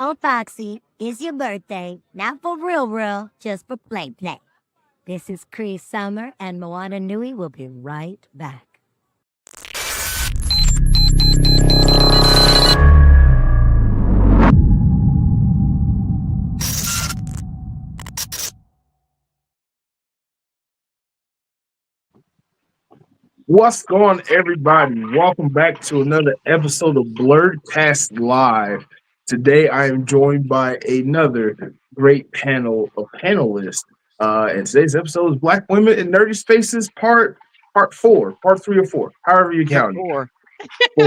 on, Foxy. It's your birthday. Not for real, just for play. This is Cree Summer, and Moana Nui will be right back. What's going on, everybody? Welcome back to another episode of Blerdkast Live. Today, I am joined by another great panel of panelists. And today's episode is Black Women in Nerdy Spaces, part four, part three or four, however you Part count it. four.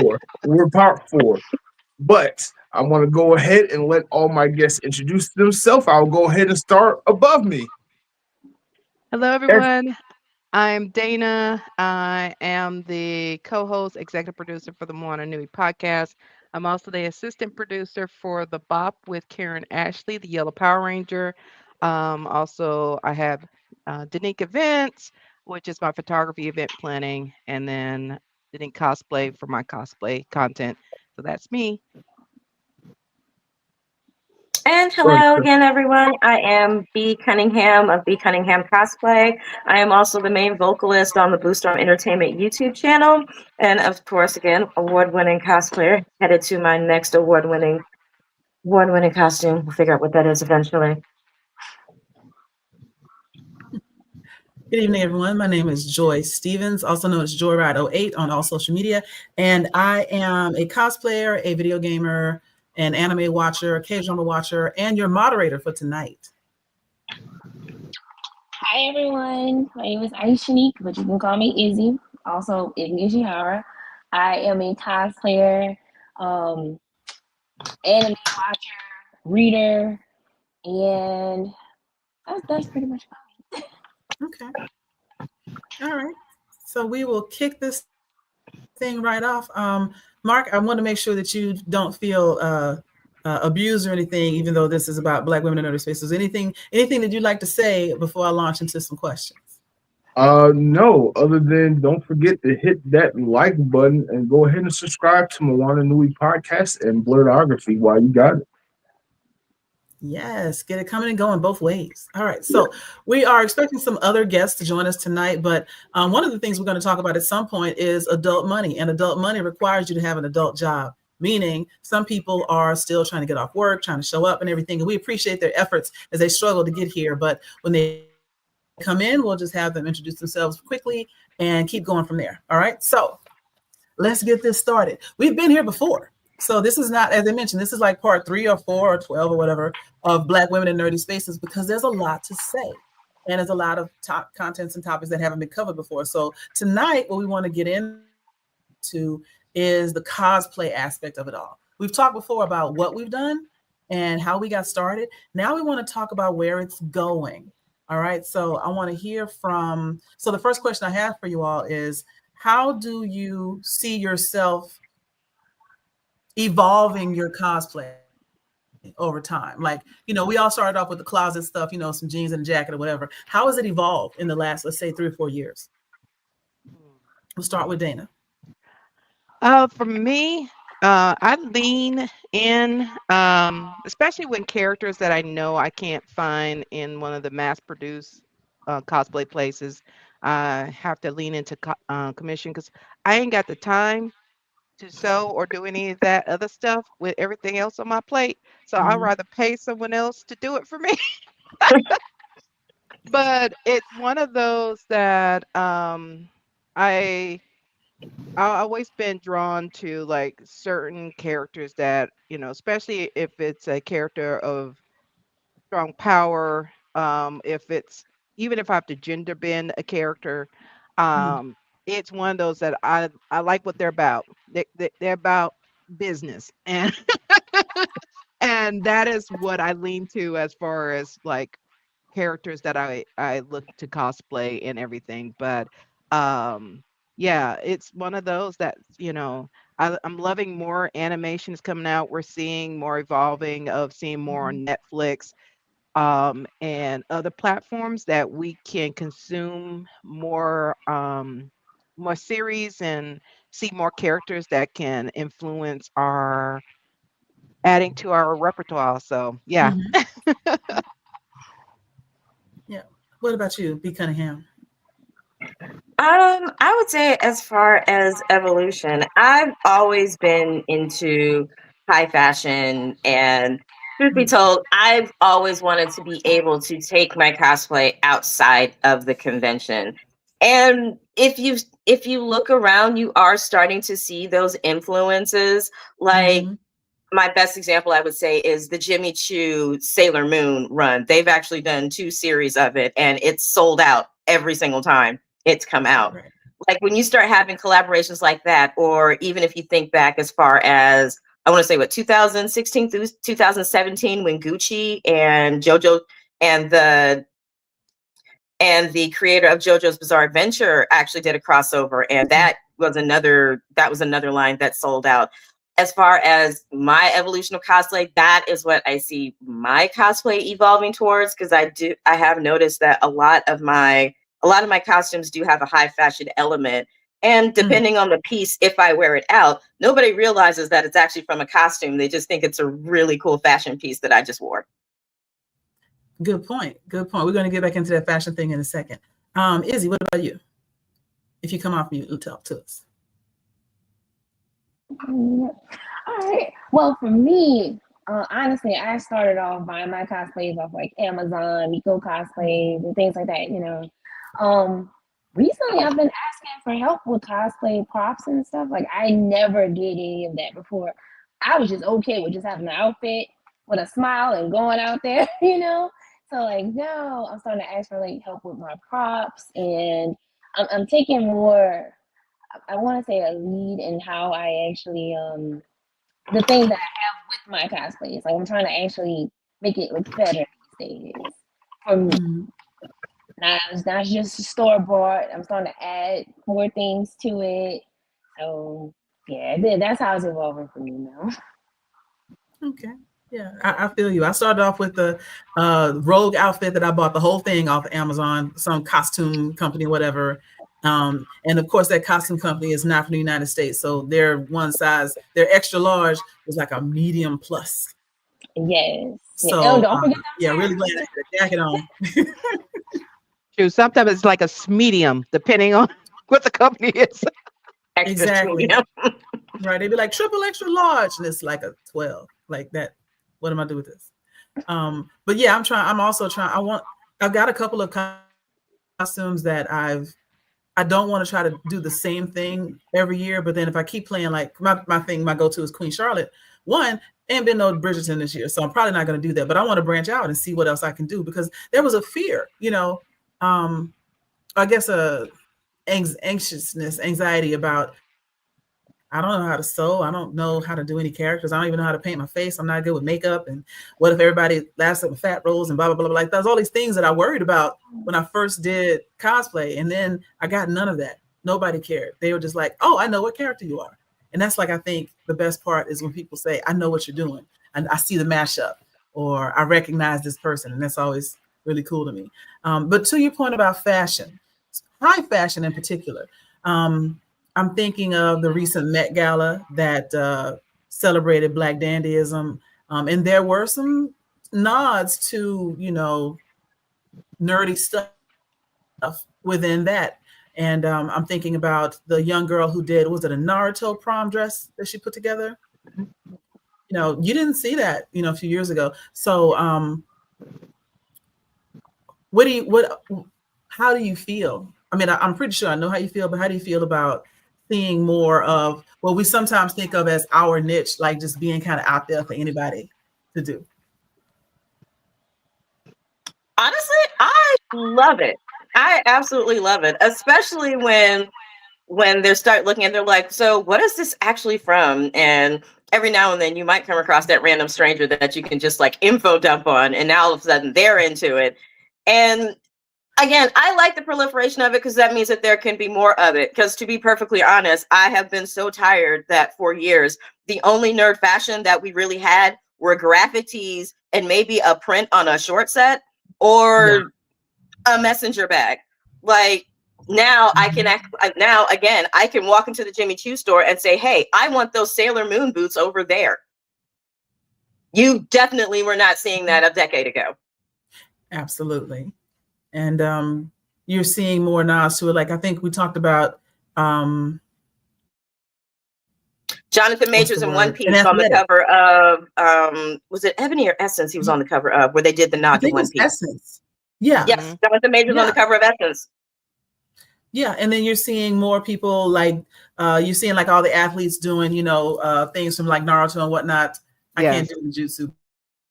Four. We're part four. But I want to go ahead and let all my guests introduce themselves. I'll go ahead and start above me. Hello, everyone. I'm Dana. I am the co-host, executive producer for the Moana Nui podcast. I'm also the assistant producer for the Bop with Karen Ashley, the Yellow Power Ranger. Also, I have Danique Events, which is my photography event planning, and then Danique Cosplay for my cosplay content. So that's me. And hello again, everyone. I am B. Cunningham of B. Cunningham Cosplay. I am also the main vocalist on the Blue Storm Entertainment YouTube channel. And of course, again, award-winning cosplayer, headed to my next award-winning costume. We'll figure out what that is eventually. Good evening, everyone. My name is Joy Stevens, also known as Joyride08 on all social media. And I am a cosplayer, a video gamer, an anime watcher, a K-drama watcher, and your moderator for tonight. Hi, everyone. My name is Aishanique, but you can call me Izzy, also Izzy Ishihara. I am a cosplayer, anime watcher, reader, and that's pretty much about it. Okay. All right. So we will kick this thing right off. Mark, I want to make sure that you don't feel abused or anything, even though this is about Black women in nerdy spaces. Anything that you'd like to say before I launch into some questions? No, other than don't forget to hit that like button and go ahead and subscribe to Moana Nui podcast and Blerdography while you got it. Yes, get it coming and going both ways. All right, so we are expecting some other guests to join us tonight, but one of the things we're going to talk about at some point is adult money, and adult money requires you to have an adult job, meaning some people are still trying to get off work, trying to show up and everything, and we appreciate their efforts as they struggle to get here, but when they come in, we'll just have them introduce themselves quickly and keep going from there. All right, so let's get this started. We've been here before. So this is not, as I mentioned, this is like part 3 or 4 or 12 or whatever of Black Women in Nerdy Spaces, because there's a lot to say. And there's a lot of top contents and topics that haven't been covered before. So tonight, what we want to get into is the cosplay aspect of it all. We've talked before about what we've done and how we got started. Now we want to talk about where it's going. All right. So I want to hear from, so the first question I have for you all is, how do you see yourself evolving your cosplay over time? Like, we all started off with the closet stuff, some jeans and a jacket or whatever. How has it evolved in the last, let's say, 3 or 4 years? We'll start with Dana. For me, I lean in, especially when characters that I know I can't find in one of the mass-produced cosplay places. I have to lean into commission because I ain't got the time to sew or do any of that other stuff with everything else on my plate. So I'd rather pay someone else to do it for me. But it's one of those that I've always been drawn to, like, certain characters that, especially if it's a character of strong power, if it's, even if I have to gender bend a character, it's one of those that I like what they're about. They're about business, and and that is what I lean to as far as, like, characters that I look to cosplay and everything. But yeah, it's one of those that, I'm loving more animations coming out. We're seeing more evolving of seeing more on Netflix and other platforms that we can consume more series and see more characters that can influence our adding to our repertoire. So yeah. Mhm. Yeah. What about you, B. Cunningham? I would say as far as evolution, I've always been into high fashion, and truth be Mm. told, I've always wanted to be able to take my cosplay outside of the convention. And if you look around, you are starting to see those influences. Like Mhm. my best example, I would say, is the Jimmy Choo Sailor Moon run. They've actually done 2 series of it, and it's sold out every single time it's come out. Right. Like when you start having collaborations like that, or even if you think back as far as, I want to say, what, 2016 through 2017, when Gucci and JoJo and the creator of JoJo's Bizarre Adventure actually did a crossover, and that was another line that sold out. As far as my evolution of cosplay, that is what I see my cosplay evolving towards, because I have noticed that a lot of my costumes do have a high fashion element. And Mm. depending on the piece, if I wear it out, nobody realizes that it's actually from a costume. They just think it's a really cool fashion piece that I just wore. Good point. Good point. We're going to get back into that fashion thing in a second. Izzy, what about you? If you come off mute, talk to us. All right. Well, for me, honestly, I started off buying my cosplays off like Amazon, Miko cosplays, and things like that. Recently I've been asking for help with cosplay props and stuff. Like I never did any of that before. I was just okay with just having an outfit with a smile and going out there, So like now I'm starting to ask for like help with my props, and I'm taking more. I want to say a lead in how I actually the things that I have with my cosplays. Like I'm trying to actually make it look better these days for me. Mhm. Not it's not just store bought. I'm starting to add more things to it. So yeah, that's how it's evolving for me now. Okay. Yeah, I feel you. I started off with the rogue outfit that I bought the whole thing off of Amazon, some costume company, whatever. And of course, that costume company is not from the United States. So their extra large was like a medium plus. Yes. Yeah. Oh, So don't forget yeah, them really glad tags I too. had a jacket on. True. Sometimes it's like a medium, depending on what the company is. Extra Exactly. medium. Right. They'd be like triple extra large, and it's like a 12. Like that. What am I doing with this? But yeah, I'm also trying. I've got a couple of costumes that I don't want to try to do the same thing every year. But then if I keep playing, like my go-to is Queen Charlotte. One, ain't been no Bridgerton this year, so I'm probably not going to do that. But I want to branch out and see what else I can do, because there was a fear, I guess anxiety about, I don't know how to sew. I don't know how to do any characters. I don't even know how to paint my face. I'm not good with makeup. And what if everybody laughs at my fat rolls and blah, blah, blah, blah. Like there's all these things that I worried about when I first did cosplay. And then I got none of that. Nobody cared. They were just like, oh, I know what character you are. And that's like, I think the best part is when people say, I know what you're doing. And I see the mashup, or I recognize this person. And that's always really cool to me. But to your point about fashion, high fashion in particular, I'm thinking of the recent Met Gala that celebrated Black dandyism, and there were some nods to nerdy stuff within that. And I'm thinking about the young girl who did, was it a Naruto prom dress that she put together? You didn't see that a few years ago. So how do you feel? I mean, I'm pretty sure I know how you feel, but how do you feel about seeing more of what we sometimes think of as our niche, like just being kind of out there for anybody to do? Honestly, I love it. I absolutely love it, especially when they start looking and they're like, so what is this actually from? And every now and then you might come across that random stranger that you can just like info dump on, and now all of a sudden they're into it. And again, I like the proliferation of it, because that means that there can be more of it. Because to be perfectly honest, I have been so tired that for years, the only nerd fashion that we really had were graphic tees and maybe a print on a short set Yeah. or a messenger bag. Like now I can now again, I can walk into the Jimmy Choo store and say, hey, I want those Sailor Moon boots over there. You definitely were not seeing that a decade ago. Absolutely. And you're seeing more nods to it. Like I think we talked about Jonathan Majors in One Piece on the cover of was it Ebony or Essence? He was on the cover of where they did the nod to One Piece. Essence. Yeah. Yes, Jonathan Majors on the cover of Essence. Yeah, and then you're seeing more people like you're seeing like all the athletes doing, things from like Naruto and whatnot. I can't do jutsu.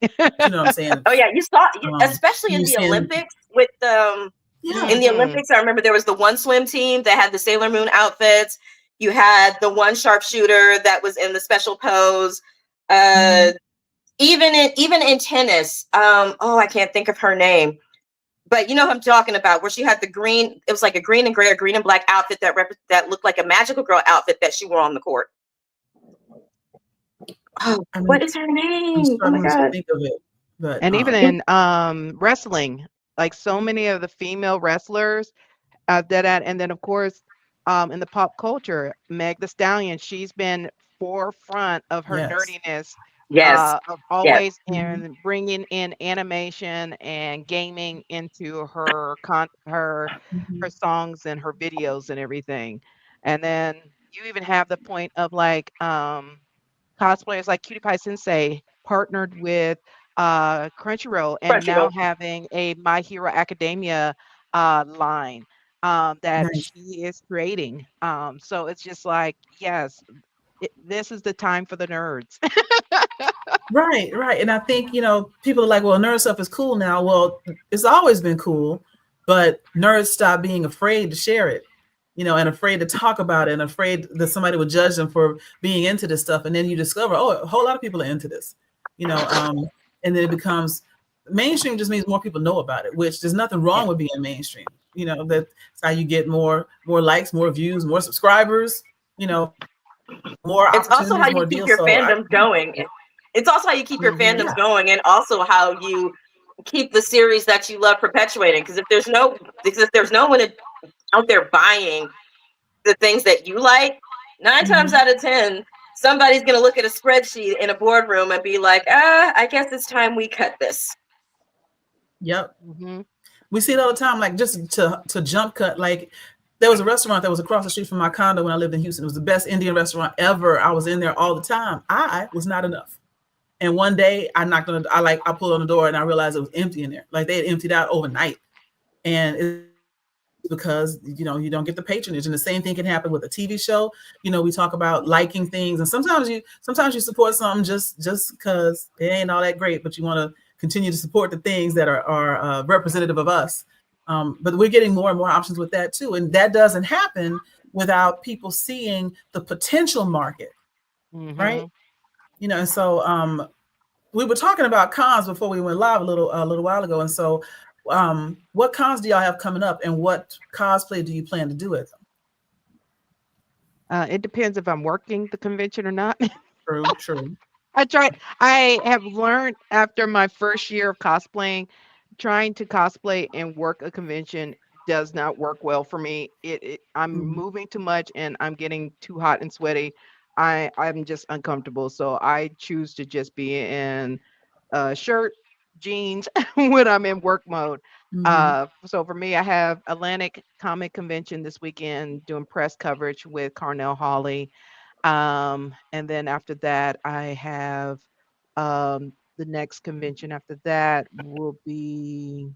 You know what I'm saying? Oh yeah, you saw, especially in the Olympics with in the Olympics. I remember there was the one swim team that had the Sailor Moon outfits. You had the one sharpshooter that was in the special pose. Even in tennis. I can't think of her name. But you know who I'm talking about, where she had the green, it was like a green and gray or green and black outfit that looked like a magical girl outfit that she wore on the court. Oh, what is her name? Oh my God. Think of it. But, and even in wrestling, like so many of the female wrestlers and then of course in the pop culture, Meg the Stallion, she's been forefront of her nerdiness. Of always in bringing in animation and gaming into her songs and her videos and everything. And then you even have the point of like cosplayers like Cutie Pie Sensei partnered with Crunchyroll and now having a My Hero Academia line that she is creating. So it's just like, yes, this is the time for the nerds. Right. And I think, people are like, well, nerd stuff is cool now. Well, it's always been cool, but nerds stop being afraid to share it, and afraid to talk about it and afraid that somebody would judge them for being into this stuff. And then you discover, a whole lot of people are into this, and then it becomes mainstream. Just means more people know about it, which there's nothing wrong with being mainstream. That's how you get more likes, more views, more subscribers, more. It's also how you keep your fandoms going. It's also how you keep your fandoms going, and also how you keep the series that you love perpetuating. Because if there's no one out there buying the things that you like, 9 times out of 10, somebody's gonna look at a spreadsheet in a boardroom and be like, I guess it's time we cut this. Yep. We see it all the time. Like just to jump cut. Like there was a restaurant that was across the street from my condo when I lived in Houston. It was the best Indian restaurant ever. I was in there all the time. I was not enough. And one day I knocked on I pulled on the door and I realized it was empty in there. Like they had emptied out overnight. And it's because, you don't get the patronage. And the same thing can happen with a TV show. We talk about liking things. And sometimes you support something just because it ain't all that great, but you want to continue to support the things that are representative of us. But we're getting more and more options with that too. And that doesn't happen without people seeing the potential market, right? And so we were talking about cons before we went live a little while ago. And so what cons do y'all have coming up and what cosplay do you plan to do at them? It depends if I'm working the convention or not. True. I have learned after my first year of cosplaying, trying to cosplay and work a convention does not work well for me. I'm moving too much and I'm getting too hot and sweaty. I'm just uncomfortable. So I choose to just be in shirt, jeans when I'm in work mode. So for me, I have Atlantic Comic Convention this weekend doing press coverage with Carnell Hawley. And then after that, I have the next convention after that will be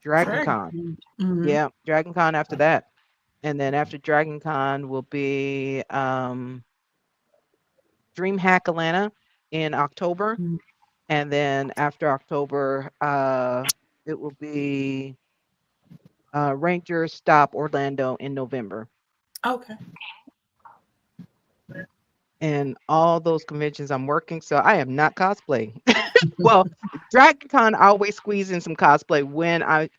Dragon Con. Yeah, Dragon Con after that. And then after Dragon Con will be DreamHack Atlanta in October. And then after October, it will be Ranger Stop Orlando in November. Okay. And all those conventions I'm working, so I am not cosplaying. Well, DragonCon, I always squeeze in some cosplay when I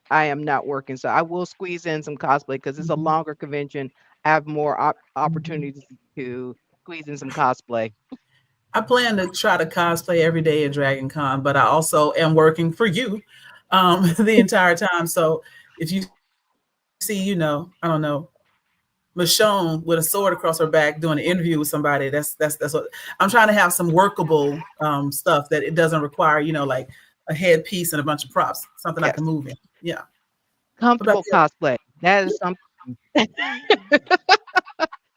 am not working. So I will squeeze in some cosplay because it's a longer convention. I have more opportunities to squeeze in some cosplay. I plan to try to cosplay every day at Dragon Con, but I also am working for you the entire time. So if you see, I don't know, Michonne with a sword across her back doing an interview with somebody. That's what I'm trying to have, some workable stuff that it doesn't require, like a headpiece and a bunch of props, something I Yes. can move in. Yeah. What about Comfortable you? cosplay. That is something,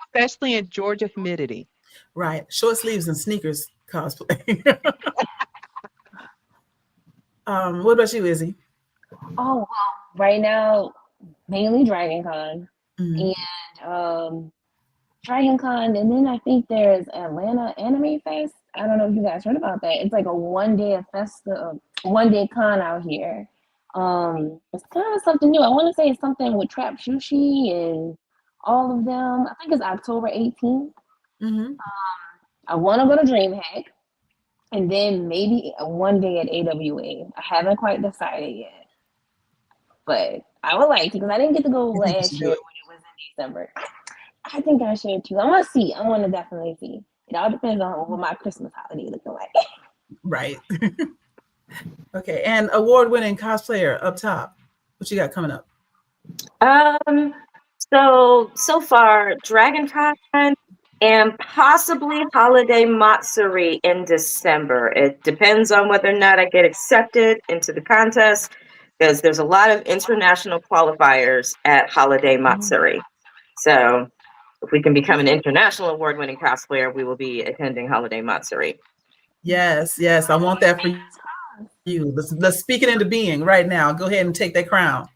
especially in Georgia humidity. Right. Short sleeves and sneakers cosplay. What about you, Izzy? Oh well, right now mainly Dragon Con Mhm. and Dragon Con, and then I think there's Atlanta Anime Fest. I don't know if you guys heard about that. It's like a 1 day festival, 1 day con out here. It's kind of something new. I want to say it's something with Trap Sushi and all of them. I think it's October 18th. Mhm. I want to go to DreamHack and then maybe 1 day at AWA. I haven't quite decided yet, but I would like to because I didn't get to go I think you should last do year it. when it was in December. I think I should too. I want to see. I want to definitely see. It all depends on what my Christmas holiday looking like. Right. Okay. And award-winning cosplayer up top. What you got coming up? Um, so far, Dragon Con and possibly Holiday Matsuri in December. It depends on whether or not I get accepted into the contest, because there's a lot of international qualifiers at Holiday Matsuri. So if we can become an international award-winning cosplayer, we will be attending Holiday Matsuri. Yes, yes. I want that for you. Let's speak it into being right now. Go ahead and take that crown.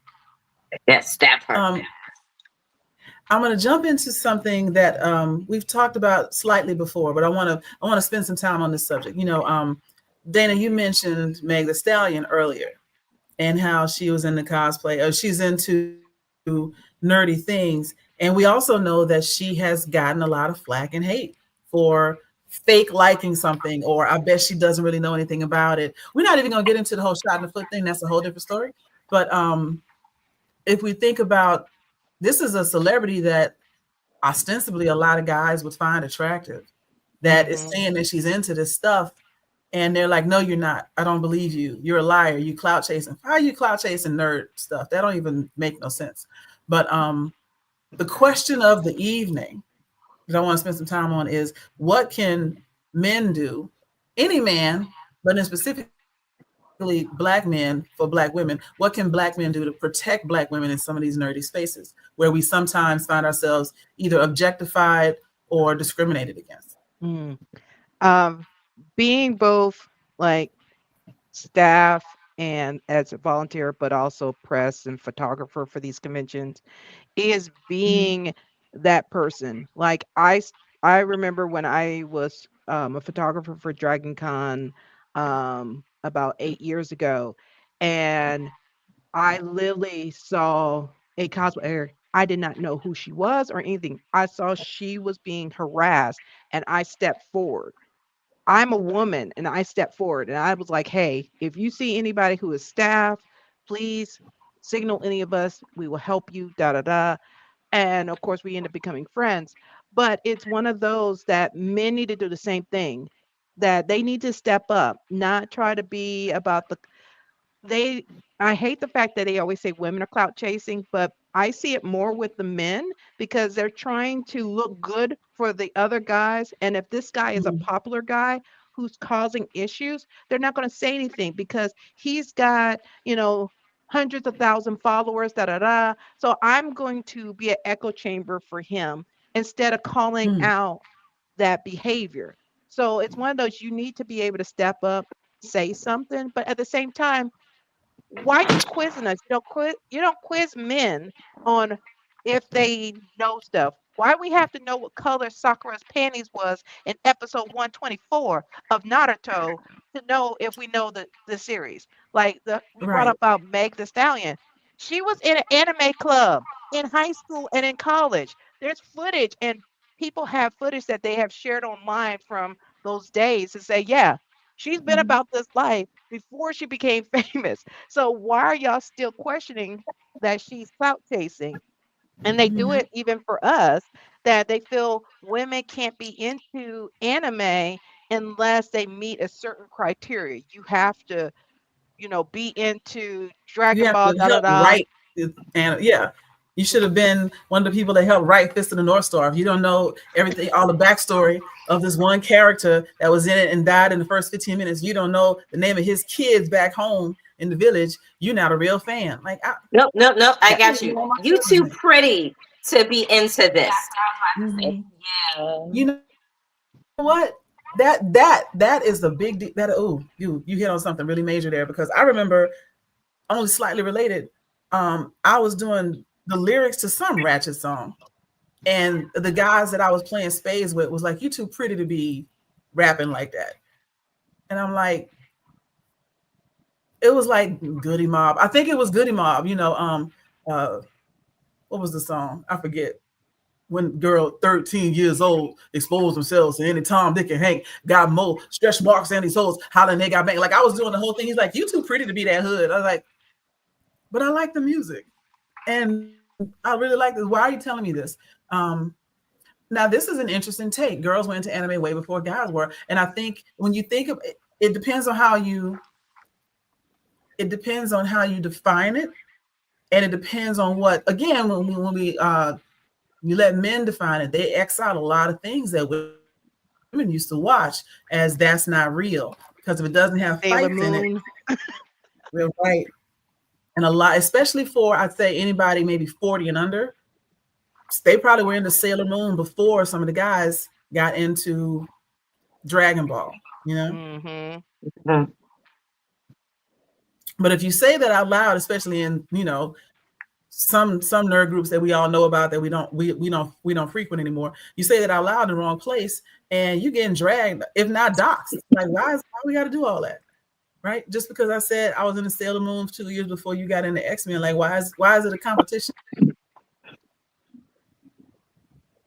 Yes, that part. I'm going to jump into something that we've talked about slightly before, but I want to spend some time on this subject. Dana, you mentioned Meg the Stallion earlier, and how she was into cosplay, or she's into nerdy things, and we also know that she has gotten a lot of flack and hate for fake liking something, or I bet she doesn't really know anything about it. We're not even going to get into the whole shot in the foot thing. That's a whole different story. But if we think about, this is a celebrity that ostensibly a lot of guys would find attractive, that is saying that she's into this stuff, and they're like, no, you're not. I don't believe you. You're a liar. You clout chasing. How are you clout chasing nerd stuff? That don't even make no sense. But the question of the evening that I want to spend some time on is, what can men do, any man, but in specifically Black men for Black women, what can Black men do to protect Black women in some of these nerdy spaces where we sometimes find ourselves either objectified or discriminated against? Mm. Being both like staff and as a volunteer, but also press and photographer for these conventions is Mhm. being that person. Like I remember when I was a photographer for Dragon Con about 8 years ago, and I literally saw a cosplayer. I did not know who she was or anything. I saw she was being harassed, and I stepped forward. I'm a woman, and I stepped forward, and I was like, "Hey, if you see anybody who is staff, please signal any of us. We will help you." Da da da. And of course, we end up becoming friends. But it's one of those that men need to do the same thing. That they need to step up, not try to be about the they I hate the fact that they always say women are clout chasing, but I see it more with the men because they're trying to look good for the other guys. And if this guy is a Mhm. popular guy who's causing issues, they're not going to say anything because he's got, hundreds of thousand followers, da da da. So I'm going to be an echo chamber for him instead of calling Mm. out that behavior. So it's one of those you need to be able to step up, say something, but at the same time, why you quizzing us? You don't quiz men on if they know stuff. Why we have to know what color Sakura's panties was in episode 124 of Naruto to know if we know the series? Like the you brought Right. up about Meg the Stallion. She was in an anime club in high school and in college. There's footage and people have footage that they have shared online from those days to say, yeah, she's been Mhm. about this life before she became famous. So why are y'all still questioning that she's clout chasing? And they do Mhm. it even for us that they feel women can't be into anime unless they meet a certain criteria. You have to, be into You Dragon have Ball, to da da help da. write it, and yeah. You should have been one of the people that helped write Fist of the North Star. If you don't know everything, all the backstory of this one character that was in it and died in the first 15 minutes, you don't know the name of his kids back home in the village, you're not a real fan. Like, nope. I got you. You too pretty to be into this. Yeah. You know what? That is the big you hit on something really major there, because I remember, only slightly related, I was doing the lyrics to some Ratchet song, and the guys that I was playing spades with was like, "You too pretty to be rapping like that," and I'm like, it was like Goody Mob. I think it was Goody Mob. What was the song? I forget. When girl 13 years old exposed themselves to any Tom, Dick, and Hank, got more stretch marks and these hoes hollering they got back. Like, I was doing the whole thing. He's like, "You too pretty to be that hood." I was like, but I like the music. And I really like this. Why are you telling me this? Now, this is an interesting take. Girls went into anime way before guys were. And I think when you think of it, it depends on how you define it. And it depends on what, again, when we you let men define it, they X out a lot of things that women used to watch as that's not real. Because if it doesn't have Sailor fights in it, Moon. we're right. And a lot, especially for, I'd say, anybody maybe 40 and under, they probably were into Sailor Moon before some of the guys got into Dragon Ball, you know? Mm-hmm. But if you say that out loud, especially in, some nerd groups that we all know about that we don't frequent anymore, you say that out loud in the wrong place and you getting dragged, if not doxxed. Like, why we got to do all that? Right? Just because I said I was in the Sailor Moon 2 years before you got into X-Men, like, why is it a competition?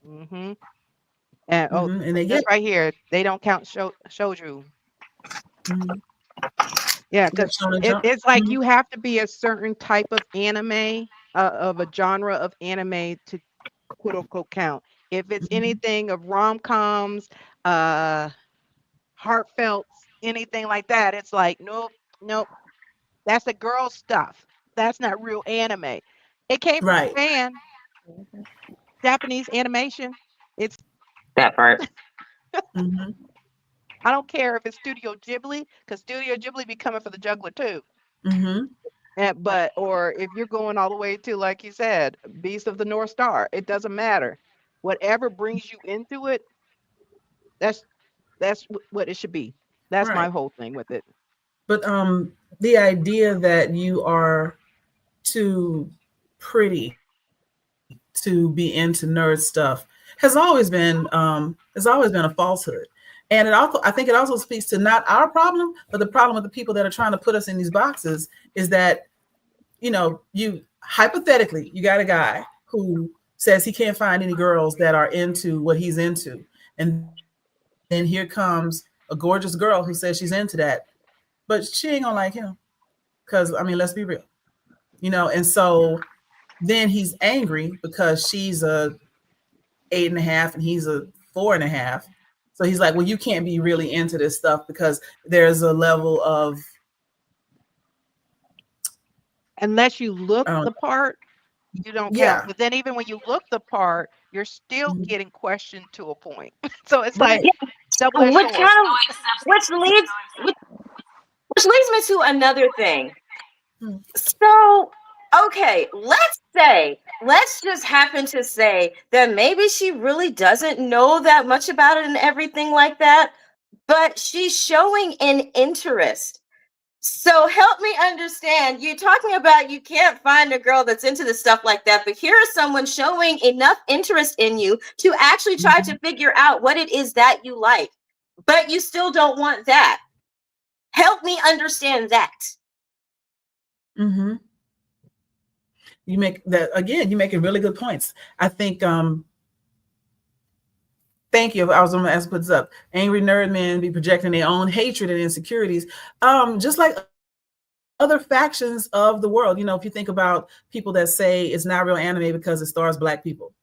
Mm-hmm. And and they just get right here, they don't count shoujo. Yeah, because it's like you have to be a certain type of anime, of a genre of anime to quote unquote count. If it's anything of rom-coms, heartfelt, anything like that, it's like, nope, that's the girl stuff. That's not real anime. It came from right. Japan, Japanese animation. It's That part. I don't care if it's Studio Ghibli, because Studio Ghibli be coming for the juggler too. Or if you're going all the way to, like you said, Beast of the North Star, it doesn't matter. Whatever brings you into it, that's what it should be. That's my whole thing with it. But the idea that you are too pretty to be into nerd stuff has always been a falsehood. And I think it also speaks to not our problem, but the problem with the people that are trying to put us in these boxes is that, you hypothetically, you got a guy who says he can't find any girls that are into what he's into. And then here comes a gorgeous girl who says she's into that, but she ain't gonna like him. Because, let's be real, and so then he's angry because she's a 8.5 and he's a 4.5. So he's like, well, you can't be really into this stuff because there's a level of, unless you look the part, you don't count. But then even when you look the part, you're still getting questioned to a point. So it's like double-edged sword. Which leads me to another thing. So, okay, let's just happen to say that maybe she really doesn't know that much about it and everything like that, but she's showing an interest. So help me understand. You're talking about you can't find a girl that's into the stuff like that, but here is someone showing enough interest in you to actually try to figure out what it is that you like, but you still don't want that. Help me understand that. You make that again. You making really good points. I think. Thank you. I was going to ask what's up. Angry nerd men be projecting their own hatred and insecurities, just like other factions of the world. If you think about people that say it's not real anime because it stars Black people,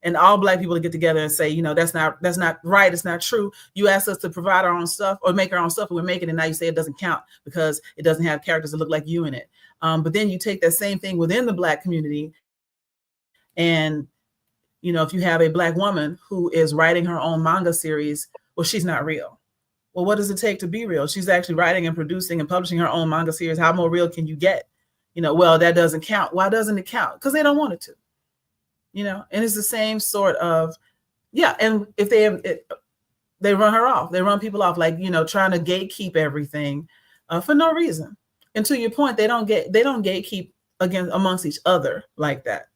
and all Black people to get together and say, that's not right. It's not true. You asked us to provide our own stuff or make our own stuff, and we're making it. And now you say it doesn't count because it doesn't have characters that look like you in it. But then you take that same thing within the Black community And, you know, if you have a Black woman who is writing her own manga series, well, she's not real. Well, what does it take to be real? She's actually writing and producing and publishing her own manga series. How more real can you get? You know, well, that doesn't count. Why doesn't it count? Because they don't want it to. You know, and it's the same sort of, yeah. And if they run her off, they run people off, like, you know, trying to gatekeep everything for no reason. And to your point, they don't gatekeep amongst each other like that.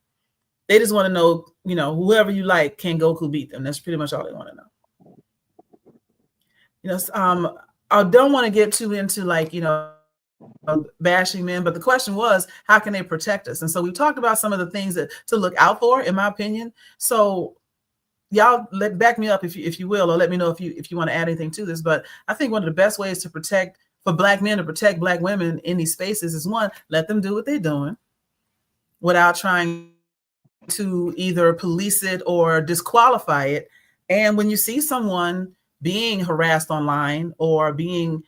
They just want to know, you know, whoever you like, can Goku beat them? That's pretty much all they want to know. You know, I don't want to get too into, like, you know, bashing men, but the question was, how can they protect us? And so we talked about some of the things to look out for, in my opinion. So y'all back me up if you will, or let me know if you want to add anything to this. But I think one of the best ways for Black men to protect Black women in these spaces is, one, let them do what they're doing without trying to either police it or disqualify it. And when you see someone being harassed online or being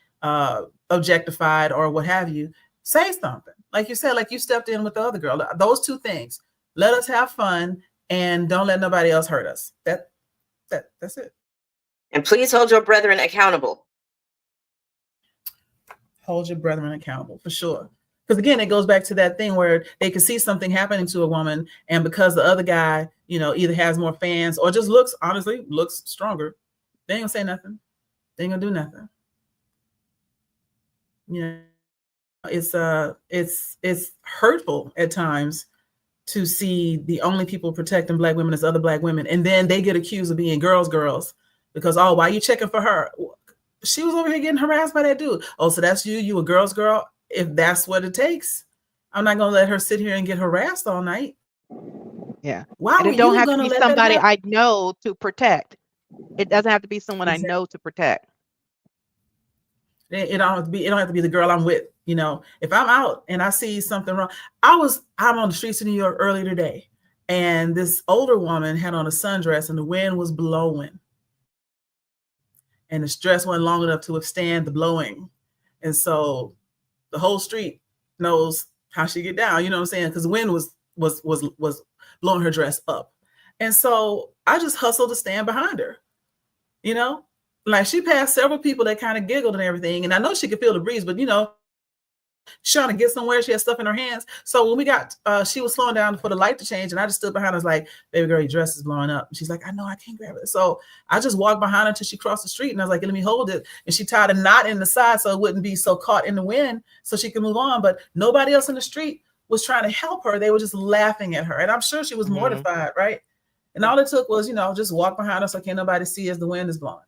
objectified or what have you, say something. Like you said, like you stepped in with the other girl. Those two things. Let us have fun and don't let nobody else hurt us. That's it. And please hold your brethren accountable. Hold your brethren accountable, for sure. Because again, it goes back to that thing where they can see something happening to a woman, and because the other guy, you know, either has more fans or just looks stronger, they ain't gonna say nothing. They ain't gonna do nothing. You know, it's hurtful at times to see the only people protecting Black women as other Black women, and then they get accused of being girls because, oh, why are you checking for her? She was over here getting harassed by that dude. Oh, so that's you a girl's girl? If that's what it takes, I'm not gonna let her sit here and get harassed all night. Yeah. Why And were it don't you have to gonna be let that somebody happen? I know to protect. It doesn't have to be someone Exactly. I know to protect. It don't have to be the girl I'm with. You know, if I'm out and I see something wrong, I'm on the streets of New York earlier today, and this older woman had on a sundress and the wind was blowing, and the dress wasn't long enough to withstand the blowing, and so the whole street knows how she get down. You know what I'm saying? Because the wind was blowing her dress up, and so I just hustled to stand behind her. You know, like, she passed several people that kind of giggled and everything, and I know she could feel the breeze, but, you know, she's trying to get somewhere. She had stuff in her hands. So when we got, she was slowing down for the light to change, and I just stood behind her. I was like, baby girl, your dress is blowing up. And she's like, I know, I can't grab it. So I just walked behind her until she crossed the street, and I was like, let me hold it. And she tied a knot in the side so it wouldn't be so caught in the wind so she could move on. But nobody else in the street was trying to help her. They were just laughing at her. And I'm sure she was mortified, right? And all it took was, you know, just walk behind her so can't nobody see as the wind is blowing.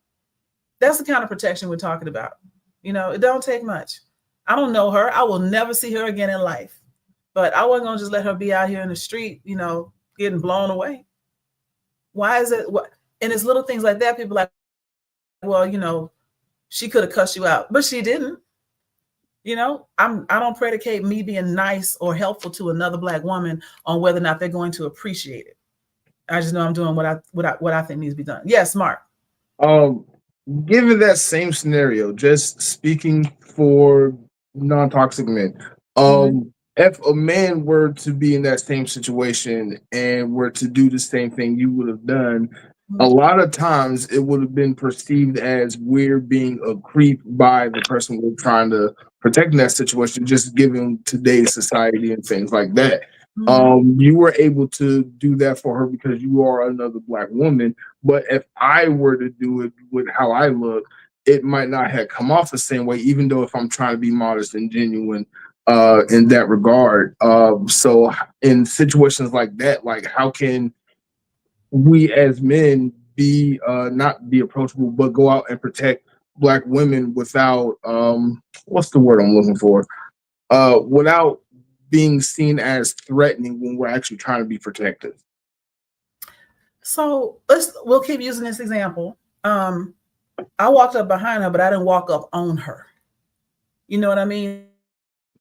That's the kind of protection we're talking about. You know, it don't take much. I don't know her. I will never see her again in life. But I wasn't going to just let her be out here in the street, you know, getting blown away. Why is it? And it's little things like that. People are like, well, you know, she could have cussed you out, but she didn't. You know, I don't predicate me being nice or helpful to another Black woman on whether or not they're going to appreciate it. I just know I'm doing what I think needs to be done. Yes, Mark. Given that same scenario, just speaking for non-toxic men, if a man were to be in that same situation and were to do the same thing you would have done, a lot of times it would have been perceived as we're being a creep by the person we're trying to protect in that situation, just given today's society and things like that. You were able to do that for her because you are another Black woman. But if I were to do it with how I look, it might not have come off the same way, even though if I'm trying to be modest and genuine in that regard. So in situations like that, like, how can we as men be not be approachable, but go out and protect Black women without what's the word I'm looking for? Without being seen as threatening when we're actually trying to be protective. So we'll keep using this example. I walked up behind her, but I didn't walk up on her. You know what I mean?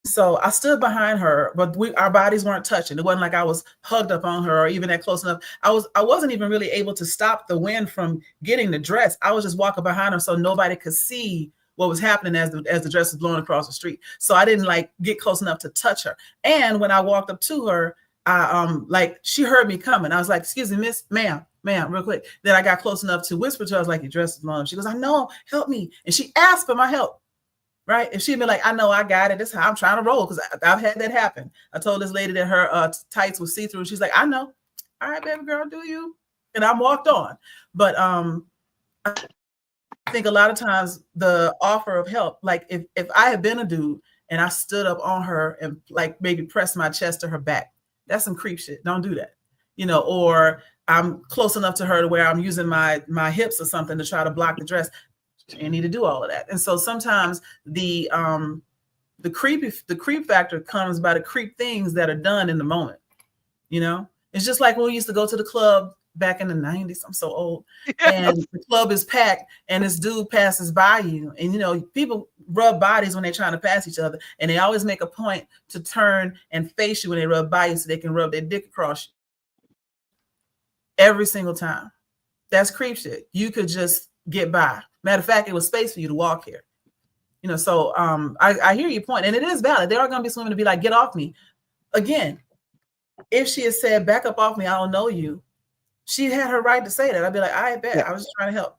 So I stood behind her, but our bodies weren't touching. It wasn't like I was hugged up on her or even that close enough. I wasn't even really able to stop the wind from getting the dress. I was just walking behind her so nobody could see what was happening as the dress was blowing across the street. So I didn't like get close enough to touch her. And when I walked up to her, like she heard me coming. I was like, excuse me, ma'am, real quick. Then I got close enough to whisper to her. I was like, your dress is long. She goes, I know, help me. And she asked for my help. Right? If she'd been like, I know, I got it. This is how I'm trying to roll, because I've had that happen. I told this lady that her tights were see-through. She's like, I know. All right, baby girl, do you? And I walked on. But I think a lot of times the offer of help, like if I had been a dude and I stood up on her and like maybe pressed my chest to her back, that's some creep shit. Don't do that. Or I'm close enough to her to where I'm using my hips or something to try to block the dress. You need to do all of that. And so sometimes the creep factor comes by the creep things that are done in the moment. It's just like when we used to go to the club back in the 90s. I'm so old. And the club is packed and this dude passes by you. And people rub bodies when they're trying to pass each other. And they always make a point to turn and face you when they rub by you so they can rub their dick across you. Every single time. That's creep shit. You could just get by. Matter of fact, it was space for you to walk here. So I hear your point, and it is valid. There are going to be some women to be like, get off me. Again, if she had said, back up off me, I don't know you, she had her right to say that. I'd be like, I bet. I was just trying to help.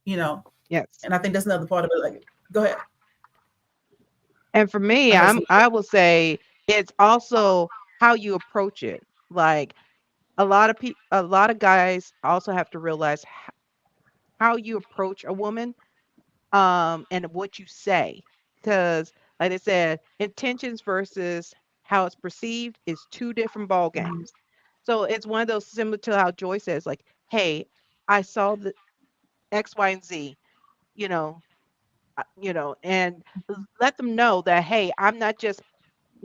Yes. And I think that's another part of it. Like, go ahead. And for me, I will say it's also how you approach it. Like a lot of guys also have to realize how you approach a woman, and what you say, because like I said, intentions versus how it's perceived is two different ball games. So it's one of those, similar to how Joy says, like, hey, I saw the X, Y, and Z, you know, and let them know that, hey, I'm not just,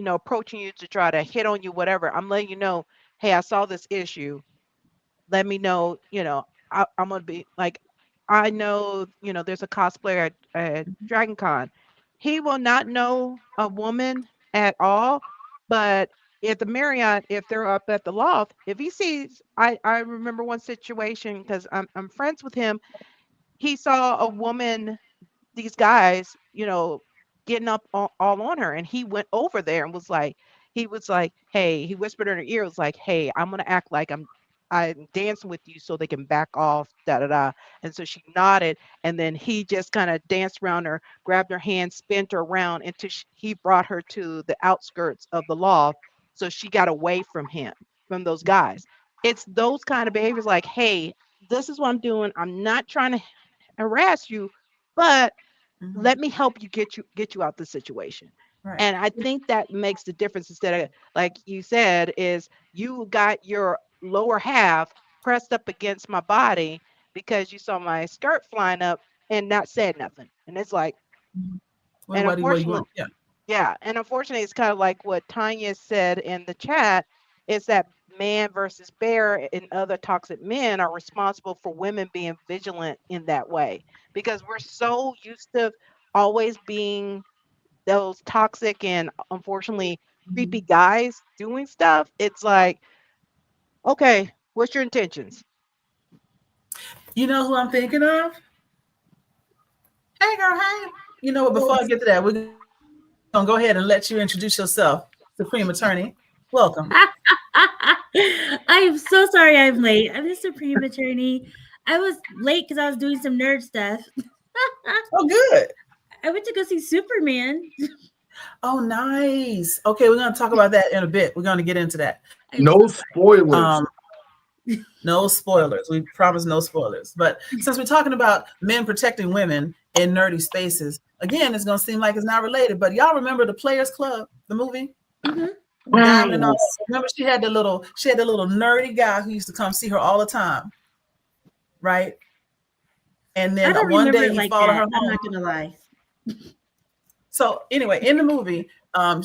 approaching you to try to hit on you, whatever. I'm letting you know, hey, I saw this issue. Let me know, I'm going to be like, I know, there's a cosplayer at Dragon Con. He will not know a woman at all, but at the Marriott, if they're up at the loft, if he sees, I remember one situation because I'm friends with him. He saw a woman, these guys, getting up all on her, and he went over there and he was like, hey, he whispered in her ear, was like, hey, I'm gonna act like I'm dancing with you so they can back off, da da da. And so she nodded, and then he just kind of danced around her, grabbed her hand, spent her around until he brought her to the outskirts of the loft, so she got away from him, from those guys. It's those kind of behaviors, like, hey, this is what I'm doing. I'm not trying to harass you, but let me help you get you out the situation. Right. And I think that makes the difference. Instead of, like you said, is you got your lower half pressed up against my body because you saw my skirt flying up and not said nothing. And it's like, Well, and what do you unfortunately, want? Yeah. yeah, and unfortunately, it's kind of like what Tanya said in the chat, is that man versus bear and other toxic men are responsible for women being vigilant in that way, because we're so used to always being those toxic and unfortunately creepy guys doing stuff. It's like, okay, what's your intentions? You know who I'm thinking of? Hey, girl, hey. You know what? Before I get to that, we're going to go ahead and let you introduce yourself, Supreme Attorney. Welcome. I am so sorry I'm late. I'm the Supreme Attorney. I was late because I was doing some nerd stuff. Oh, good. I went to go see Superman. Oh, nice. Okay, we're going to talk about that in a bit. We're going to get into that. No spoilers. No spoilers. We promise no spoilers. But since we're talking about men protecting women in nerdy spaces, again, it's going to seem like it's not related. But y'all remember the Players Club, the movie? Mm-hmm. Diamond. Remember, she had the little nerdy guy who used to come see her all the time, right? And then one day he followed her home. I'm not gonna lie. So anyway, in the movie,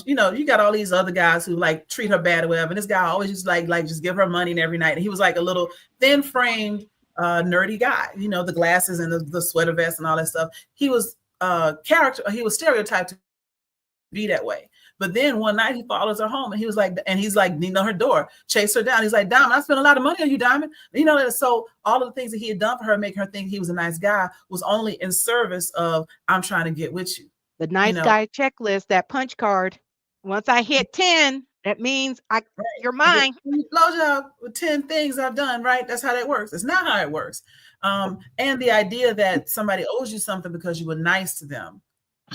you got all these other guys who like treat her bad or whatever. And this guy always just like just give her money every night. And he was like a little thin framed, nerdy guy, the glasses and the sweater vest and all that stuff. He was he was stereotyped to be that way. But then one night he follows her home and he's like, her door, chase her down. He's like, Diamond, I spent a lot of money on you, Diamond. So all of the things that he had done for her, making her think he was a nice guy, was only in service of, I'm trying to get with you. The nice guy checklist, that punch card. Once I hit 10, That means you're Right. mine. Blowjob with 10 things I've done, right? That's how that works. It's not how it works. And the idea that somebody owes you something because you were nice to them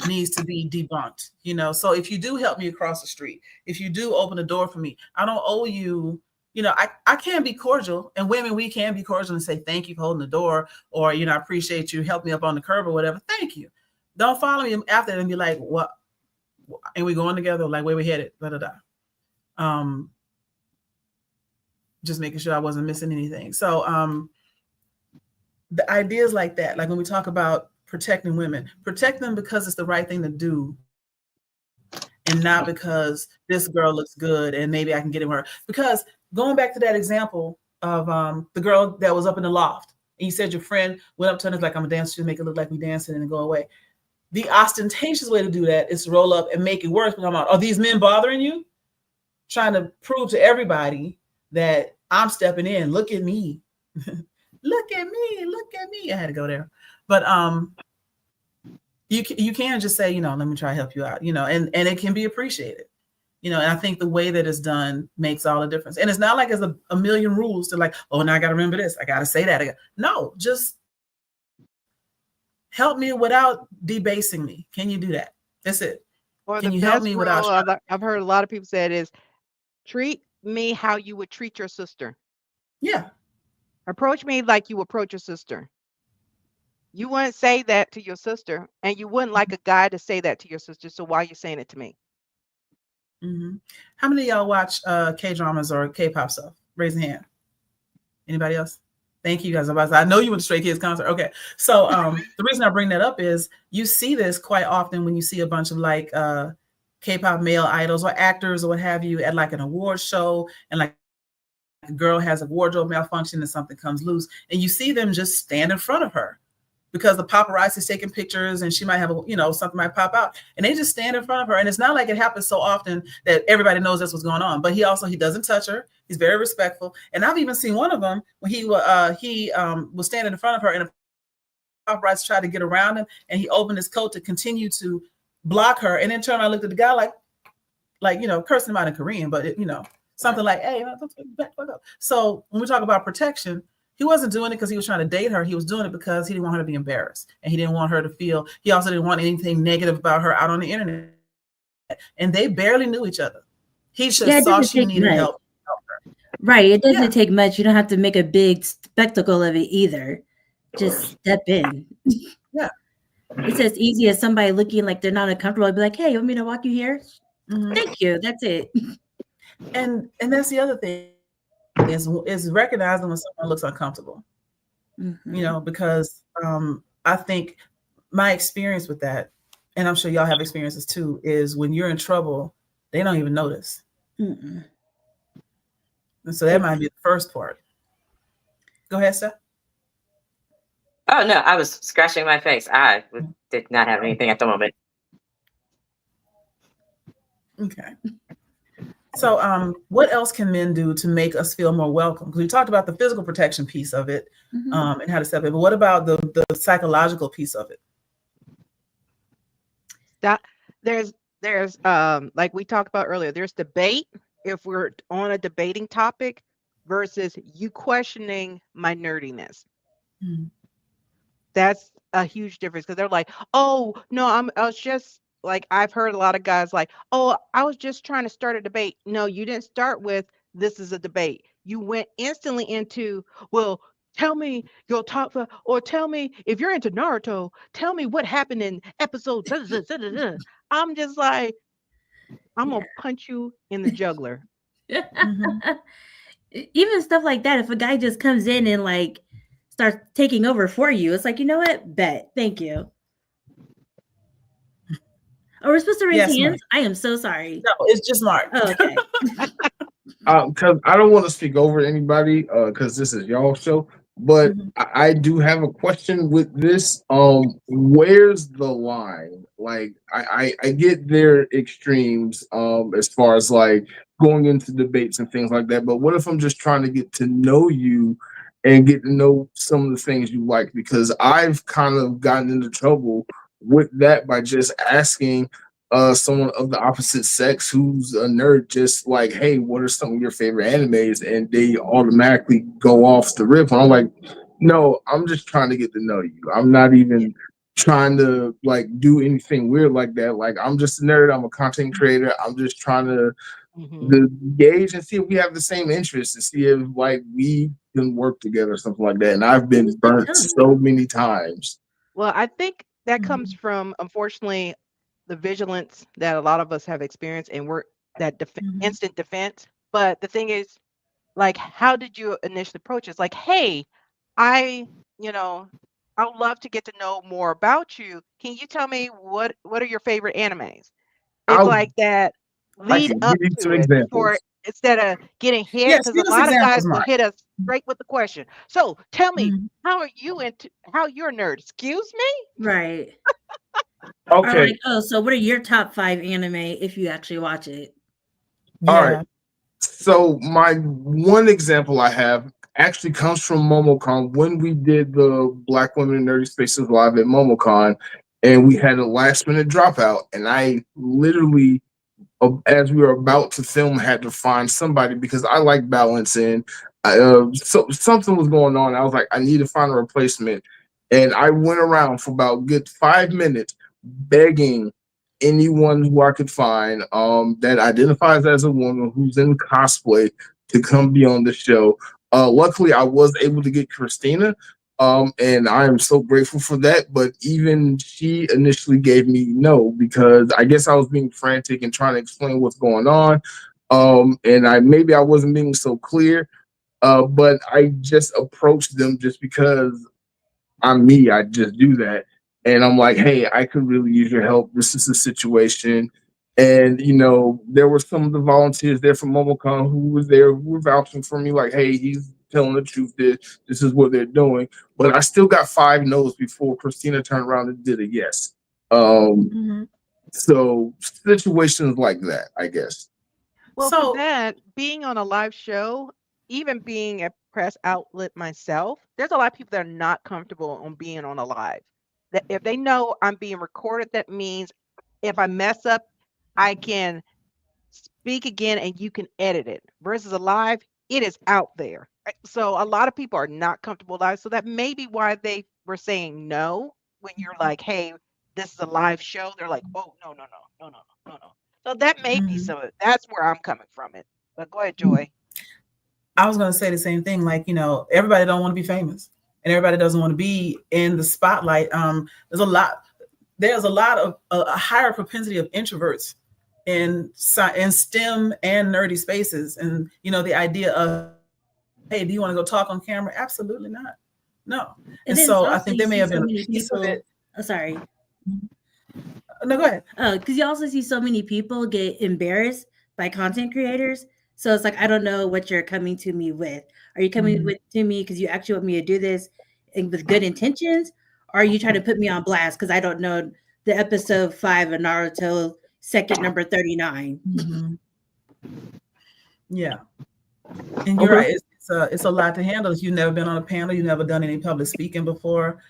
needs to be debunked. So if you do help me across the street, if you do open the door for me, I don't owe you. I can be cordial, and women, we can be cordial and say thank you for holding the door, or I appreciate you, help me up on the curb or whatever. Thank you. Don't follow me after and be like, what? And we going together, like where we headed, da da da. Just making sure I wasn't missing anything. So the ideas like that, like when we talk about protecting women, protect them because it's the right thing to do, and not because this girl looks good and maybe I can get in her. Because going back to that example of the girl that was up in the loft, and you said your friend went up to her and was like, I'm a dancer, to make it look like we dancing and then go away. The ostentatious way to do that is to roll up and make it worse. But I'm like, are these men bothering you? Trying to prove to everybody that I'm stepping in. Look at me. Look at me. Look at me. I had to go there. But you can just say, let me try to help you out, and it can be appreciated. And I think the way that it's done makes all the difference. And it's not like there's a million rules to like, oh, now I got to remember this. I got to say that. No, just help me without debasing me. Can you do that? That's it. Or Can the you help best me rule without? I've heard a lot of people say it is, treat me how you would treat your sister. Yeah. Approach me like you approach your sister. You wouldn't say that to your sister, and you wouldn't like a guy to say that to your sister. So why are you saying it to me? Mm-hmm. How many of y'all watch K-dramas or K-pop stuff? Raise a hand. Anybody else? Thank you guys. I know you went to Stray Kids concert. Okay. So the reason I bring that up is you see this quite often when you see a bunch of like K-pop male idols or actors or what have you at like an award show, and like a girl has a wardrobe malfunction and something comes loose, and you see them just stand in front of her because the paparazzi is taking pictures and she might have something might pop out, and they just stand in front of her. And it's not like it happens so often that everybody knows that's what's going on, but he doesn't touch her. He's very respectful. And I've even seen one of them when he was standing in front of her, and a paparazzi tried to get around him, and he opened his coat to continue to block her, and then turned around and looked at the guy like cursing him out in Korean, but something like, hey, back up. So when we talk about protection, he wasn't doing it because he was trying to date her. He was doing it because he didn't want her to be embarrassed, and he didn't want her to feel. He also didn't want anything negative about her out on the internet. And they barely knew each other. He just saw she needed help. Right. It doesn't take much. You don't have to make a big spectacle of it either. Just step in. Yeah. It's as easy as somebody looking like they're not uncomfortable. I'd be like, hey, you want me to walk you here? Mm-hmm. Thank you. That's it. And that's the other thing is recognizing when someone looks uncomfortable. Mm-hmm. Because I think my experience with that, and I'm sure y'all have experiences too, is when you're in trouble, they don't even notice. Mm-mm. And so that might be the first part. Go ahead, Steph. Oh, no, I was scratching my face. I did not have anything at the moment. Okay. So what else can men do to make us feel more welcome? Because we talked about the physical protection piece of it, mm-hmm. And how to step in. But what about the psychological piece of it? That there's like we talked about earlier, there's debate if we're on a debating topic versus you questioning my nerdiness. Mm-hmm. That's a huge difference, because they're like, oh no, I was just like, I've heard a lot of guys like, oh, I was just trying to start a debate. No, you didn't start with, this is a debate. You went instantly into, well, tell me your top 5, or tell me if you're into Naruto, tell me what happened in episode. I'm just like, I'm gonna punch you in the jugular. Mm-hmm. Even stuff like that, if a guy just comes in and like starts taking over for you, it's like, you know what? Bet. Thank you. Oh, we're supposed to raise hands? Mark. I am so sorry. No, it's just Mark. Oh, okay. Because I don't want to speak over anybody, because this is y'all's show. But mm-hmm. I do have a question with this. Where's the line? Like, I get their extremes as far as like going into debates and things like that. But what if I'm just trying to get to know you and get to know some of the things you like? Because I've kind of gotten into trouble with that by just asking someone of the opposite sex who's a nerd, just like, hey, what are some of your favorite animes? And they automatically go off the rip. And I'm like, no, I'm just trying to get to know you. I'm not even trying to like do anything weird like that. Like, I'm just a nerd. I'm a content creator. I'm just trying to Hmm. the gauge and see if we have the same interests and see if like we can work together or something like that. And I've been Just burnt become. so many times. Well, I think that comes Mhm. from, unfortunately, the vigilance that a lot of us have experienced, and we're that Mhm. instant defense. But the thing is, like, how did you initially approach it? It's like, hey, I, you know, I would love to get to know more about you. Can you tell me what are your favorite animes? It's I'll like that I lead can up give you some to it before, examples. instead of getting hit, Yes, because give a us lot of guys examples, will Mark. hit us straight with the question. So tell me, Mhm. how are you into how you're a nerd? Excuse me? Right. Or Okay, like, oh, so what are your top 5 anime if you actually watch it? all right. Yeah. So my one example I have actually comes from MomoCon when we did the Black Women in Nerdy Spaces live at MomoCon, and we had a last minute dropout, and I literally, as we were about to film, had to find somebody because I like balance and so something was going on. I was like, I need to find a replacement, and I went around for about a good 5 minutes begging anyone who I could find that identifies as a woman who's in cosplay to come be on the show. Luckily, I was able to get Christina, and I am so grateful for that. But even she initially gave me no because I guess I was being frantic and trying to explain what's going on. And I wasn't being so clear. But I just approached them just because I'm me. I just do that. And I'm like, hey, I could really use your help. This is the situation. And, there were some of the volunteers there from MomoCon who was there who were vouching for me, like, hey, he's telling the truth. This is what they're doing. But I still got 5 no's before Christina turned around and did a yes. Um, Mhm. so situations like that, I guess. Well, for So, that, being on a live show, even being a press outlet myself, there's a lot of people that are not comfortable on being on a live. That if they know I'm being recorded, that means if I mess up, I can speak again and you can edit it. Versus a live, it is out there. So a lot of people are not comfortable live. So that may be why they were saying no when you're like, hey, this is a live show. They're like, oh, no, no, no, no, no, no, no. So that may be mhm. some of it. That's where I'm coming from it. But go ahead, Joy. I was going to say the same thing. Like, everybody don't want to be famous, and everybody doesn't want to be in the spotlight. There's a lot of a higher propensity of introverts in STEM and nerdy spaces, and the idea of, hey, do you want to go talk on camera? Absolutely not. No. And And then it's so I also think you there may see have so been a many piece of people. it. Oh, sorry. No, go ahead. Oh, because you also see so many people get embarrassed by content creators. So it's like, I don't know what you're coming to me with. Are you coming Mhm. with to me because you actually want me to do this and with good intentions? Or are you trying to put me on blast because I don't know the episode 5 of Naruto second number 39? Mhm. Yeah. And you're Okay. right. It's a lot to handle. If you've never been on a panel, you've never done any public speaking before.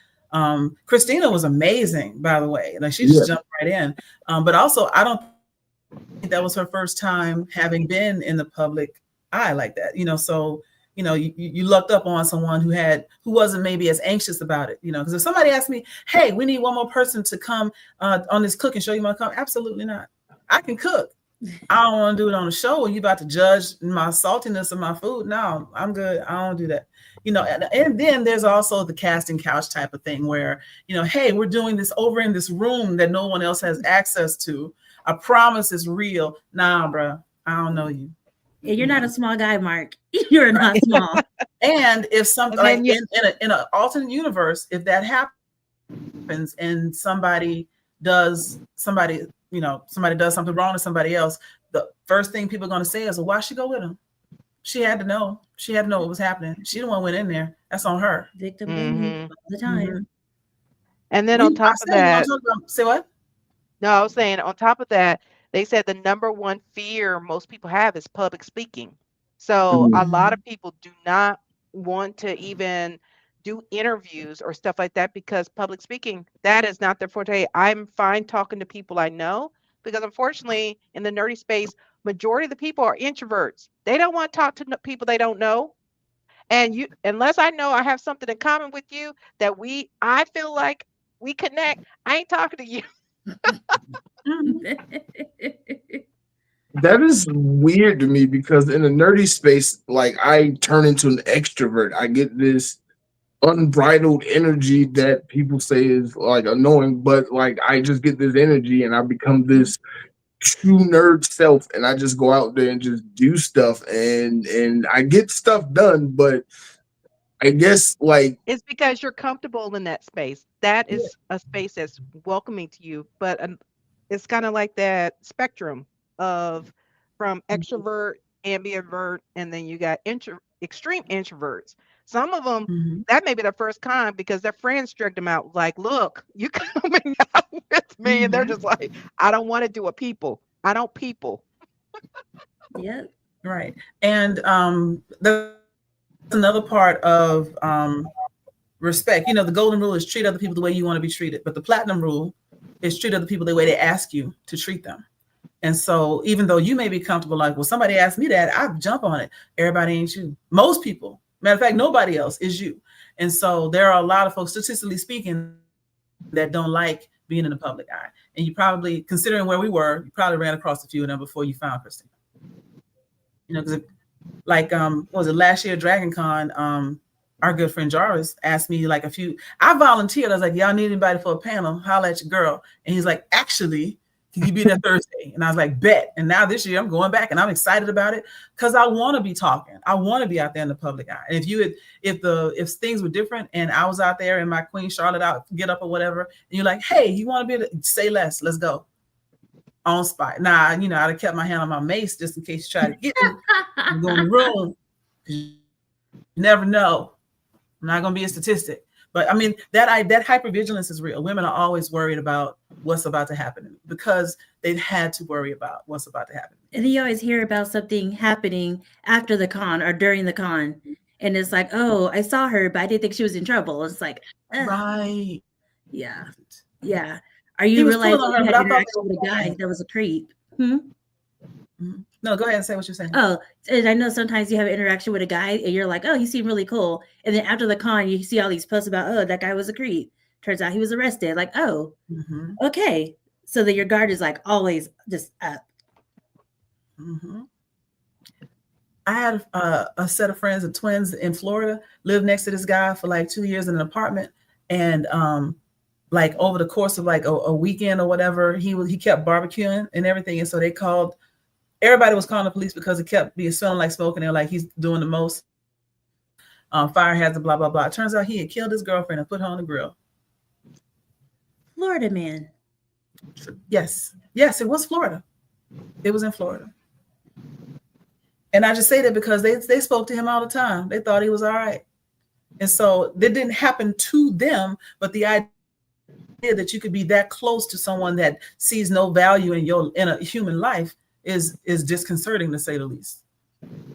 Christina was amazing, by the way. Like, she Yeah. just jumped right in. But also, I don't think that was her first time having been in the public eye like that. So you lucked up on someone who wasn't maybe as anxious about it. Because if somebody asked me, hey, we need one more person to come on this cooking show, you want to come? Absolutely not. I can cook. I don't want to do it on a show when you about to judge my saltiness of my food. No, I'm good. I don't do that. And then there's also the casting couch type of thing where, hey, we're doing this over in this room that no one else has access to. I promise it's real. Nah, bro, I don't know you. Yeah, you're not a small guy, Mark. You're not small. And if something And then like you in an alternate universe, if that happens and somebody does something wrong to somebody else, the first thing people are going to say is, well, why she go with him? She had to know. She had to know what was happening. She the one went in there. That's on her. Victim blaming hmm all the Mm-hmm. time. and then on I top of said we want that, to talk about. Say what? no, I was saying on top of that, they said the number one fear most people have is public speaking. So Mhm. a lot Mm-hmm. of people do not want to even do interviews or stuff like that because public speaking, that is not their forte. I'm fine talking to people I know, because unfortunately in the nerdy space, majority of the people are introverts. They don't want to talk to people they don't know. And you, unless I know I have something in common with you that I feel like we connect, I ain't talking to you. That is weird to me because in a nerdy space, like I turn into an extrovert. I get this unbridled energy that people say is like annoying, but like I just get this energy and I become this true nerd self and I just go out there and just do stuff and I get stuff done, but I guess like It's because you're comfortable in that space. That yeah. is a space that's welcoming to you. But it's kind of like that spectrum of from extrovert, ambivert, and then you got extreme introverts. Some of them, Mhm. that may be their first time because their friends dragged them out. Like, look, you coming out with me, and they're just like, I don't want to do a people. I don't people. Yep. Right. And that's another part of respect. You know, the golden rule is treat other people the way you want to be treated. But the platinum rule is treat other people the way they ask you to treat them. And so even though you may be comfortable, like, well, somebody asked me that, I jump on it. Everybody ain't you. Most people, matter of fact, nobody else is you. And so there are a lot of folks, statistically speaking, that don't like being in the public eye. And you probably, considering where we were, you probably ran across a few of them before you found Christine. You know, because like, what was it, last year, Dragon Con, our good friend Jarvis asked me like I volunteered. I was like, y'all need anybody for a panel? Holla at your girl. And he's like, actually, can you be there Thursday? And I was like, bet. And now this year I'm going back and I'm excited about it because I want to be talking. I want to be out there in the public eye. And if things were different and I was out there in my Queen Charlotte get up or whatever, and you're like, hey, you want to be able to say less, let's go. On spot. Nah, you know, I'd have kept my hand on my mace just in case you try to get me and go in the room. You never know. I'm not going to be a statistic. But I mean, that hypervigilance is real. Women are always worried about what's about to happen because they've had to worry about what's about to happen. And you always hear about something happening after the con or during the con. And it's like, oh, I saw her, but I didn't think she was in trouble. It's like, right. Yeah. Yeah. Are you realizing you had interaction with a guy that was a creep? No, go ahead and say what you're saying. Oh, and I know sometimes you have an interaction with a guy and you're like, oh, he seemed really cool. And then after the con, you see all these posts about, oh, that guy was a creep. Turns out he was arrested. Like, oh, okay. So that your guard is like always just up. I had a set of friends, of twins in Florida, lived next to this guy for like 2 years in an apartment. And like over the course of like a weekend or whatever, he kept barbecuing and everything. And so everybody was calling the police because it kept being smelling like smoke. And they're like, he's doing the most fire hazard, blah, blah, blah. It turns out he had killed his girlfriend and put her on the grill. Florida man. Yes, it was Florida. It was in Florida. And I just say that because they spoke to him all the time. They thought he was all right. And so that didn't happen to them, but the idea that you could be that close to someone that sees no value in a human life is disconcerting, to say the least.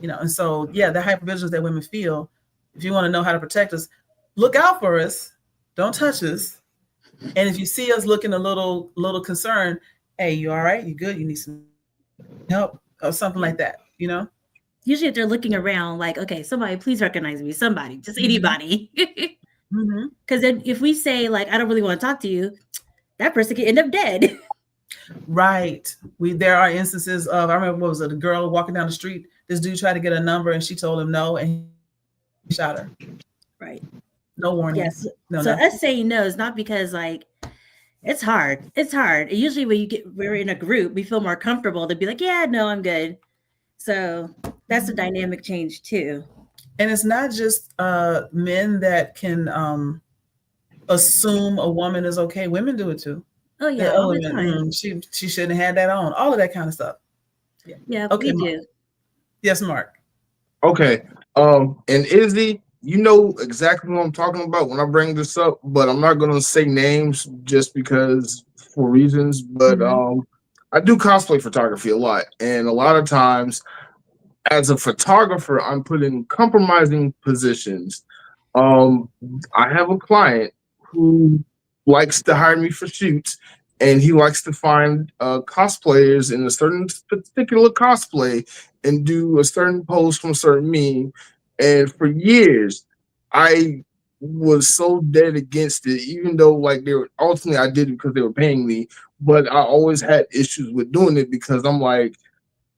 You know, and so yeah, the hypervigilance that women feel, if you want to know how to protect us, look out for us, don't touch us. And if you see us looking a little concerned, hey, you all right? You good? You need some help or something like that, you know? Usually if they're looking around like, okay, somebody please recognize me, somebody, just anybody. Because then if we say like, I don't really want to talk to you, that person could end up dead. Right. There are instances of, I remember, what was it, a girl walking down the street, this dude tried to get a number and she told him no and he shot her. Right. No warning. Yes. Us saying no is not because like, it's hard. It's hard. Usually when we're in a group, we feel more comfortable to be like, yeah, no, I'm good. So that's a dynamic change too. And it's not just men that can assume a woman is okay. Women do it too. Oh yeah, all the time. She shouldn't have had that on. All of that kind of stuff. Yeah, okay, we do. Yes, Mark. Okay. And Izzy, you know exactly what I'm talking about when I bring this up, but I'm not gonna say names just because for reasons. But I do cosplay photography a lot, and a lot of times as a photographer, I'm put in compromising positions. I have a client who likes to hire me for shoots, and he likes to find cosplayers in a certain particular cosplay and do a certain pose from a certain meme. And for years, I was so dead against it, even though like they were ultimately I did it because they were paying me, but I always had issues with doing it because I'm like,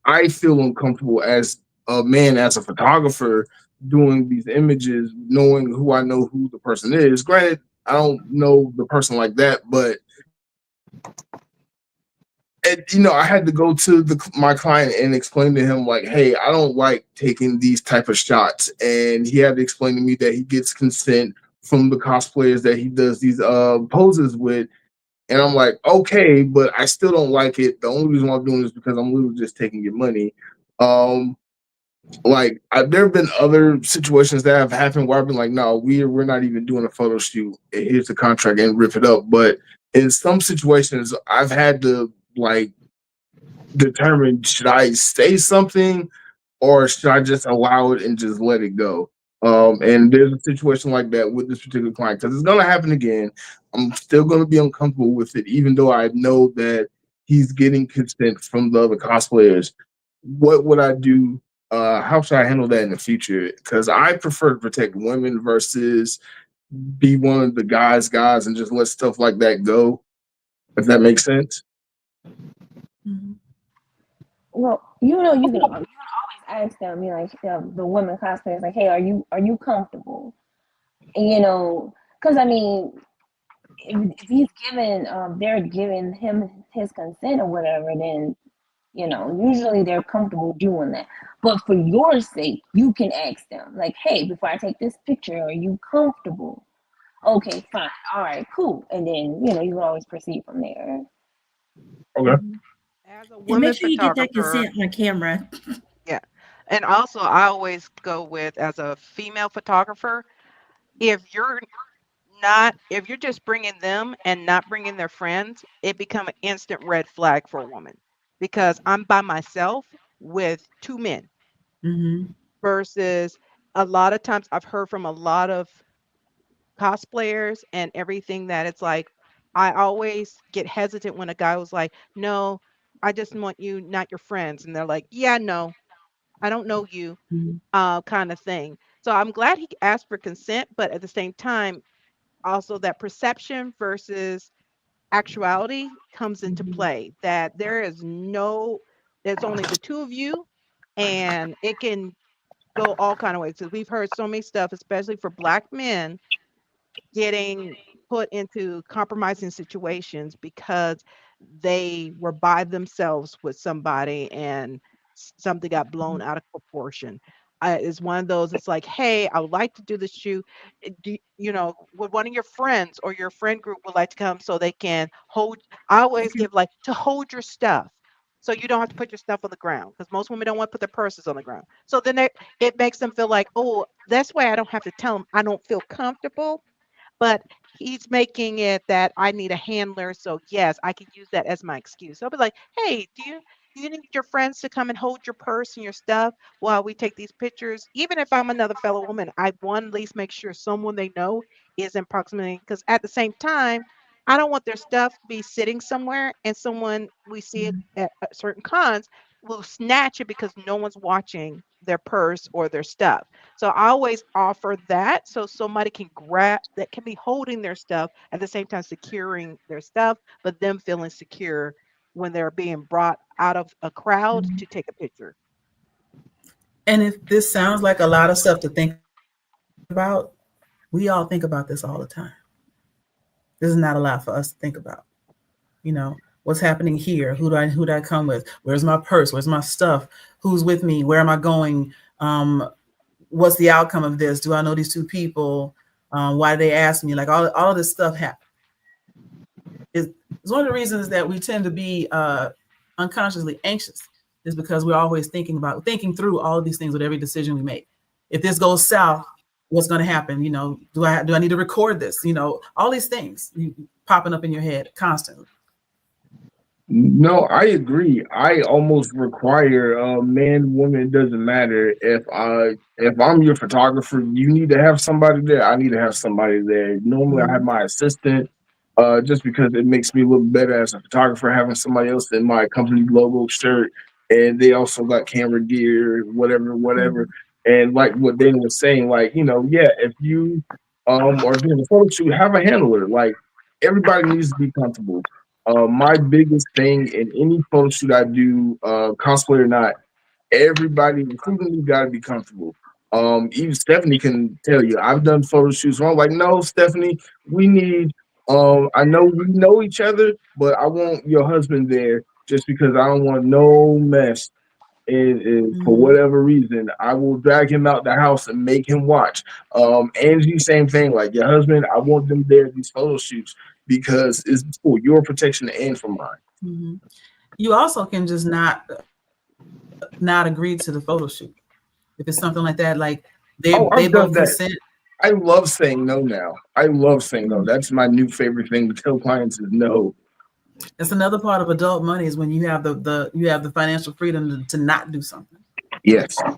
I feel uncomfortable as a man, as a photographer, doing these images, knowing who I know who the person is. Granted, I don't know the person like that, but I had to go to my client and explain to him like, hey, I don't like taking these type of shots, and he had to explain to me that he gets consent from the cosplayers that he does these poses with, and I'm like, okay, but I still don't like it. The only reason why I'm doing this is because I'm literally just taking your money. Um, there have been other situations that have happened where I've been like, no, we're not even doing a photo shoot. Here's the contract and rip it up. But in some situations, I've had to like determine, should I say something or should I just allow it and just let it go? And there's a situation like that with this particular client because it's gonna happen again. I'm still gonna be uncomfortable with it, even though I know that he's getting consent from the other cosplayers. What would I do? How should I handle that in the future? Because I prefer to protect women versus be one of the guys and just let stuff like that go. If that makes sense. Mm-hmm. Well, you can always ask them, the women cosplayers, like, hey, are you comfortable? And, because I mean, if he's given, they're giving him his consent or whatever, then usually they're comfortable doing that. But for your sake, you can ask them, like, hey, before I take this picture, are you comfortable? Okay, fine. All right, cool. And then, you can always proceed from there. Okay. As a And make woman sure you get that photographer, consent on camera. yeah. And also, I always go with as a female photographer, if you're if you're just bringing them and not bringing their friends, it become an instant red flag for a woman because I'm by myself with two men Mm-hmm. versus a lot of times I've heard from a lot of cosplayers and everything that it's like I always get hesitant when a guy was like, "No, I just want you, not your friends." And they're like, "Yeah, no, I don't know you," kind of thing. So I'm glad he asked for consent, but at the same time, also that perception versus actuality comes into Mm-hmm. play that there's only the two of you and it can go all kind of ways. So we've heard so many stuff, especially for black men getting put into compromising situations because they were by themselves with somebody and something got blown out of proportion. It's one of those, it's like, hey, I would like to do this shoot. Would one of your friends or your friend group would like to come so they can hold? I always give like to hold your stuff. So you don't have to put your stuff on the ground because most women don't want to put their purses on the ground. So then it makes them feel like, oh, that's why I don't have to tell them I don't feel comfortable, but he's making it that I need a handler. So yes, I can use that as my excuse. I'll be like, hey, do you need your friends to come and hold your purse and your stuff while we take these pictures? Even if I'm another fellow woman, I want at least make sure someone they know is in proximity. Because at the same time, I don't want their stuff to be sitting somewhere and someone we see it at certain cons will snatch it because no one's watching their purse or their stuff. So I always offer that so somebody can grab that can be holding their stuff at the same time securing their stuff, but them feeling secure when they're being brought out of a crowd Mm-hmm. to take a picture. And if this sounds like a lot of stuff to think about, we all think about this all the time. This is not a lot for us to think about. What's happening here? Who do I come with? Where's my purse? Where's my stuff? Who's with me? Where am I going? What's the outcome of this? Do I know these two people? Why did they ask me? Like all of this stuff happens. It's one of the reasons that we tend to be unconsciously anxious is because we're always thinking through all of these things with every decision we make. If this goes south, what's going to happen? Do I need to record this? All these things popping up in your head constantly. No, I agree. I almost require man, woman, doesn't matter. If I'm your photographer, you need to have somebody there. I need to have somebody there. Normally, I have my assistant. just because it makes me look better as a photographer having somebody else in my company logo shirt, and they also got camera gear, whatever, whatever. And like what Dana was saying, like yeah, if you are doing a photo shoot, have a handler. Like everybody needs to be comfortable. My biggest thing in any photo shoot I do, cosplay or not, everybody, including you, got to be comfortable. Even Stephanie can tell you, I've done photo shoots where I'm like, no, Stephanie, we need. I know we know each other, but I want your husband there just because I don't want no mess. And for whatever reason, I will drag him out the house and make him watch. Angie, same thing. Like your husband, I want them there at these photo shoots because it's for your protection and for mine. You also can just not agree to the photo shoot if it's something like that. Like they I've done both that. consent. I love saying no now. I love saying no. That's my new favorite thing to tell clients is no. That's another part of adult money is when you have the financial freedom to not do something. Yes. All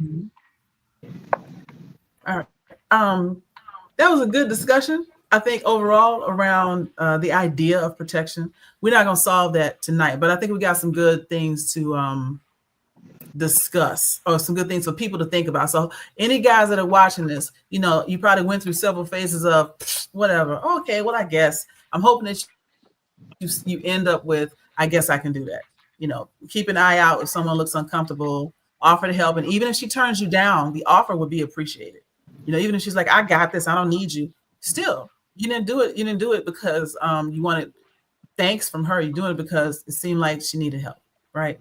right. That was a good discussion. I think overall around the idea of protection. We're not going to solve that tonight, but I think we got some good things to discuss, or some good things for people to think about. So any guys that are watching this, you probably went through several phases of whatever. Okay, well, I guess I'm hoping that you end up with, I guess I can do that. Keep an eye out if someone looks uncomfortable, offer to help. And even if she turns you down, the offer would be appreciated. Even if she's like, I got this, I don't need you. Still, you didn't do it. You didn't do it because you wanted thanks from her. You're doing it because it seemed like she needed help, right?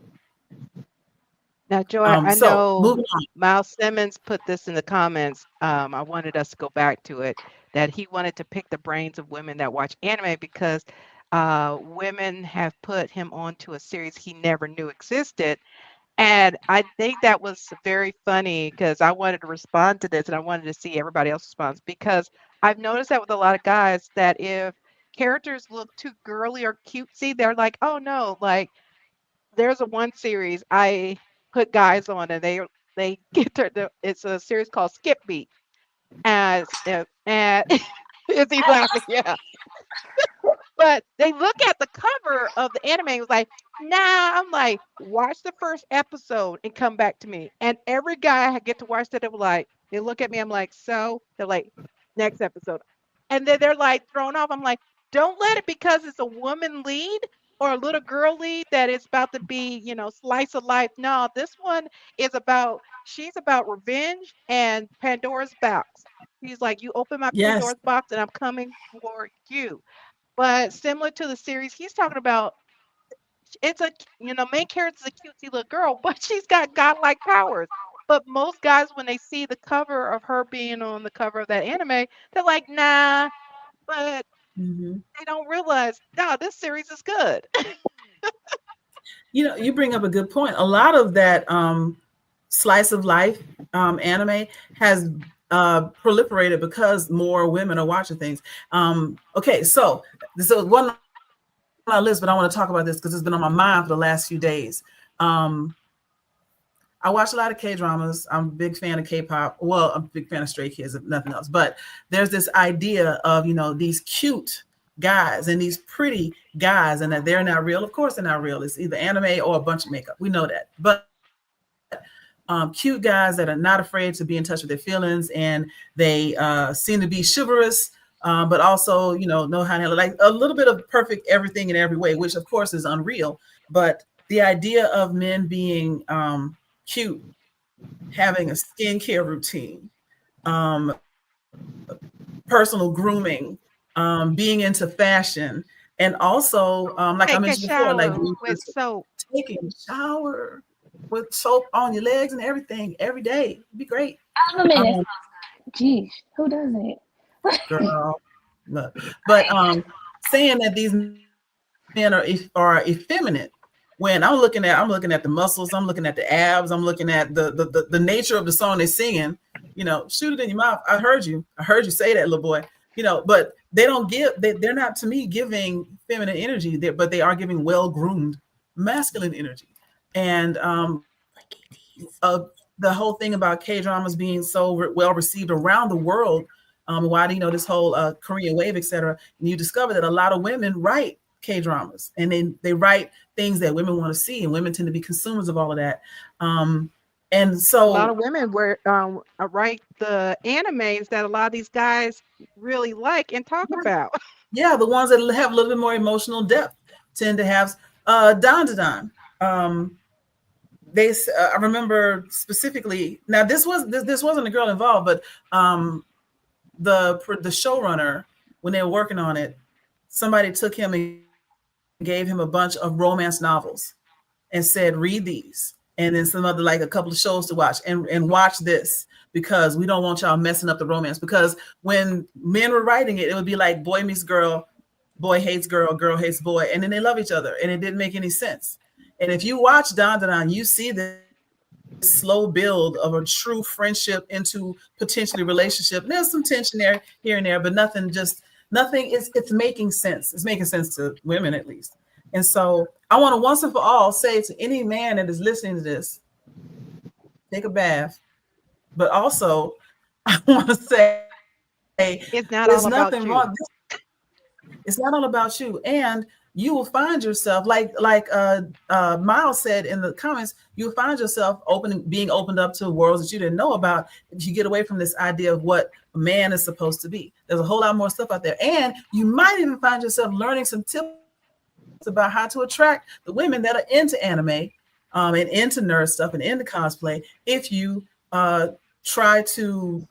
Now, Joy, I So know moving on. Miles Simmons put this in the comments. I wanted us to go back to it, that he wanted to pick the brains of women that watch anime because women have put him onto a series he never knew existed. And I think that was very funny because I wanted to respond to this and I wanted to see everybody else's response, because I've noticed that with a lot of guys that if characters look too girly or cutesy, they're like, oh no, like there's a one series I put guys on and they get it's a series called Skip Beat. And is he laughing? Yeah. But they look at the cover of the anime and was like, nah, I'm like, watch the first episode and come back to me. And every guy I get to watch that, they look at me, I'm like, so they're like, next episode. And then they're like thrown off. I'm like, don't let it because it's a woman lead or a little girl lead that is about to be, slice of life. No, this one is she's about revenge and Pandora's box. He's like, you open my Yes. Pandora's box and I'm coming for you. But similar to the series he's talking about, it's main character's a cutesy little girl, but she's got godlike powers. But most guys, when they see the cover of her being on the cover of that anime, they're like, nah, but they don't realize, no, this series is good. You bring up a good point. A lot of that slice of life anime has proliferated because more women are watching things. Okay, so this is one on my list, but I want to talk about this because it's been on my mind for the last few days. I watch a lot of K-dramas. I'm a big fan of K-pop. Well, I'm a big fan of Stray Kids, if nothing else. But there's this idea of, these cute guys and these pretty guys, and that they're not real. Of course, they're not real. It's either anime or a bunch of makeup. We know that. But cute guys that are not afraid to be in touch with their feelings, and they seem to be chivalrous, but also, know how to handle, like a little bit of perfect everything in every way, which of course is unreal. But the idea of men being cute, having a skincare routine, personal grooming, being into fashion, and also, like I mentioned before, like with soap. taking a shower with soap on your legs and everything every day. It'd be great. Jeez, who does it? Girl, look. But saying that these men are effeminate, when I'm looking at the muscles, I'm looking at the abs, I'm looking at the nature of the song they're singing. Shoot it in your mouth. I heard you say that, little boy. But they don't they're not, to me, giving feminine energy there, but they are giving well-groomed masculine energy. And the whole thing about K-dramas being so well received around the world why do you know this whole Korean wave, etc. And you discover that a lot of women write K-dramas, and they write things that women want to see, and women tend to be consumers of all of that. And so a lot of women write the animes that a lot of these guys really like and talk about. Yeah, the ones that have a little bit more emotional depth tend to have Don. I remember specifically. Now this wasn't a girl involved, but the showrunner, when they were working on it, somebody took him and gave him a bunch of romance novels and said, read these, and then some other, like a couple of shows to watch, and watch this, because we don't want y'all messing up the romance. Because when men were writing it, it would be like boy meets girl, boy hates girl, girl hates boy, and then they love each other, and it didn't make any sense. And if you watch Don, you see this slow build of a true friendship into potentially relationship. And there's some tension there, here and there, but nothing. It's making sense. It's making sense to women, at least. And so I want to once and for all say to any man that is listening to this, take a bath. But also, I want to say, it's not all about you. Wrong. It's not all about you. And you will find yourself, like Miles said in the comments, you'll find yourself being opened up to worlds that you didn't know about if you get away from this idea of what a man is supposed to be. There's a whole lot more stuff out there. And you might even find yourself learning some tips about how to attract the women that are into anime and into nerd stuff and into cosplay, if you try to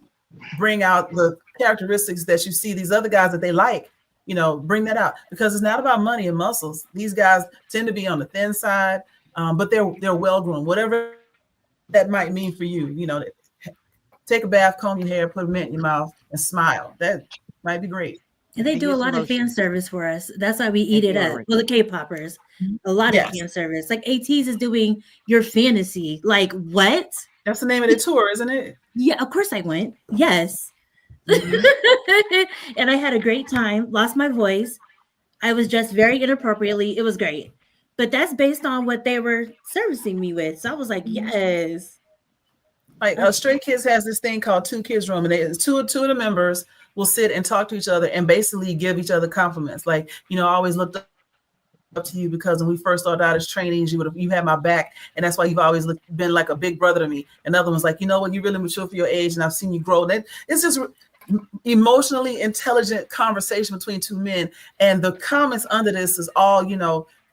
bring out the characteristics that you see these other guys that they like. Bring that out, because it's not about money and muscles. These guys tend to be on the thin side, but they're well grown, whatever that might mean for you. Take a bath, comb your hair, put a mint in your mouth, and smile. That might be great. And they do a lot of fan service for us. That's why we eat it up. Well, the K-poppers, a lot of fan service. Like ATEEZ is doing Your Fantasy. Like, what? That's the name of the tour, isn't it? Yeah, of course I went. Yes. And I had a great time. Lost my voice. I was dressed very inappropriately. It was great. But that's based on what they were servicing me with. So I was like, yes. Like Stray Kids has this thing called Two Kids Room, and two of the members will sit and talk to each other and basically give each other compliments. Like, I always looked up to you because when we first started out as trainees, you had my back, and that's why you've always been like a big brother to me. Another one's like, you're really mature for your age, and I've seen you grow. And it's just emotionally intelligent conversation between two men, and the comments under this is all,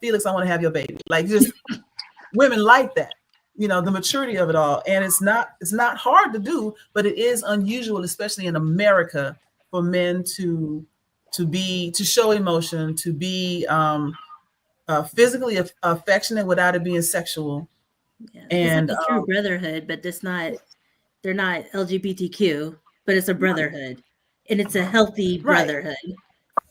Felix, I want to have your baby. Like, just women like that, the maturity of it all. And it's not hard to do, but it is unusual, especially in America, for men to show emotion, to be physically affectionate without it being sexual. Yeah, and it's like a true brotherhood, but they're not LGBTQ, but it's a brotherhood, and it's a healthy brotherhood.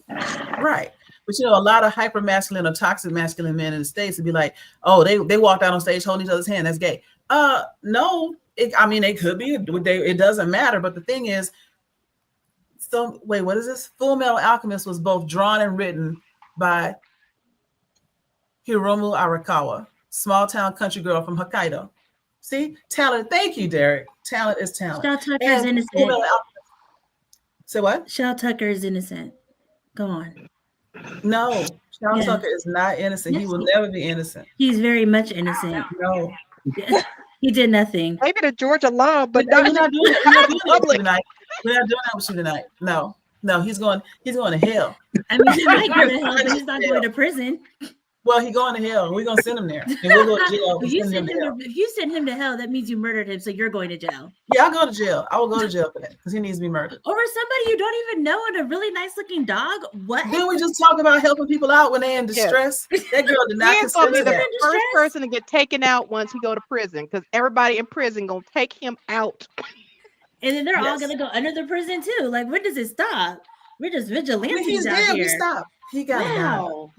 Right. But a lot of hyper masculine or toxic masculine men in the States would be like, oh, they walked out on stage holding each other's hand. That's gay. No, they could be. It doesn't matter. But the thing is, what is this? Full Metal Alchemist was both drawn and written by Hiromu Arakawa, small town country girl from Hokkaido. See, talent. Thank you, Derek. Talent is talent. Shao Tucker's innocent. Say what? Shao Tucker is innocent. Go on. No, Shao Tucker is not innocent. Yes, he will never be innocent. He's very much innocent. No. He did nothing. Maybe the Georgia law, but we're not doing that tonight. We're not doing that with you tonight. No, he's going to hell. I mean, he might go to hell, but he's not going to prison. Well, he's going to hell. We're going to send him there. And we'll go to jail. If you send him to hell, that means you murdered him, so you're going to jail. Yeah, I'll go to jail. I will go to jail for that because he needs to be murdered. Over somebody you don't even know and a really nice-looking dog? What? Then we just talk about helping people out when they're in distress. Yeah. That girl did not consider be the that. first person to get taken out once he go to prison, because everybody in prison going to take him out. And then they're all going to go under the prison, too. Like, when does it stop? We're just vigilantes out here. He stopped. He got it down.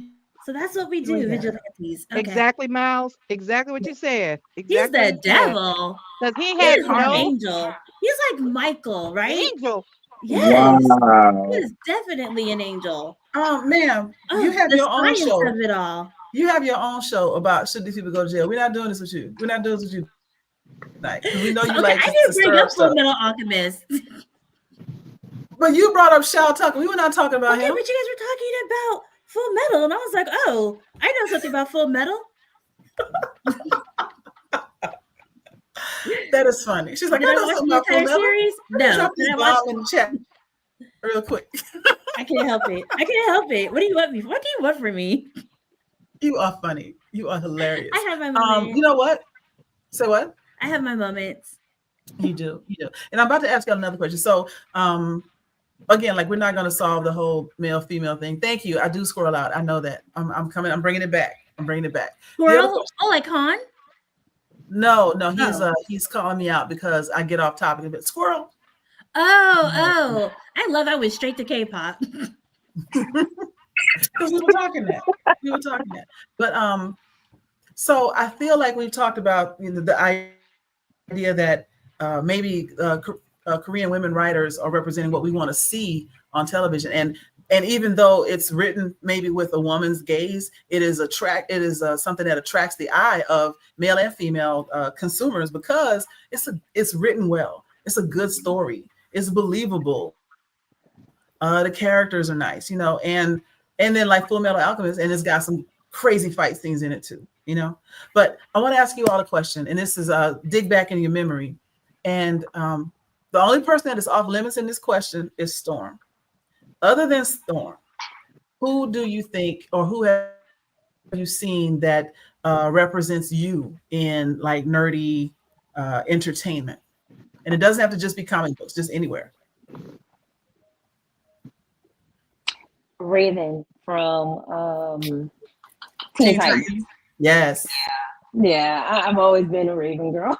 So that's what we do, vigilantes. Okay. Exactly, Miles. Exactly what you said. Exactly. He's the devil. Because he has no angel. He's like Michael, right? Angel. Yes. Wow. He is definitely an angel. Ma'am, you have your own show. Of it all. You have your own show about should these people go to jail. We're not doing this with you. We're not doing this with you tonight. We know you like I didn't bring up Full Metal Alchemist. But you brought up Shao Tucker. We were not talking about Okay, him. but you guys were talking about Full Metal, and I was like, oh, I know something about Full Metal. That is funny. She's like, Did I I know watch something the about Full entire Metal. series? Let me No. drop Did this I watch? bomb in the chat real quick. I can't help it. I can't help it. What do you want me? What do you want from me? You are funny. You are hilarious. I have my moments. You know what? Say what? I have my moments. You do. And I'm about to ask you another question. So, again, like we're not going to solve the whole male female thing. Thank you. I do squirrel out. I know that. I'm coming. I'm bringing it back. Squirrel? Oh, like Han? No. He's calling me out because I get off topic a bit. Squirrel. Oh. I love I went straight to K-pop. Because we were talking that. But so I feel like we've talked about the idea that maybe Korean women writers are representing what we want to see on television, and even though it's written maybe with a woman's gaze, it is something that attracts the eye of male and female consumers because it's written well. It's a good story. It's believable. The characters are nice, and then like Full Metal Alchemist, and it's got some crazy fight scenes in it too, But I want to ask you all a question, and this is dig back in your memory. And the only person that is off limits in this question is Storm. Other than Storm, who do you think, or who have you seen that represents you in like nerdy entertainment? And it doesn't have to just be comic books, just anywhere. Raven from Teen Titans. Yes. Yeah, I've always been a Raven girl.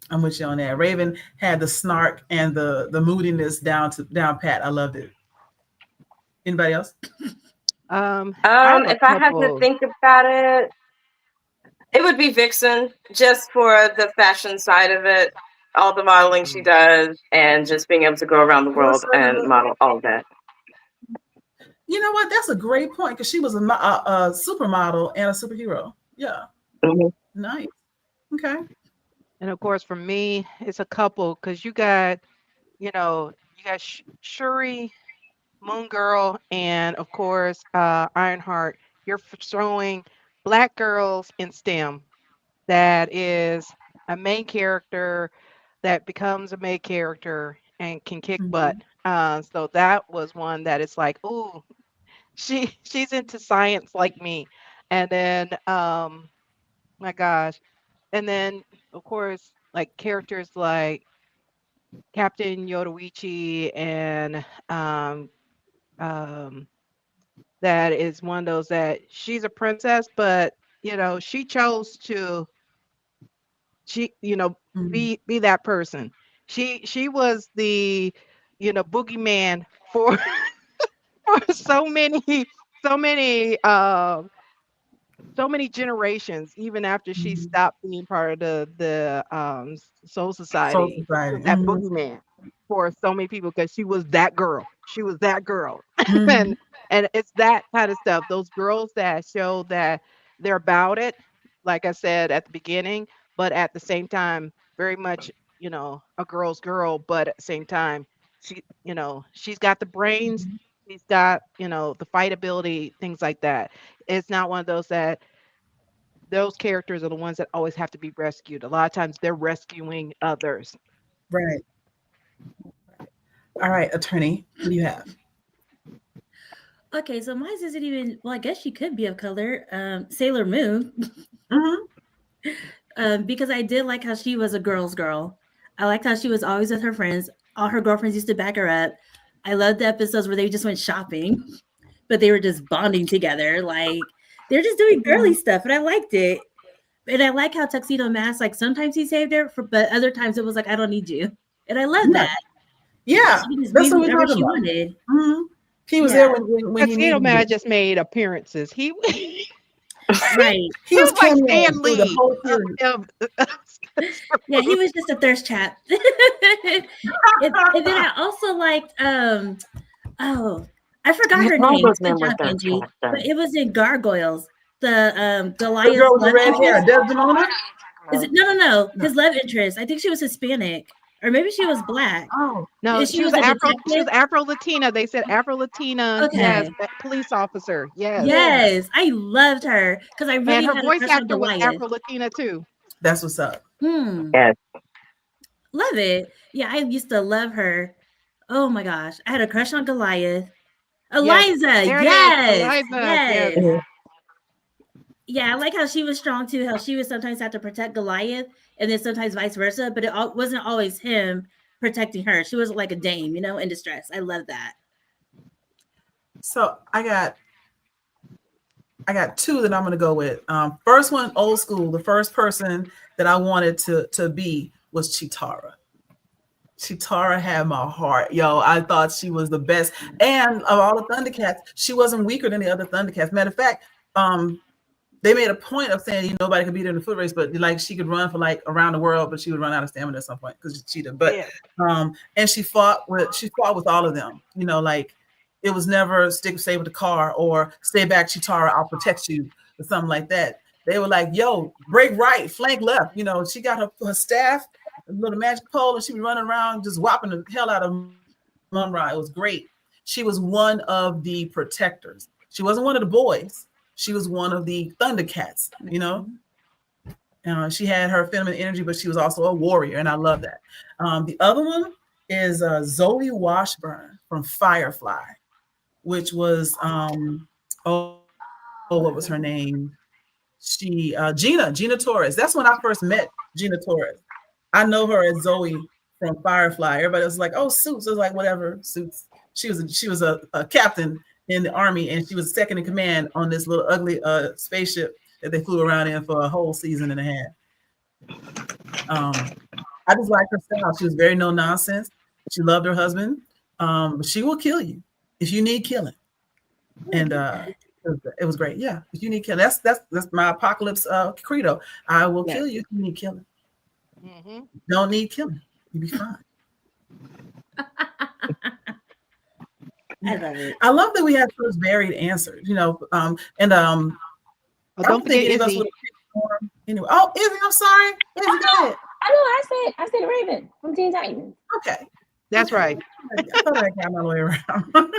I'm with you on that. Raven had the snark and the moodiness down pat. I loved it. Anybody else? If I had to think about it, it would be Vixen, just for the fashion side of it, all the modeling she does, and just being able to go around the world and model all of that. You know what? That's a great point because she was a supermodel and a superhero. Yeah. Mm-hmm. Nice. Okay. And of course, for me, it's a couple because you got Shuri, Moon Girl, and of course, Ironheart. You're throwing Black girls in STEM. That is a main character that becomes a main character and can kick butt. So that was one that it's like, ooh, she's into science like me. And then, my gosh, and then of course, like characters like Captain Yodoichi and that is one of those that she's a princess, but she chose to be that person. She was the boogeyman for for so many generations, even after she stopped being part of the Soul Society. She was that boogeyman for so many people because she was that girl. and it's that kind of stuff. Those girls that show that they're about it, like I said at the beginning, but at the same time, very much a girl's girl, but at the same time, she's got the brains. She's got the fight ability, things like that. It's not one of those characters are the ones that always have to be rescued. A lot of times they're rescuing others. Right. All right, attorney, what do you have? Okay, so mine isn't even, well, I guess she could be of color. Sailor Moon. Because I did like how she was a girl's girl. I liked how she was always with her friends. All her girlfriends used to back her up. I loved the episodes where they just went shopping, but they were just bonding together. Like, they're just doing girly stuff, and I liked it. And I like how Tuxedo Mask, like, sometimes he saved her, but other times it was like, I don't need you. And I love that. Yeah, that's what we're talking about. Wanted. He was there when he needed Man just made appearances. He right. He was like Stan Lee. The whole yeah, he was just a thirst trap. and then I also liked I forgot her name. But it was in Gargoyles. The Goliath. The girl with the red hair, Desdemona? Is it no. His love interest. I think she was Hispanic. or maybe she was black. Oh, No, And she was a Afro. She was detective. Afro Latina. They said Afro Latina. Yes, Okay. police officer. Yes, Yes, I loved her because I and really her had a voice crush on actor was Goliath. Afro Latina too. that's what's up. Yes. Love it. Yeah, I used to love her. Oh my gosh, I had a crush on Goliath. Yes, Eliza, there it is, yes, Eliza. Yes. yes. Yeah, I like how she was strong too, how she would sometimes have to protect Goliath and then sometimes vice versa, but it wasn't always him protecting her. She was like a dame, in distress. I love that. So I got two that I'm gonna go with. First one, old school. The first person that I wanted to be was Chitara. Chitara had my heart. Yo, I thought she was the best. And of all the Thundercats, she wasn't weaker than the other Thundercats. Matter of fact, they made a point of saying nobody could beat her in the foot race, but like she could run for like around the world, but she would run out of stamina at some point because she's cheated. But and she fought with all of them. Like it was never stay with the car or stay back, Chitara, I'll protect you, or something like that. They were like, yo, break right, flank left. She got her staff, a little magic pole, and she was running around just whopping the hell out of Munra. It was great. She was one of the protectors. She wasn't one of the boys. She was one of the Thundercats, she had her feminine energy, but she was also a warrior, and I love that. The other one is Zoe Washburn from Firefly, which was, what was her name? She, Gina Torres. That's when I first met Gina Torres. I know her as Zoe from Firefly. Everybody was like, oh, Suits. I was like, whatever, Suits. She was a captain in the army, and she was second in command on this little ugly spaceship that they flew around in for a whole season and a half. I just liked her style. She was very no nonsense. She loved her husband. But she will kill you if you need killing. And it was great. Yeah, if you need killing, that's my apocalypse credo. I will kill you if you need killing. Mm-hmm. Don't need killing. You'll be fine. I love it. I love that we had such varied answers, don't I don't think any of us Izzy. would have picked Storm anyway. Oh, Izzy, I'm sorry. Izzy, go ahead. I said Raven from Teen Titans. Okay. That's right. I thought I got my way around. Thought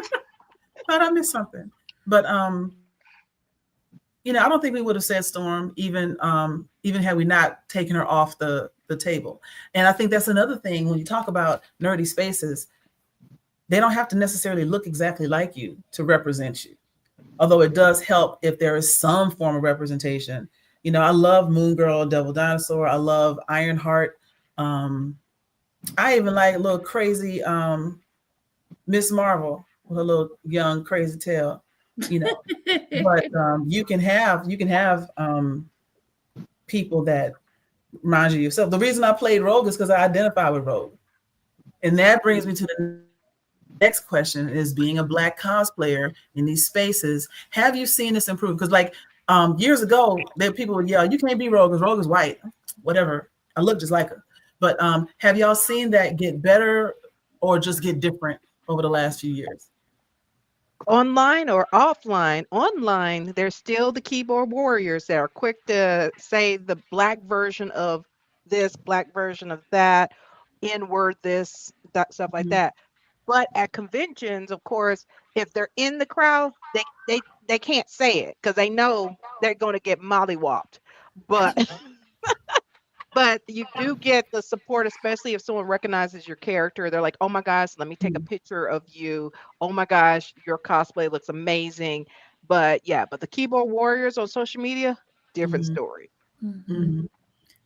I missed something. But I don't think we would have said Storm even had we not taken her off the table. And I think that's another thing when you talk about nerdy spaces. They don't have to necessarily look exactly like you to represent you. Although it does help if there is some form of representation. I love Moon Girl, Devil Dinosaur. I love Ironheart. I even like a little crazy Miss Marvel with a little young crazy tail. But you can have people that remind you of yourself. The reason I played Rogue is because I identify with Rogue. And that brings me to the next question is being a Black cosplayer in these spaces. Have you seen this improve? Because like years ago, there people would yell, you can't be Rogue because Rogue is white. Whatever. I look just like her. But have y'all seen that get better or just get different over the last few years? Online or offline? Online, there's still the keyboard warriors that are quick to say the Black version of this, Black version of that, N-word this, that stuff like that. But at conventions, of course, if they're in the crowd, they can't say it because they know they're going to get mollywopped. But but you do get the support, especially if someone recognizes your character. They're like, oh my gosh, let me take a picture of you. Oh my gosh, your cosplay looks amazing. But the keyboard warriors on social media, different story.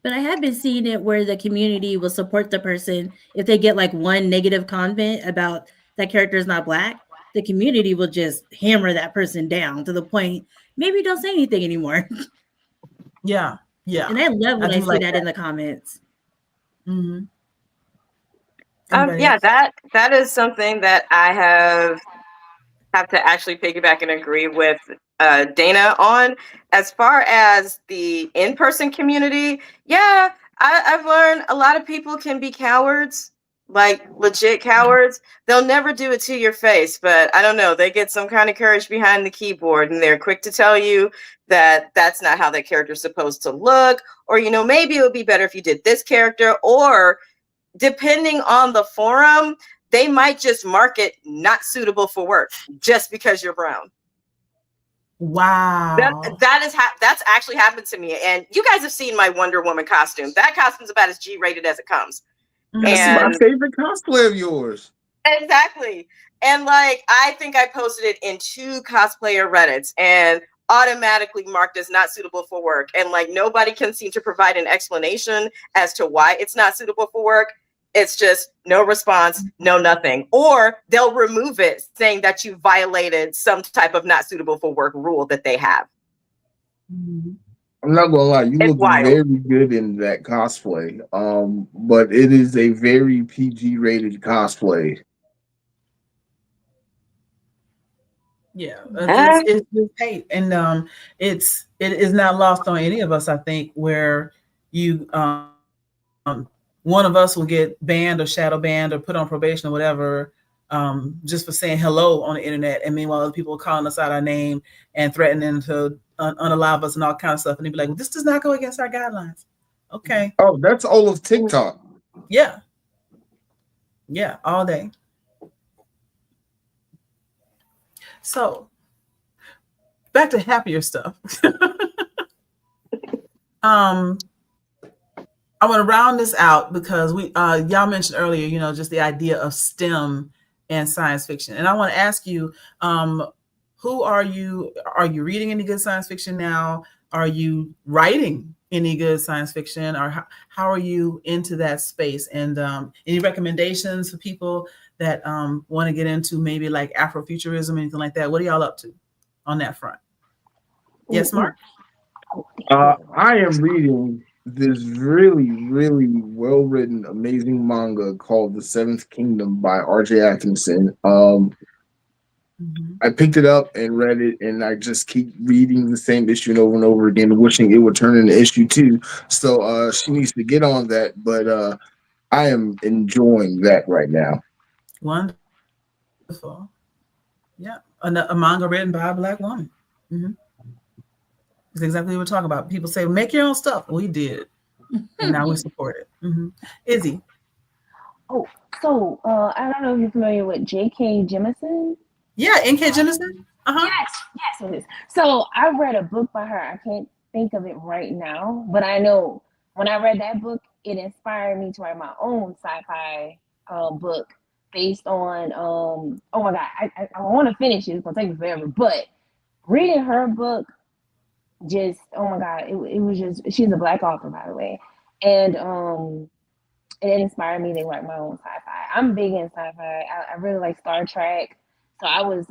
But I have been seeing it where the community will support the person if they get like one negative comment about that character is not Black. The community will just hammer that person down to the point maybe don't say anything anymore. Yeah. And I love when I see like that in the comments. That is something that I have to actually piggyback and agree with Dana on. As far as the in-person community, I've learned a lot of people can be cowards, like legit cowards. They'll never do it to your face, but I don't know, they get some kind of courage behind the keyboard and they're quick to tell you that that's not how that character's supposed to look, or maybe it would be better if you did this character, or depending on the forum, they might just mark it not suitable for work just because you're brown. Wow. That's actually happened to me. And you guys have seen my Wonder Woman costume. That costume's about as G-rated as it comes. That's my favorite cosplay of yours. Exactly. And like, I think I posted it in 2 cosplayer Reddits and automatically marked as not suitable for work. And like, nobody can seem to provide an explanation as to why it's not suitable for work. It's just no response, no nothing. Or they'll remove it saying that you violated some type of not suitable for work rule that they have. I'm not gonna lie, you look very good in that cosplay. But it is a very PG rated cosplay. Yeah, it's just hate, and it is not lost on any of us. I think where you one of us will get banned or shadow banned or put on probation or whatever, just for saying hello on the internet, and meanwhile other people are calling us out our name and threatening to unallow us and all kind of stuff, and they'd be like, well, this does not go against our guidelines. Okay. Oh, that's all of TikTok. Yeah, all day. So back to happier stuff. I want to round this out because we y'all mentioned earlier, you know, just the idea of STEM and science fiction. And I want to ask you, who are you? Are you reading any good science fiction now? Are you writing any good science fiction? Or how are you into that space? And any recommendations for people that want to get into maybe like Afrofuturism, anything like that? What are y'all up to on that front? Yes, Mark? I am reading this really, really well-written, amazing manga called The Seventh Kingdom by R.J. Atkinson. I picked it up and read it, and I just keep reading the same issue over and over again, wishing it would turn into issue 2. So she needs to get on that, but I am enjoying that right now. Wonderful. Yeah, a manga written by a Black woman. It's exactly what we're talking about. People say, make your own stuff. We did. And now we support it. Izzy. Oh, so I don't know if you're familiar with J.K. Jemisin. Yeah, N.K. Jemisin. Yes, it is. So I read a book by her. I can't think of it right now, but I know when I read that book, it inspired me to write my own sci-fi book based on, oh my God, I want to finish it. It's going to take me forever, but reading her book, just, oh my God, it was just, she's a Black author, by the way. And it inspired me to write my own sci-fi. I'm big in sci-fi. I really like Star Trek. So I was,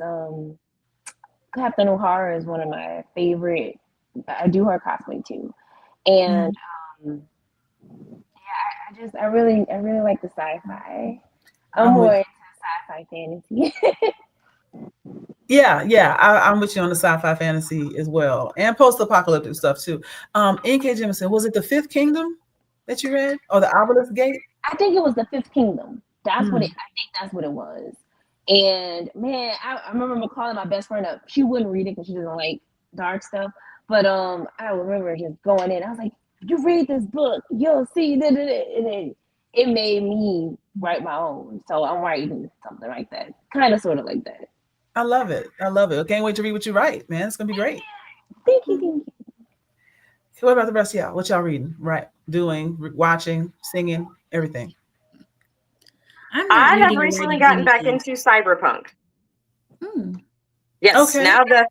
Captain O'Hara is one of my favorite. I do her cosplay too. And I really like the sci-fi. I'm more into sci-fi fantasy. Yeah, I'm with you on the sci-fi fantasy as well, and post-apocalyptic stuff too. N.K. Jemisin, was it The Fifth Kingdom that you read, or The Obelisk Gate? I think it was The Fifth Kingdom. That's what I think that's what it was. And man, I remember calling my best friend up. She wouldn't read it because she doesn't like dark stuff. But I remember just going in. I was like, "You read this book, you'll see." And it made me write my own. So I'm writing something like that, kind of, sort of like that. I love it. I can't wait to read what you write, man. It's gonna be great. Thank you. What about the rest of y'all? What y'all reading? Right, doing, watching, singing, everything. I have recently gotten back into Cyberpunk. Yes, okay.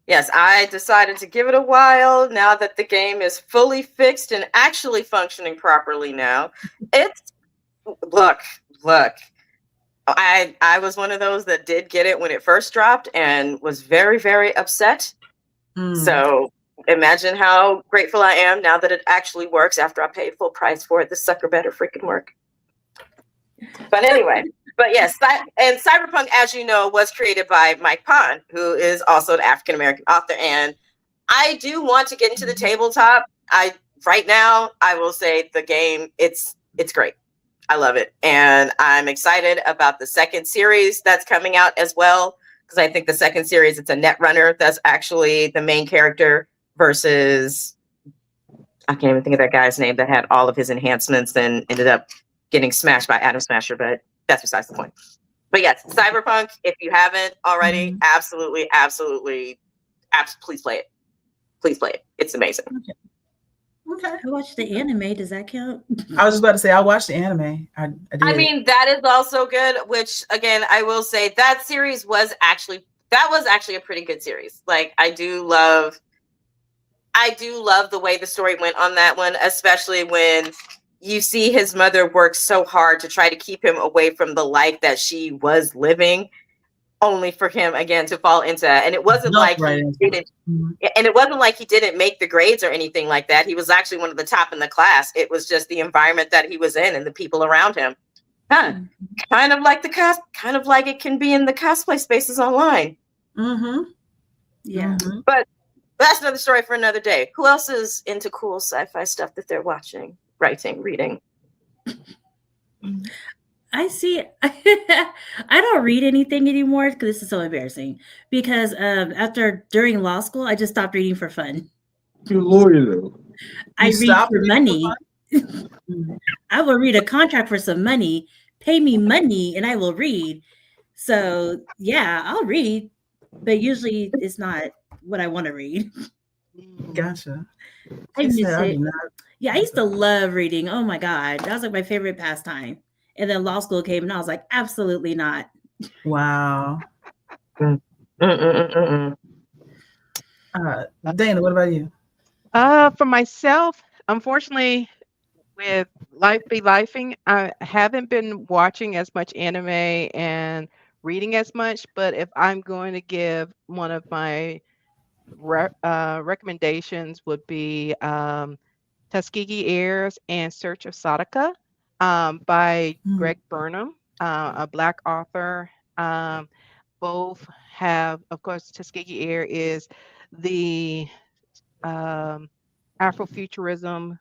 Yes, I decided to give it a while now that the game is fully fixed and actually functioning properly now. It's look. I was one of those that did get it when it first dropped and was very, very upset. So imagine how grateful I am now that it actually works after I paid full price for it. This sucker better freaking work. But anyway, but yes, and Cyberpunk, as you know, was created by Mike Pond, who is also an African-American author. And I do want to get into the tabletop. Right now, I will say the game, it's great. I love it. And I'm excited about the second series that's coming out as well. Because I think the second series, it's a Netrunner that's actually the main character versus, I can't even think of that guy's name that had all of his enhancements and ended up getting smashed by Atom Smasher, but that's besides the point. But yes, Cyberpunk, if you haven't already, absolutely, please play it. Please play it. It's amazing. Okay. I watched the anime. Does that count? I was just about to say I watched the anime. I did. I mean, that is also good, which again, I will say that series was actually a pretty good series. Like I do love the way the story went on that one, especially when you see his mother work so hard to try to keep him away from the life that she was living, only for him again to fall into that. And it wasn't like it wasn't like he didn't make the grades or anything like that. He was actually one of the top in the class. It was just the environment that he was in and the people around him. Kind of like it can be in the cosplay spaces online. Yeah. But that's another story for another day. Who else is into cool sci-fi stuff that they're watching, writing, reading? I see. I don't read anything anymore because this is so embarrassing. Because during law school, I just stopped reading for fun. You're a lawyer, though. I read for money. I will read a contract for some money. Pay me money, and I will read. So yeah, I'll read, but usually it's not what I want to read. Gotcha. I miss it. Yeah, I used to love reading. Oh my God, that was like my favorite pastime. And then law school came, and I was like, absolutely not. Wow. Dana, what about you? For myself, unfortunately, with life be lifing, I haven't been watching as much anime and reading as much. But if I'm going to give one of my recommendations, would be Tuskegee Heirs and Search of Sadaka by Greg Burnham, a Black author. Both have, of course, Tuskegee Heir is the Afrofuturism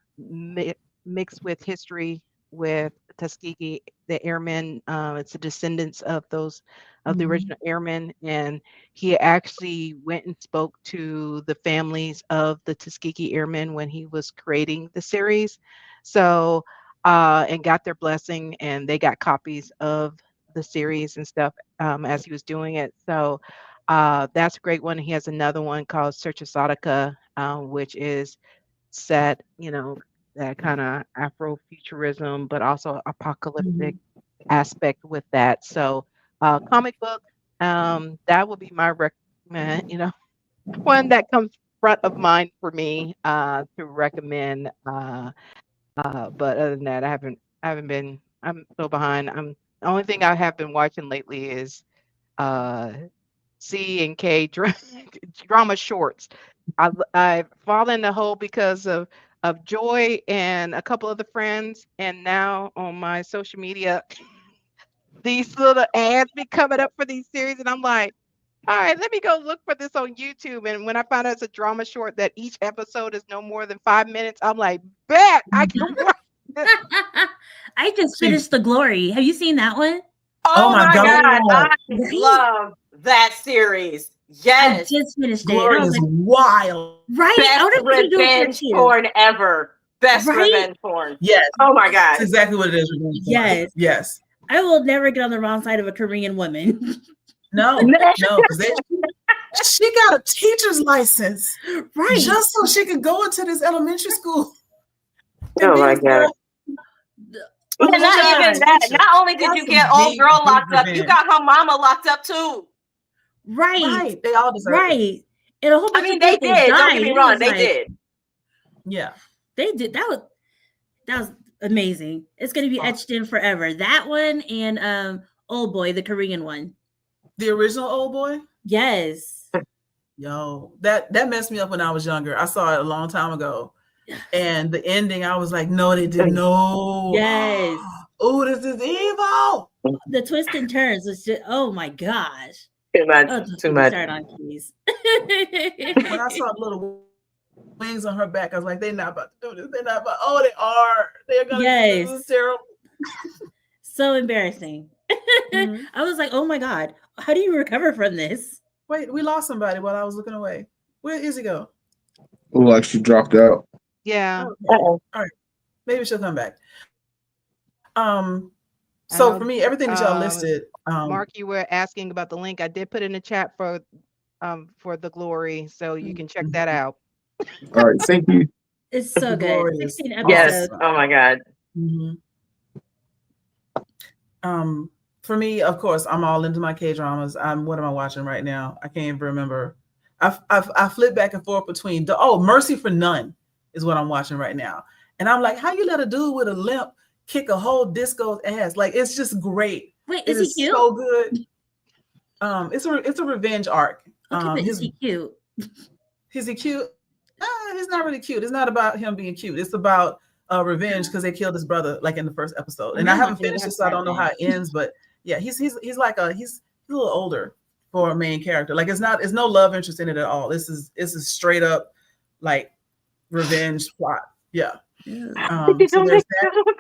mixed with history with Tuskegee, the airmen. It's the descendants of those of the original airmen, and he actually went and spoke to the families of the Tuskegee Airmen when he was creating the series. So, and got their blessing, and they got copies of the series and stuff as he was doing it. So, that's a great one. He has another one called Search of Sadaka, which is set, that kind of Afrofuturism, but also apocalyptic aspect with that. So, comic book, that would be my recommend. One that comes front of mind for me to recommend. But other than that, I haven't been. I'm so behind. The only thing I have been watching lately is C and K drama shorts. I've fallen in the hole because of Joy and a couple of the friends, and now on my social media, these little ads be coming up for these series, and I'm like, all right, let me go look for this on YouTube. And when I find out it's a drama short that each episode is no more than 5 minutes, I'm like, bet I can watch this. I just finished The Glory. Have you seen that one? Oh my God. I love that series. Yes. I just finished Glory it. is wild. Right. Best revenge porn ever. Best revenge porn. Yes. Oh my God. That's exactly what it is. Yes. Yes. I will never get on the wrong side of a Korean woman. No, because she got a teacher's license, right? Just so she could go into this elementary school. Oh my God! Not even that. Not only did you get old girl locked up, you got her mama locked up too. Right. They all deserve it. And a whole bunch of they did. Don't get me wrong. They like, did. Yeah, they did. That was amazing. It's gonna be etched in forever. That one and Old Boy, the Korean one. The original Old Boy? Yes. Yo, that messed me up when I was younger. I saw it a long time ago. And the ending, I was like, no, they didn't. No. Yes. Oh, this is evil. The twists and turns was just, oh my gosh. Too much. Too much. Start on keys. When I saw the little wings on her back, I was like, they're not about to do this. They're not about, they are. They're going to do this. Terrible. So embarrassing. I was like, oh my God, how do you recover from this? Wait, we lost somebody while I was looking away. Where is he go? Oh, like she dropped out. Yeah. All right. Maybe she'll come back. So for me, everything that y'all Um, listed, Mark, you were asking about the link. I did put in the chat for the glory, so you can check that out. All right, thank you. It's so The good. Glory is 16 Yes. episodes. Oh my God. For me, of course, I'm all into my K-dramas. What am I watching right now? I can't even remember. I flip back and forth between Mercy for None is what I'm watching right now. And I'm like, how you let a dude with a limp kick a whole disco's ass? Like, it's just great. Wait, It is he cute? so good. It's a revenge arc. Okay, but is he cute? Is he cute? He's not really cute. It's not about him being cute. It's about revenge because they killed his brother like in the first episode. And I haven't finished it, so I don't know how it ends. But yeah, he's like he's a little older for a main character. Like it's no love interest in it at all. This is straight up like revenge plot. Yeah. So there's that.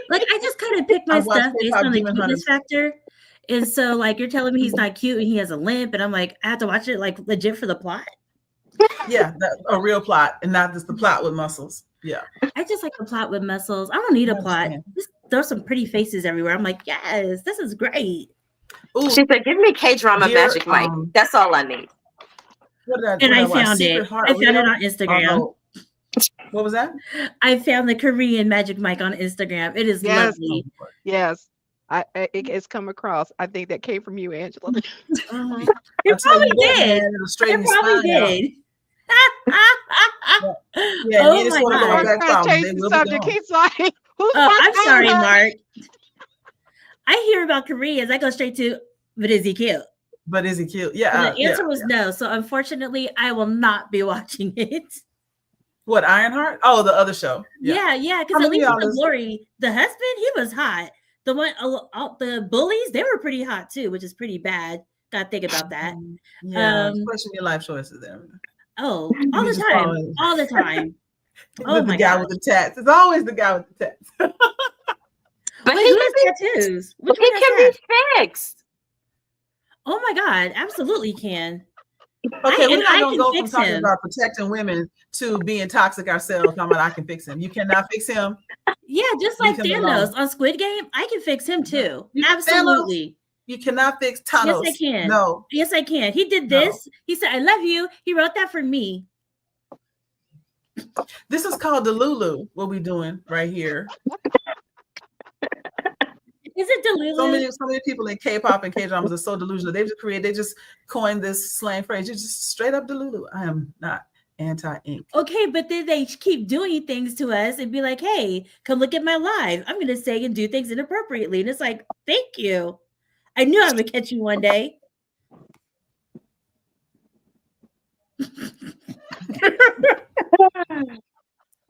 Like I just kind of pick my stuff based on the cuteness factor. And so like you're telling me he's not cute and he has a limp, and I'm like, I have to watch it like legit for the plot. Yeah, a real plot and not just the plot with muscles. Yeah. I just like a plot with muscles. I don't need a plot. Just throw some pretty faces everywhere. I'm like, yes, this is great. Ooh. She said, give me K-drama Magic Mike. That's all I need. I found it. I found it on Instagram. What was that? I found the Korean Magic Mike on Instagram. It is lovely. Yes. It's come across. I think that came from you, Angela. It probably did. It probably did. Yeah, oh my God. Change the subject. He's like, I'm sorry, Mark. I hear about Koreans. I go straight to, but is he cute? But is he cute? Yeah. And the answer was no. So unfortunately, I will not be watching it. What, Ironheart? Oh, the other show. Yeah. Because at least the Glory, the husband, he was hot. The one, the bullies, they were pretty hot too, which is pretty bad. Gotta think about that. Yeah, question your life choices there. Oh, all the time. All the time. Oh my God. With the tats. It's always the guy with the tats. But he has tattoos. But he can be fixed. Oh my God, absolutely can. Okay, we're not gonna go from talking about protecting women to being toxic ourselves. Talking about I can fix him. You cannot fix him. Yeah, just like Thanos on Squid Game, I can fix him too. Absolutely. You cannot fix Thanos. Yes, I can. No. Yes, I can. He did this. No. He said, "I love you." He wrote that for me. This is called the Lulu. What we doing right here? Is it Delulu? So many people in K-pop and K-dramas are so delusional. They just coined this slang phrase. You're just straight up Delulu. I am not anti-ink. Okay, but then they keep doing things to us and be like, "Hey, come look at my live. I'm going to say and do things inappropriately." And it's like, thank you. I knew I would catch you one day.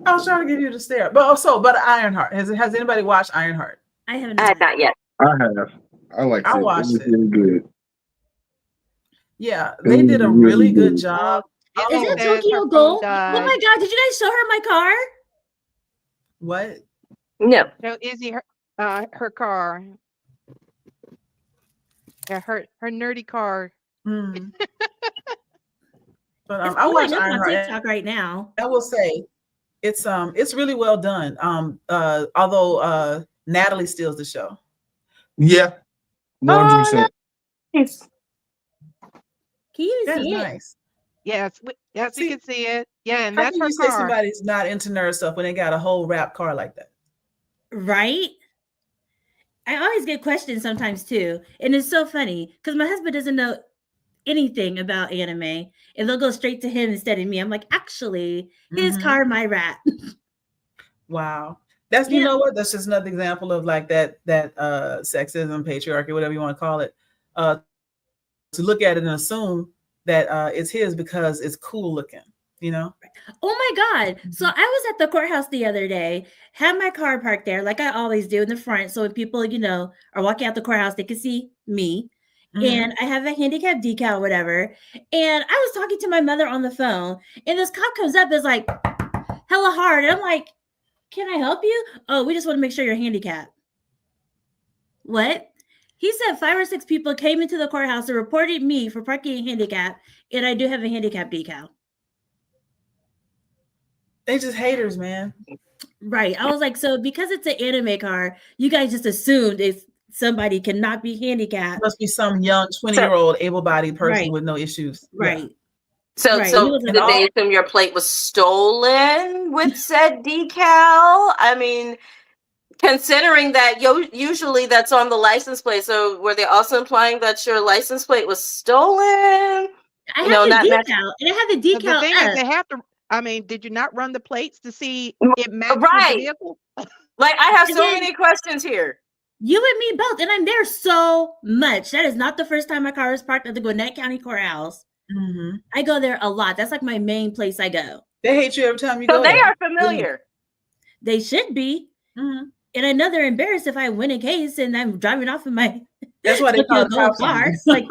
I was trying to get you to stare. But Ironheart. Has anybody watched Ironheart? I haven't. Not yet. I have. I like it. I watched it. Really good. Yeah, they did a really good job. Is it Tokyo Ghoul? Oh my God! Did you guys show her my car? What? No. No, Izzy, her car. Yeah, her nerdy car. But I watch Ironheart on TikTok right now. I will say, it's really well done. Although Natalie steals the show. Yeah, 100%. Nice. Can you see it? Nice. Yes, we can see it. Yeah, and that's her car. Say somebody's not into nerd stuff when they got a whole wrap car like that, right? I always get questions sometimes too, and it's so funny because my husband doesn't know anything about anime, and they'll go straight to him instead of me. I'm like, actually, his car, my wrap. Wow. That's you know what? That's just another example of like that sexism, patriarchy, whatever you want to call it. To look at it and assume that it's his because it's cool looking, you know? Oh my God. So I was at the courthouse the other day, had my car parked there like I always do in the front. So when people, are walking out the courthouse, they can see me. And I have a handicap decal, whatever. And I was talking to my mother on the phone, and this cop comes up, is like, hella hard. And I'm like, can I help you? Oh, we just want to make sure you're handicapped. What? He said 5 or 6 people came into the courthouse and reported me for parking handicap, and I do have a handicap decal. They just haters, man. Right. I was like, so because it's an anime car, you guys just assumed if somebody cannot be handicapped. Must be some young 20-year-old able-bodied person Right. with no issues. Right. So, Right. so He was did like, they assume your plate was stolen with said decal? I mean, considering that usually that's on the license plate, so were they also implying that your license plate was stolen? I You know, have not the match- decal, and I have the But the decal thing is, up. they have to. I mean, did you not run the plates to see it match with the Right. vehicle? Like, I have And so then- many questions here. You and me both, and I'm there so much. That is not the first time my car is parked at the Gwinnett County Courthouse. Mhm. I go there a lot. That's like my main place I go. They hate you every time you So go they there. are familiar. They should be. Mhm. And I know they're embarrassed if I win a case and I'm driving off in my That's why they call Tokyo Gold cops on car. you. Like,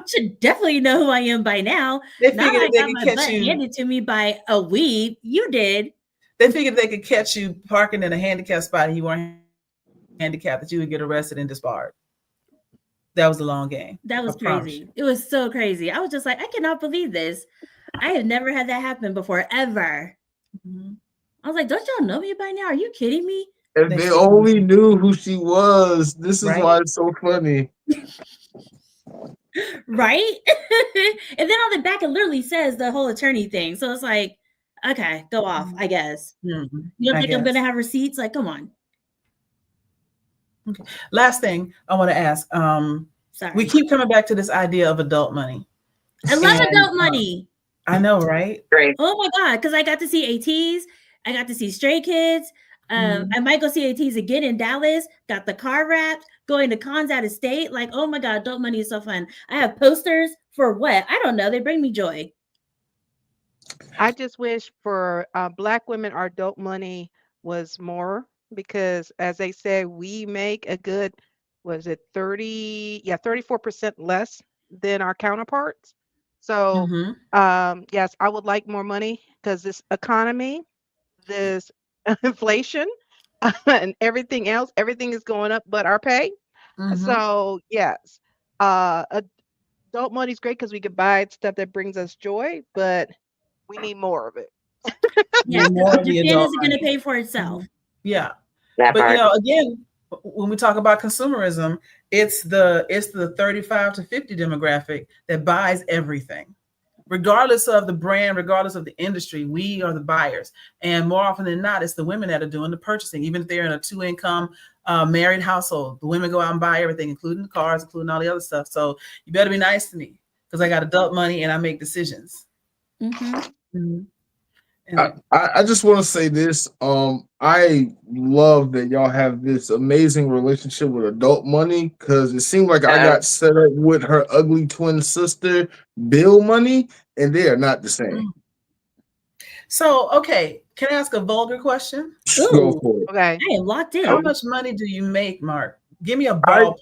should definitely know who I am by now. They Now figured I if they got could my catch butt you. handed to me by a weeb. You did. They figured they could catch you parking in a handicapped spot and you weren't handicapped, that you would get arrested and disbarred. That was the long game. That was I promise crazy. you. It was so crazy. I was just like, I cannot believe this. I have never had that happen before, ever. Mhm. I was like, don't y'all know me by now? Are you kidding me? If They they see only you. knew who she was, this is Right. why it's so funny. Right? And then on the back, it literally says the whole attorney thing. So it's like, okay, go off, I guess. Mhm. You don't I think I'm going to guess. have receipts? Like, come on. Last thing I want to ask. Sorry. We keep coming back to this idea of adult money. I love And, adult money. I know, right? Great. Oh my God. Because I got to see ATs. I got to see Stray Kids. Mhm. I might go see ATs again in Dallas. Got the car wrapped. Going to cons out of state. Like, oh my God, adult money is so fun. I have posters for what? I don't know. They bring me joy. I just wish for Black women, our adult money was more because, as they say, we make a good, was it 34% less than our counterparts. So, Mhm. yes, I would like more money because this economy, this inflation, and everything else, everything is going up, but our pay. Mhm. So, yes, adult money is great because we could buy stuff that brings us joy, but we need more of it. Yes, More of the Japan adult isn't going to money. pay for itself. Yeah. That But you part. know, again, when we talk about consumerism, it's the 35 to 50 demographic that buys everything. Regardless of the brand, regardless of the industry, we are the buyers. And more often than not, it's the women that are doing the purchasing. Even if they're in a 2-income married household, the women go out and buy everything, including the cars, including all the other stuff. So you better be nice to me because I got adult money and I make decisions. Mm-hmm. And I just want to say this. I love that y'all have this amazing relationship with adult money because it seemed like I got set up with her ugly twin sister, Bill Money, and they are not the same. so, okay, can I ask a vulgar question? Go Ooh, for it. Okay. I am locked in. How much money do you make, Mark? Give me a I ballpark.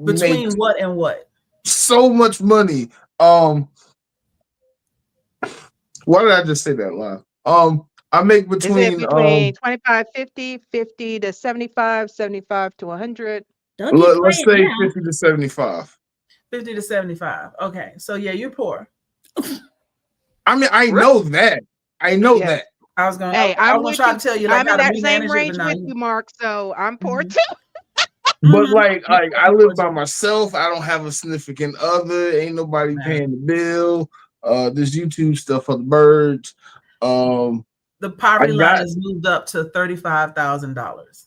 Between make what and what? so much money. Why did I just say that line? I make Is it between between 25, 50, 50 to 75, 75 to 100? Don't get let's quiet say now. 50 to 75. 50 to 75. Okay. So yeah, you're poor. I mean, I know that. I know Yes. that. I was gonna Hey, I I'm was with trying you. to tell you like I'm how in to that be same manager, range but now with you you, Mark. So I'm poor Mhm. too. But Mhm. like You're I poor live by too. myself. I don't have a significant other. Ain't nobody Right. paying the bill. This YouTube stuff for the birds. The I poverty line got has moved up to $35,000.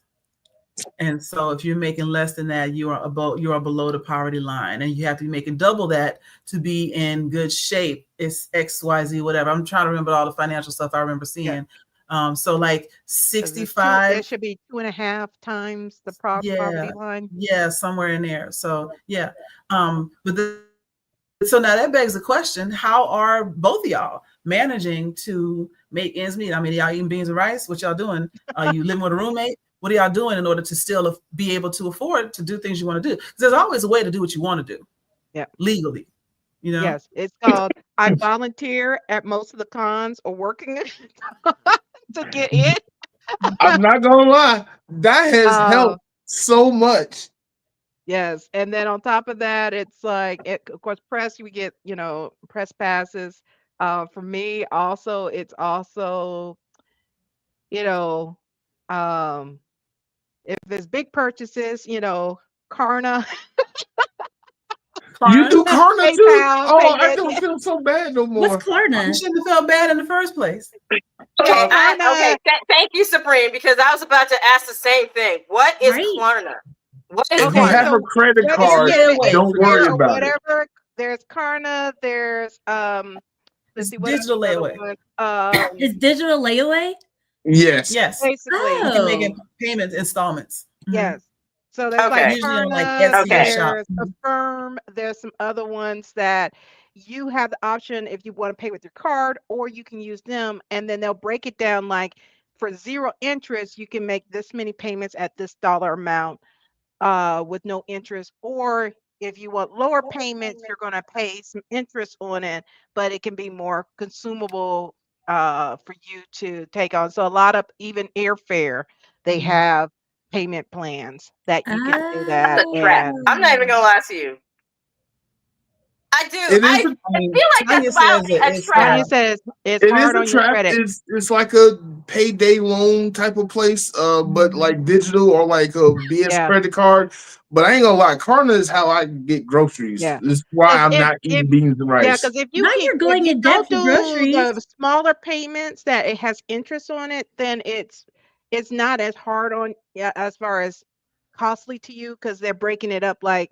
And so if you're making less than that, you are below the poverty line. And you have to be making double that to be in good shape. It's XYZ, whatever. I'm trying to remember all the financial stuff I remember seeing. So like 65. There should be 2.5 times the poverty line. Yeah, somewhere in there. So yeah. So now that begs the question, how are both of y'all managing to make ends meet? I mean, y'all eating beans and rice? What y'all doing? Are you living with a roommate? What are y'all doing in order to still be able to afford to do things you want to do? Because there's always a way to do what you want to do. Yeah. Legally, you know? Yes, it's called I volunteer at most of the cons or working to get in. I'm not gonna lie. That has helped so much. Yes, and then on top of that, it's like, of course, press. We get press passes. For me, also, it's also If it's big purchases, Karna, You do Klarna? Karna too? PayPal, Oh, I payment. don't feel so bad no What's more. Klarna? You shouldn't have felt bad in the first place. Okay, Klarna. thank you, Supreme, because I was about to ask the same thing. What is Right? Klarna? What is If you Okay, have Klarna? a so credit whether It's you're card, getting an layaway don't for worry airfare or about it. whatever, there's Karna, there's let's It's see what digital other layaway. one. Is digital layaway? Yes. Yes. Basically, You can make Oh. payments installments. Mhm. yes. So there's like Okay. Usually on like Karna, Etsy or Okay. Shop. there's Affirm, there's some other ones that you have the option if you want to pay with your card, or you can use them, and then they'll break it down like for 0 interest, you can make this many payments at this dollar amount with no interest, or if you want lower payments, you're going to pay some interest on it, but it can be more consumable for you to take on. So a lot of even airfare, they Mhm. have payment plans that you can do that. The trap. And I'm not even gonna lie to you. I do. It is I a, I mean, feel like Tanya that's says mildly that a it's trap. Tanya says it's it is hard a on your trap. credit. It's like a payday loan type of place, but like digital or like a BS Yeah, credit card. But I ain't gonna lie, Karna is how I get groceries. yeah. This is why 'Cause I'm if not if eating beans and yeah, rice. because if Now you're if going you in debt don't for do groceries. the smaller payments that it has interest on it, then it's not as hard on, yeah, as far as costly to you, because they're breaking it up like,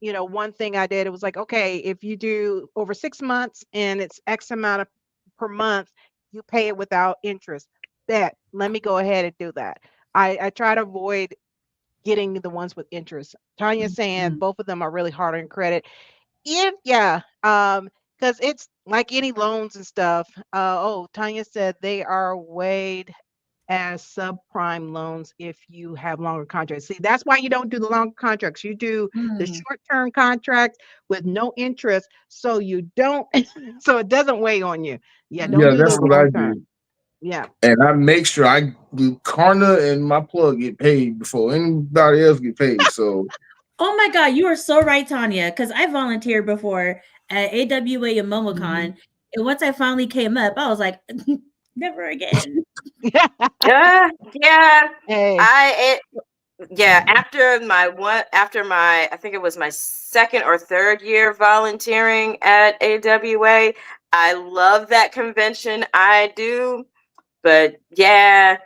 one thing I did, it was like, okay, if you do over 6 months and it's X amount of per month, you pay it without interest. That let me go ahead and do that. I try to avoid getting the ones with interest. Tanya's saying Mhm. both of them are really hard on credit. If yeah, because it's like any loans and stuff. Tanya said they are weighed as subprime loans if you have longer contracts. See, that's why you don't do the longer contracts. You do the Hmm. short-term contracts with no interest, so you don't, so it doesn't weigh on you. Yeah, don't Yeah, do the that's Mhm. what I long-term. did. Yeah, And I make sure I do Karna and my plug get paid before anybody else get paid. So Oh my God, you are so right, Tanya. Because I volunteered before at AWA and MomoCon, Mhm. and once I finally came up, I was like, never again. yeah. Yeah. Hey, Yeah, after my I think it was my second or third year volunteering at AWA, I love that convention. I do, but yeah,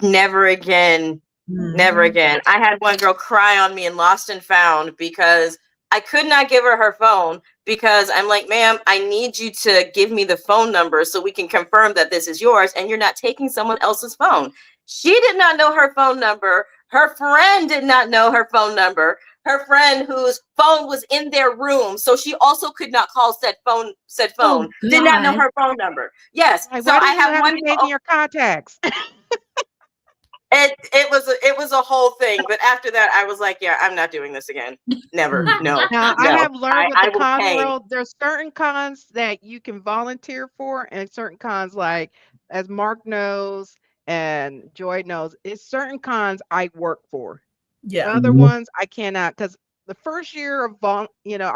never again. Never Mhm. again. I had one girl cry on me in Lost and Found because I could not give her phone because I'm like, ma'am, I need you to give me the phone number so we can confirm that this is yours and you're not taking someone else's phone. She did not know her phone number. Her friend did not know her phone number. Her friend whose phone was in their room, so she also could not call said phone Oh did not know God. her phone number. Yes. like, So why do I you have have one me saving your contacts? it was a whole thing, but after that I was like, yeah, I'm not doing this again. Never. Mhm. No. Now, I No. have learned with the I will con pay. world, there's certain cons that you can volunteer for, and certain cons, like as Mark knows and Joy knows, it's certain cons I work for. Yeah. Other ones I cannot, because the first year of I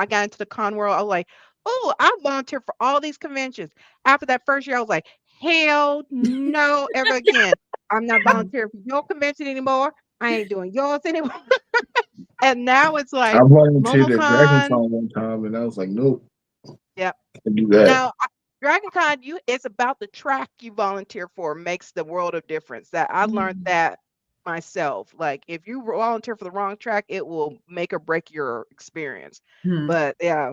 got into the con world, I was like, oh, I volunteer for all these conventions. After that first year, I was like, hell no, ever again. I'm not Mhm. volunteering for your convention anymore. I ain't doing yours anymore. And now it's I like volunteered at Dragon MomoCon. Con one time and I was like, nope, Yeah. can't do that. Now, DragonCon, it's about the track you volunteer for makes the world of difference. That I learned Mm. that myself. Like if you volunteer for the wrong track, it will make or break your experience. Mhm. But yeah,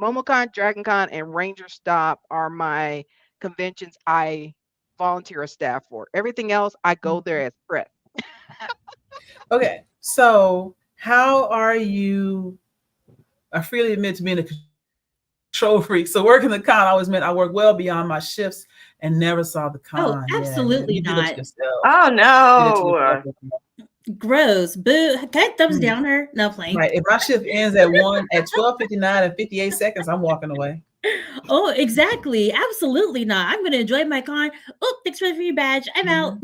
MomoCon, DragonCon, and Ranger Stop are my conventions I volunteer a staff for. Everything else, I go there as prep. Okay. So, how are you? I freely admit to being a control freak. So, working the con always meant I worked well beyond my shifts and never saw the Oh, con. Yeah, man. absolutely You did it to not. yourself. Oh You did it to no. yourself. Gross. Boo. Can I thumbs Mhm. down her? No playing. Right. If my shift ends at 12:59 and 58 seconds, I'm walking away. Oh, exactly. Absolutely not. I'm going to enjoy my con. Oh, thanks for your badge. I'm out.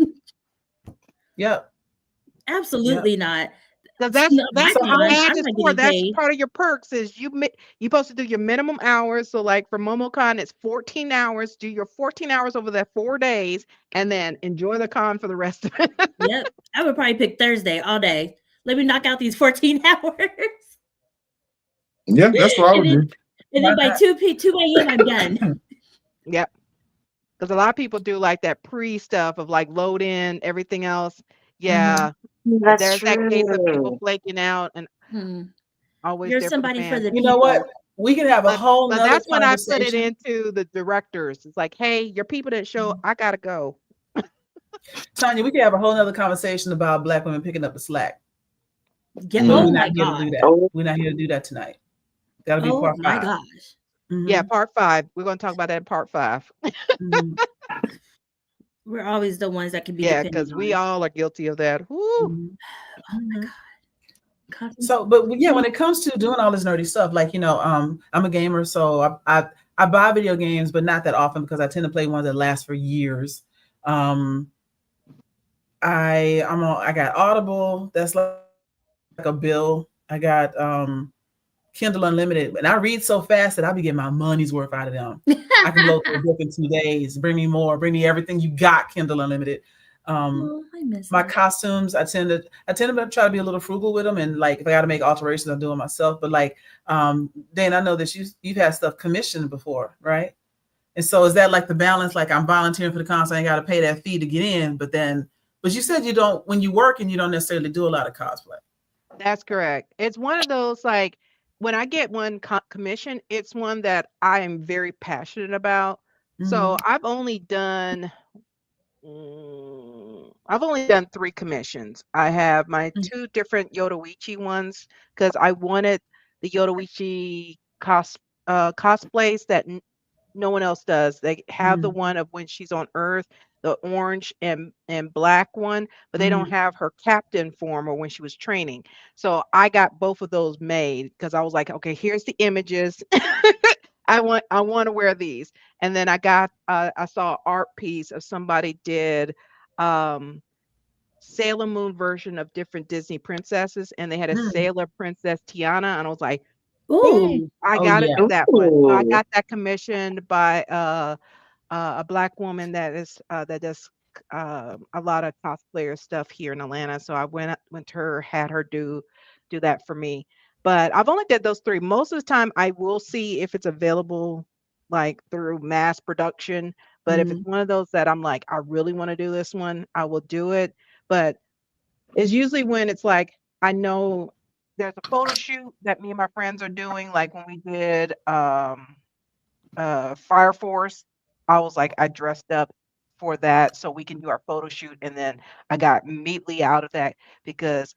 Yep. Absolutely not. Because No, my that's what the con, badge I'm is not for. getting That's paid. part of your perks. Is you supposed to do your minimum hours. So like for MomoCon, it's 14 hours. Do your 14 hours over that 4 days, and then enjoy the con for the rest of it. Yep. I would probably pick Thursday all day. Let me knock out these 14 hours. Yeah, that's what I and would then do. and Why then by not? 2 a.m. I'm done. Yep. Because a lot of people do like that pre stuff of like load in everything else. Yeah, That's there's that case of people true. flaking out and Hmm. always You're there for the somebody for fans. the You know what? people. We can have a But whole but nother that's when I put it conversation. into the directors. It's like, hey, your people didn't show. I gotta go. Tanya, we can have a whole nother conversation about Black women picking up the slack. Yeah. But we're Oh Mm. my not here to God. do that. Oh, We're not here to do that tonight. That'll be Oh part my 5. gosh. Yeah, Mhm, part 5. We're gonna talk about that in part 5. mhm, We're always the ones that can be Yeah, depended because we on. all are guilty of that. Woo. mhm, Oh my mhm. God. Costumes. So, but yeah, when it comes to doing all this nerdy stuff, like I'm a gamer, so I buy video games, but not that often because I tend to play ones that last for years. Um, I got Audible. That's like a bill. I got Kindle Unlimited, and I read so fast that I be getting my money's worth out of them. I can blow through a book in 2 days. Bring me more. Bring me everything you got. Kindle Unlimited. Oh, I miss My that. costumes, I tend to try to be a little frugal with them, and like if I got to make alterations, I'll do it myself. But like, Dan, I know that you've had stuff commissioned before, right? And so is that like the balance? Like I'm volunteering for the con, so I ain't got to pay that fee to get in, but you said you don't when you work and you don't necessarily do a lot of cosplay. That's correct. It's one of those like when I get one commission, it's one that I am very passionate about. Mm-hmm. So I've only done 3 commissions. I have my 2 different Yodoichi ones because I wanted the Yodoichi cosplays that no one else does. They have the Mm-hmm. one of when she's on Earth, the orange and black one, but they don't Mm-hmm. have her captain form or when she was training. So I got both of those made because I was like, okay, here's the images. I want to wear these. And then I saw an art piece of somebody did um Sailor Moon version of different Disney princesses, and they had a Sailor Princess Tiana, and I was like, Ooh. I Oh gotta yeah. do that one. So I ooh. got that commissioned by a black woman that does a lot of cosplayer stuff here in Atlanta. So I went to her, had her do that for me. But I've only did those 3. Most of the time, I will see if it's available like through mass production. But if it's Mm-hmm. one of those that I'm like, I really want to do this one, I will do it. But it's usually when it's like I know there's a photo shoot that me and my friends are doing, like when we did Fire Force. I was like, I dressed up for that so we can do our photo shoot. And then I got immediately out of that because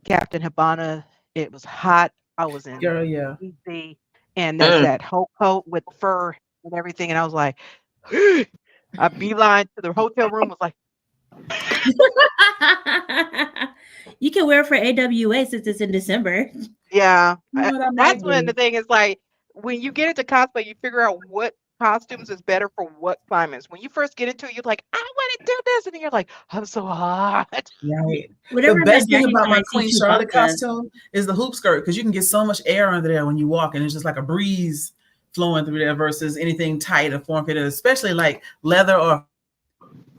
Captain Habana, it was hot. I was in Girl, yeah. DC and there's Mm. that whole coat with fur and everything. And I was like, I beeline to the hotel room, was like, You can wear it for AWA since it's in December. yeah. You know what I That's might when do? the thing is like when you get into cosplay, you figure out what costumes is better for what climates. When you first get into it, you're like, I want to do this, and then you're like, I'm so hot. Right. The Whatever the best thing Dragon about Con my I see Queen Charlotte Chewbacca. costume is the hoop skirt because you can get so much air under there when you walk, and it's just like a breeze flowing through there versus anything tight or form fitted, especially like leather or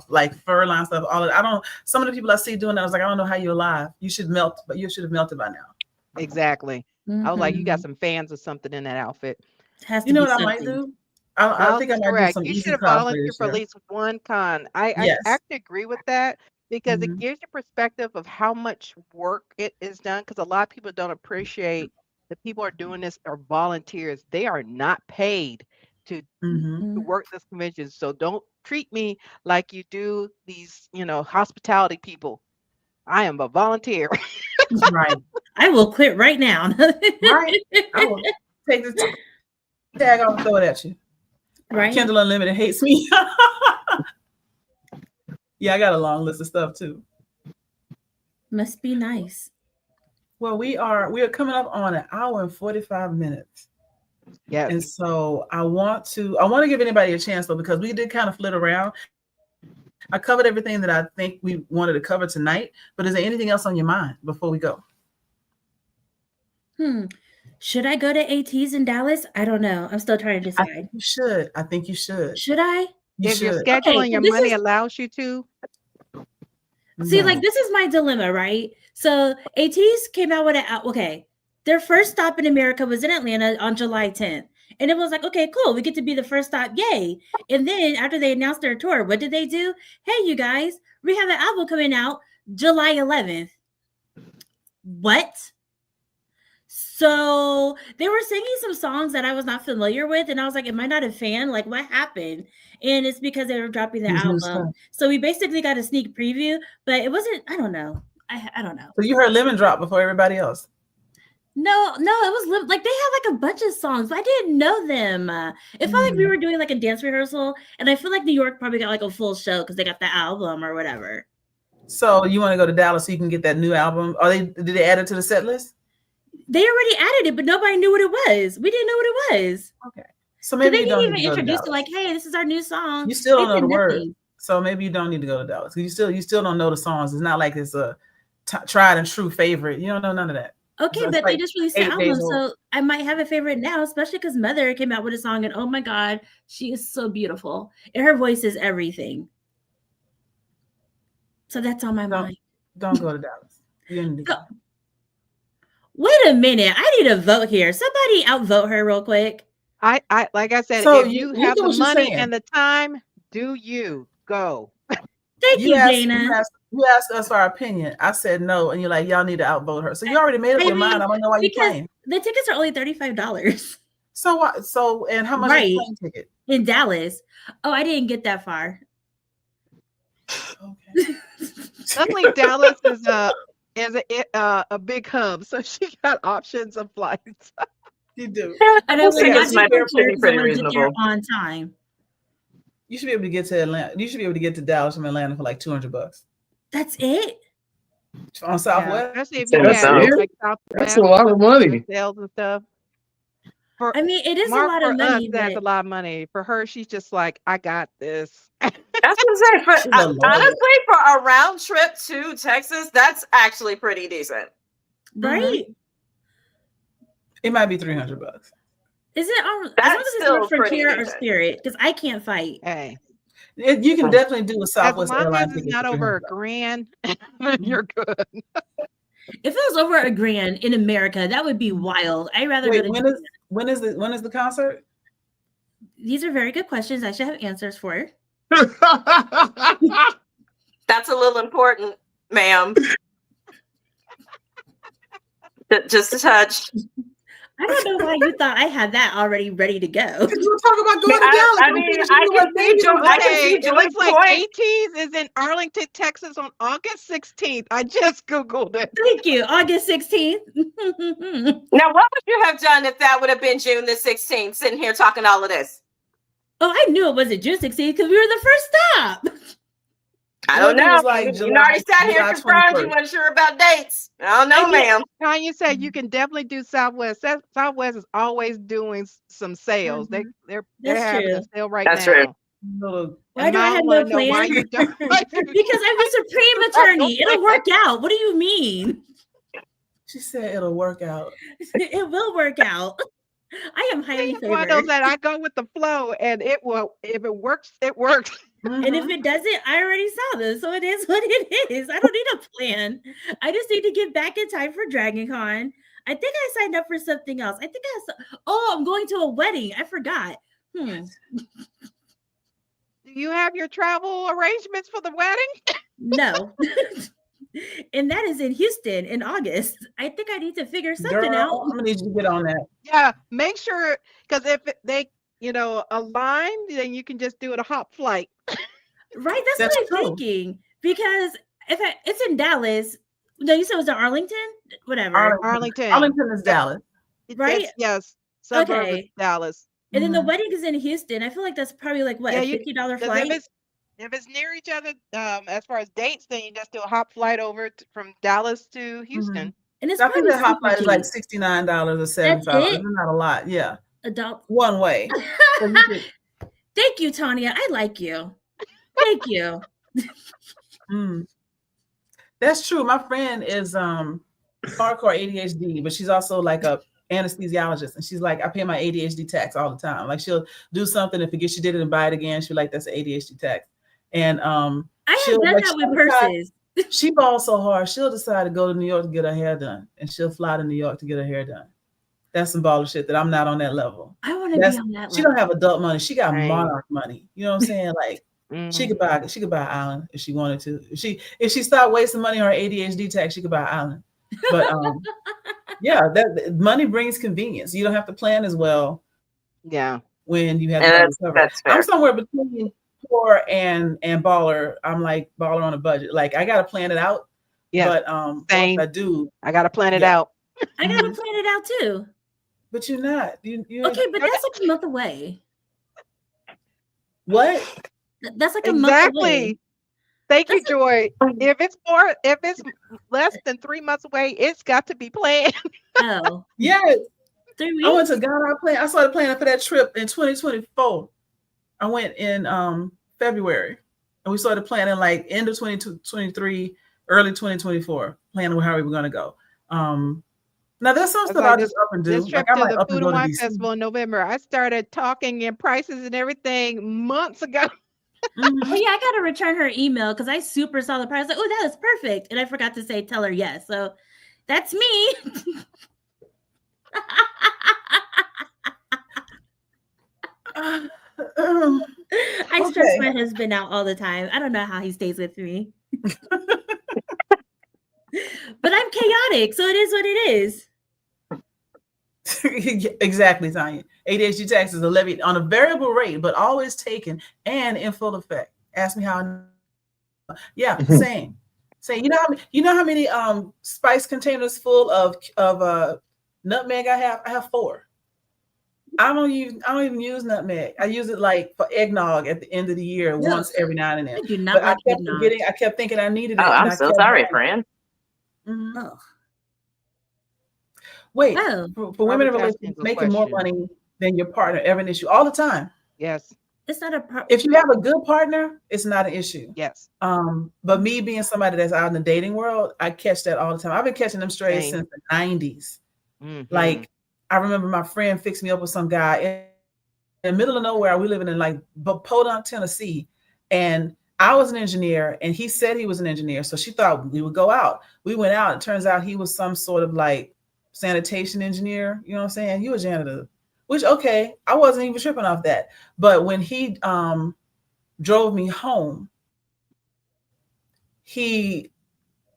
like fur line stuff. All of I don't. Some of the people I see doing that, I was like, I don't know how you're alive. You should melt, but you should have melted by now. Exactly. I was like, you got Mhm. some fans or something in that outfit. It has You to know be what I might something. do? I think I That's might do correct. some You should easy have cosplay volunteered this for at year. least one con. I Yes. actually agree with that because it Mhm. gives you perspective of how much work it is done. Because a lot of people don't appreciate that people are doing this are volunteers. They are not paid to Mhm. Mhm. work this convention. So don't treat me like you do these, hospitality people. I am a volunteer. Right. I will quit right now. Right. I will take the tag off and throw it at you. Right? Kindle Unlimited hates me. Yeah, I got a long list of stuff too. Must be nice. Well, we are coming up on an hour and 45 minutes. And Yes. so I want to give anybody a chance though, because we did kind of flit around. I covered everything that I think we wanted to cover tonight, but is there anything else on your mind before we go? Should I go to AT's in Dallas? I don't know. I'm still trying to decide. I think you should. Should I? If your schedule and your money allows you to. See, like, this is my dilemma, right? So AT's came out with their first stop in America was in Atlanta on July 10th. And it was like, okay, cool. We get to be the first stop. Yay. And then after they announced their tour, what did they do? Hey, you guys, we have an album coming out July 11th. What? So they were singing some songs that I was not familiar with. And I was like, am I not a fan? Like, what happened? And it's because they were dropping the album. So we basically got a sneak preview, but it wasn't, I don't know. I don't know. So you heard Lemon Drop before everybody else? No, it was like they had like a bunch of songs, but I didn't know them. It felt like we were doing like a dance rehearsal, and I feel like New York probably got like a full show because they got the album or whatever. So you want to go to Dallas so you can get that new album? Did they add it to the set list? They already added it, but nobody knew what it was. We didn't know what it was. Okay. So maybe they you don't didn't need even to go introduce to it like, hey, this is our new song. You still don't know the words. Nothing. So maybe you don't need to go to Dallas. You still don't know the songs. It's not like it's a tried and true favorite. You don't know none of that. Okay, So but like they just released the album, so I might have a favorite now, especially because Mother came out with a song, and oh my God, she is so beautiful. And her voice is everything. So that's on my mind. Don't go to Dallas. You need to go. Wait a minute. I need a vote here. Somebody outvote her real quick. I like I said, So if you have the money and the time, do you go? Thank you, Dana. You asked us our opinion. I said no, and you're like, y'all need to outvote her. So you already made up your mind. I don't know why you're playing. The tickets are only $35. So what? So and how much is the plane ticket? In Dallas. Oh, I didn't get that far. Okay. Luckily, Dallas is a big hub, so she got options of flights. You do. I know tickets might be pretty reasonable on time. You should be able to get to Atlanta. You should be able to get to Dallas from Atlanta for like $200. That's it. On Southwest. Especially if you have like Southwest. That's a lot of money. Sales and stuff. I mean, it is a lot of money. That's a lot of money. For her, she's just like, I got this. That's what I'm saying. Honestly, for a round trip to Texas, that's actually pretty decent. Right? It might be $300. Is it on? That's still Frontier or Spirit? Because I can't fight. Hey. You can definitely do a Southwest Airlines. It's not over $1,000. You're good. If it was over $1,000 in America, that would be wild. I'd rather go to when is the concert? These are very good questions. I should have answers for. That's a little important, ma'am. Just a touch. I don't know why you thought I had that already ready to go. You were talking about going to Dallas. I mean, I can see Joy's like point. AT's is in Arlington, Texas on August 16th. I just Googled it. Thank you. August 16th. Now, what would you have done if that would have been June the 16th, sitting here talking all of this? Oh, I knew it wasn't June 16th because we were the first stop. I don't know. You already sat here confirmed you weren't sure about dates. I don't know, ma'am. Tanya said you can definitely do Southwest. Southwest is always doing some sales. Mm-hmm. They're having a sale right That's now. True. Why do I have no plan? Because I'm a Supreme Attorney. It'll work out. What do you mean? She said it'll work out. It will work out. I am highly favored. One of those that I go with the flow, and it will. If it works, it works. Mm-hmm. And if it doesn't, I already saw this, so it is what it is. I don't need a plan. I just need to get back in time for Dragon Con. I think I signed up for something else. I'm going to a wedding. I forgot. Do you have your travel arrangements for the wedding? No. And that is in Houston in August. I think I need to figure something out. I'm gonna need you to get on that. Yeah, make sure, because if they, align, then you can just do it a hop flight. Right, that's what I'm thinking. Because if it's in Dallas, no, you said it was in Arlington? Whatever. Arlington. Arlington is Dallas. Right? Yes. Suburb of Dallas. And then the wedding is in Houston. I feel like that's probably like what, a $50 flight? If it's near each other, as far as dates, then you just do a hop flight over from Dallas to Houston. Mm-hmm. And it's I think that hop flight is like $69 or $75. It's not a lot. Yeah. Adult one way. Thank you, Tanya. I like you. Thank you. That's true. My friend is hardcore ADHD, but she's also like a anesthesiologist, and she's like, I pay my ADHD tax all the time. Like she'll do something and forget she did it and buy it again. She's like, that's an ADHD tax. And I have done that with purses. She balls so hard, she'll decide to go to New York to get her hair done, and she'll fly to New York to get her hair done. That's some baller shit that I'm not on that level. I want to be on that level. She don't have adult money. She got Right. monarch money. You know what I'm saying? Like she could buy an island if she wanted to. If she stopped wasting money on her ADHD tax, she could buy an island. But yeah, that money brings convenience. You don't have to plan as well. Yeah. When you have to cover. I'm somewhere between poor and baller. I'm like baller on a budget. Like I gotta plan it out. Yeah. But same. once I do, I gotta plan it out. I gotta plan it out too. But you're not. You okay, but that's like a month away. What? That's like a month away. Thank you, Joy. If it's less than 3 months away, it's got to be planned. Oh. Yes. 3 weeks? I went to Ghana. I started planning for that trip in 2024. I went in February. And we started planning like end of 2023, early 2024, planning how we were going to go. Now there's some stuff I'll just up and do. This trip to the Food and Wine Festival in November, I started talking in prices and everything months ago. Oh yeah, I gotta return her email because I super saw the price. Like, oh, that is perfect, and I forgot to say tell her yes. So that's me. I stress my husband out all the time. I don't know how he stays with me. But I'm chaotic, so it is what it is. Exactly, Tanya. ADHD taxes are levied on a variable rate, but always taken and in full effect. Ask me how. Yeah, same. You know how many spice containers full of nutmeg I have? I have 4. I don't even use nutmeg. I use it like for eggnog at the end of the year, once every now and then. I do not like eggnog. I kept thinking I needed it. Oh, I'm so sorry, friend. Mm-hmm. Oh. Wait, for women in relationships, making more money than your partner ever an issue all the time. Yes. It's not a problem. If you have a good partner, it's not an issue. Yes. But me being somebody that's out in the dating world, I catch that all the time. I've been catching them strays since the 90s. Mm-hmm. Like I remember my friend fixed me up with some guy in the middle of nowhere. We living in like Podunk, Tennessee, and I was an engineer, and he said he was an engineer. So she thought we would go out. We went out. It turns out he was some sort of like sanitation engineer. You know what I'm saying? He was janitor, which, okay, I wasn't even tripping off that. But when he drove me home, he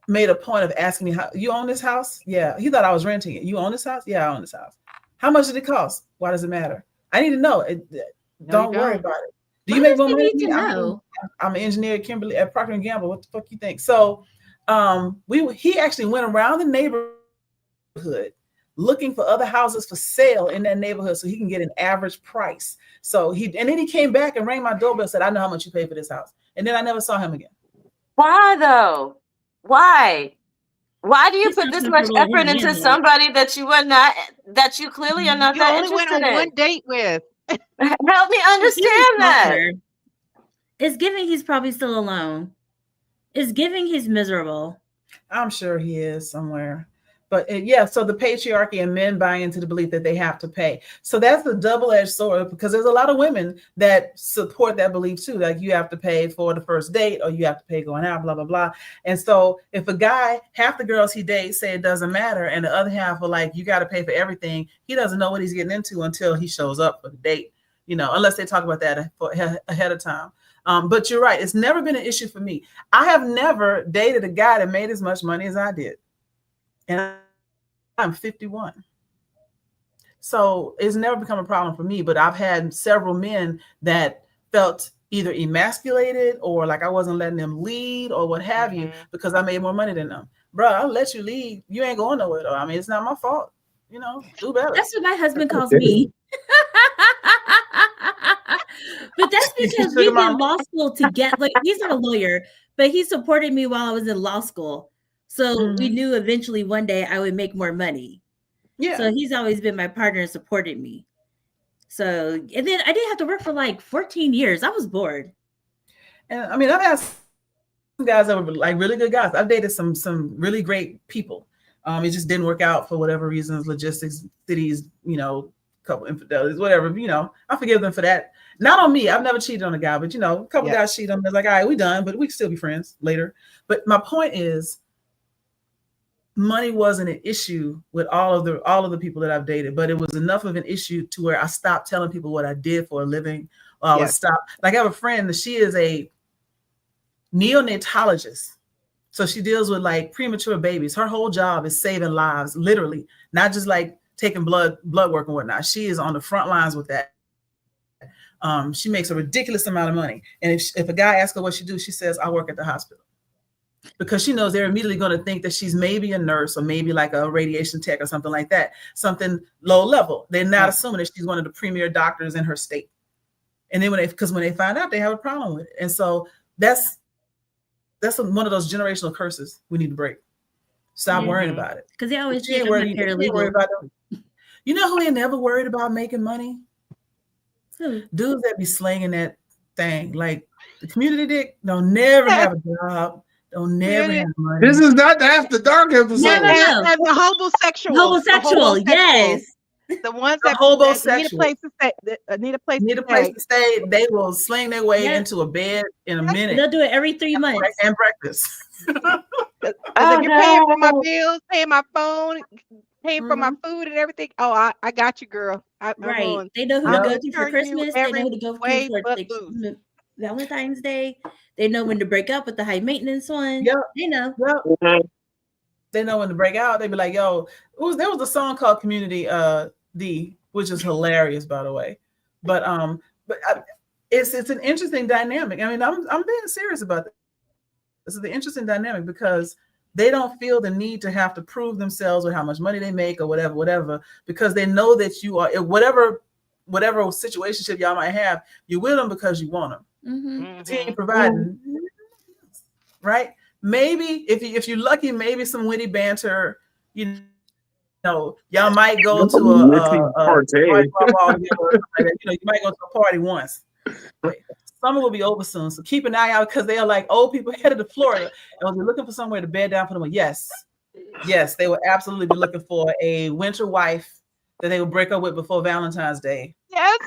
made a point of asking me, "How you own this house?" Yeah. He thought I was renting it. "You own this house?" "Yeah, I own this house." "How much did it cost?" "Why does it matter?" I need to know. Don't worry about it. Do you make more money than me? I'm an engineer at Kimberly at Procter & Gamble. What the fuck you think? So he actually went around the neighborhood looking for other houses for sale in that neighborhood so he can get an average price. So then he came back and rang my doorbell and said, "I know how much you pay for this house." And then I never saw him again. Why though? Why? Why do you put this much effort into somebody that you clearly are not that interested in? You only went on one date with. Help me understand that. It's giving he's probably still alone. It's giving he's miserable. I'm sure he is somewhere. But yeah, so the patriarchy and men buying into the belief that they have to pay. So that's a double-edged sword, because there's a lot of women that support that belief too. Like you have to pay for the first date, or you have to pay going out, blah, blah, blah. And so if a guy, half the girls he dates say it doesn't matter, and the other half are like, you got to pay for everything, he doesn't know what he's getting into until he shows up for the date, unless they talk about that ahead of time. But you're right. It's never been an issue for me. I have never dated a guy that made as much money as I did. And I'm 51. So it's never become a problem for me, but I've had several men that felt either emasculated or like I wasn't letting them lead or what have you, because I made more money than them. Bro, I'll let you lead. You ain't going nowhere though. I mean, it's not my fault. Do better. That's what my husband calls me. But that's because we've been in law school together. Like, he's not a lawyer, but he supported me while I was in law school. So we knew eventually one day I would make more money. Yeah. So he's always been my partner and supported me. So, and then I didn't have to work for like 14 years. I was bored. And I mean, I've had guys that were like really good guys. I've dated some really great people. It just didn't work out for whatever reasons, logistics, cities, couple infidelities, whatever. I forgive them for that. Not on me. I've never cheated on a guy, but a couple guys cheat on me. It's like, all right, we done, but we can still be friends later. But my point is, money wasn't an issue with all of the people that I've dated, but it was enough of an issue to where I stopped telling people what I did for a living. Or I would stop. Like I have a friend that she is a neonatologist. So she deals with like premature babies. Her whole job is saving lives, literally, not just like taking blood work and whatnot. She is on the front lines with that. She makes a ridiculous amount of money. And if a guy asks her what she do, she says, I work at the hospital. Because she knows they're immediately going to think that she's maybe a nurse or maybe like a radiation tech or something like that, something low level. They're not assuming that she's one of the premier doctors in her state. And then when they find out, they have a problem with it. And so that's one of those generational curses we need to break. Stop worrying about it. Because they always think I'm like paralegal. You know who ain't never worried about making money? Who? Dudes that be slinging that thing. Like the community dick don't never have a job. Don't never have money. This is not the After Dark episode. And the homosexual. Homosexual, yes. The ones The that homosexual. need a place to stay. They will sling their way into a bed in a minute. They'll do it every 3 months. And breakfast. If you're paying for my bills, paying my phone, paying for my food and everything, I got you, girl. Right. They know who to go to for Christmas. They know who to go for like, Valentine's Day. They know when to break up with the high maintenance one. Yep. They know. Yep. They know when to break out. They be like, yo, there was a song called Community D, which is hilarious, by the way. But it's an interesting dynamic. I mean, I'm being serious about this. This is the interesting dynamic because they don't feel the need to have to prove themselves or how much money they make or whatever, because they know that you are whatever situationship y'all might have, you're with them because you want them. Continue providing, right? Maybe if you're lucky, maybe some witty banter. Y'all might go to a party. You might go to a party once. Summer will be over soon, so keep an eye out because they are like old people headed to Florida and they're looking for somewhere to bed down for them. Yes, they will absolutely be looking for a winter wife that they will break up with before Valentine's Day. Yes,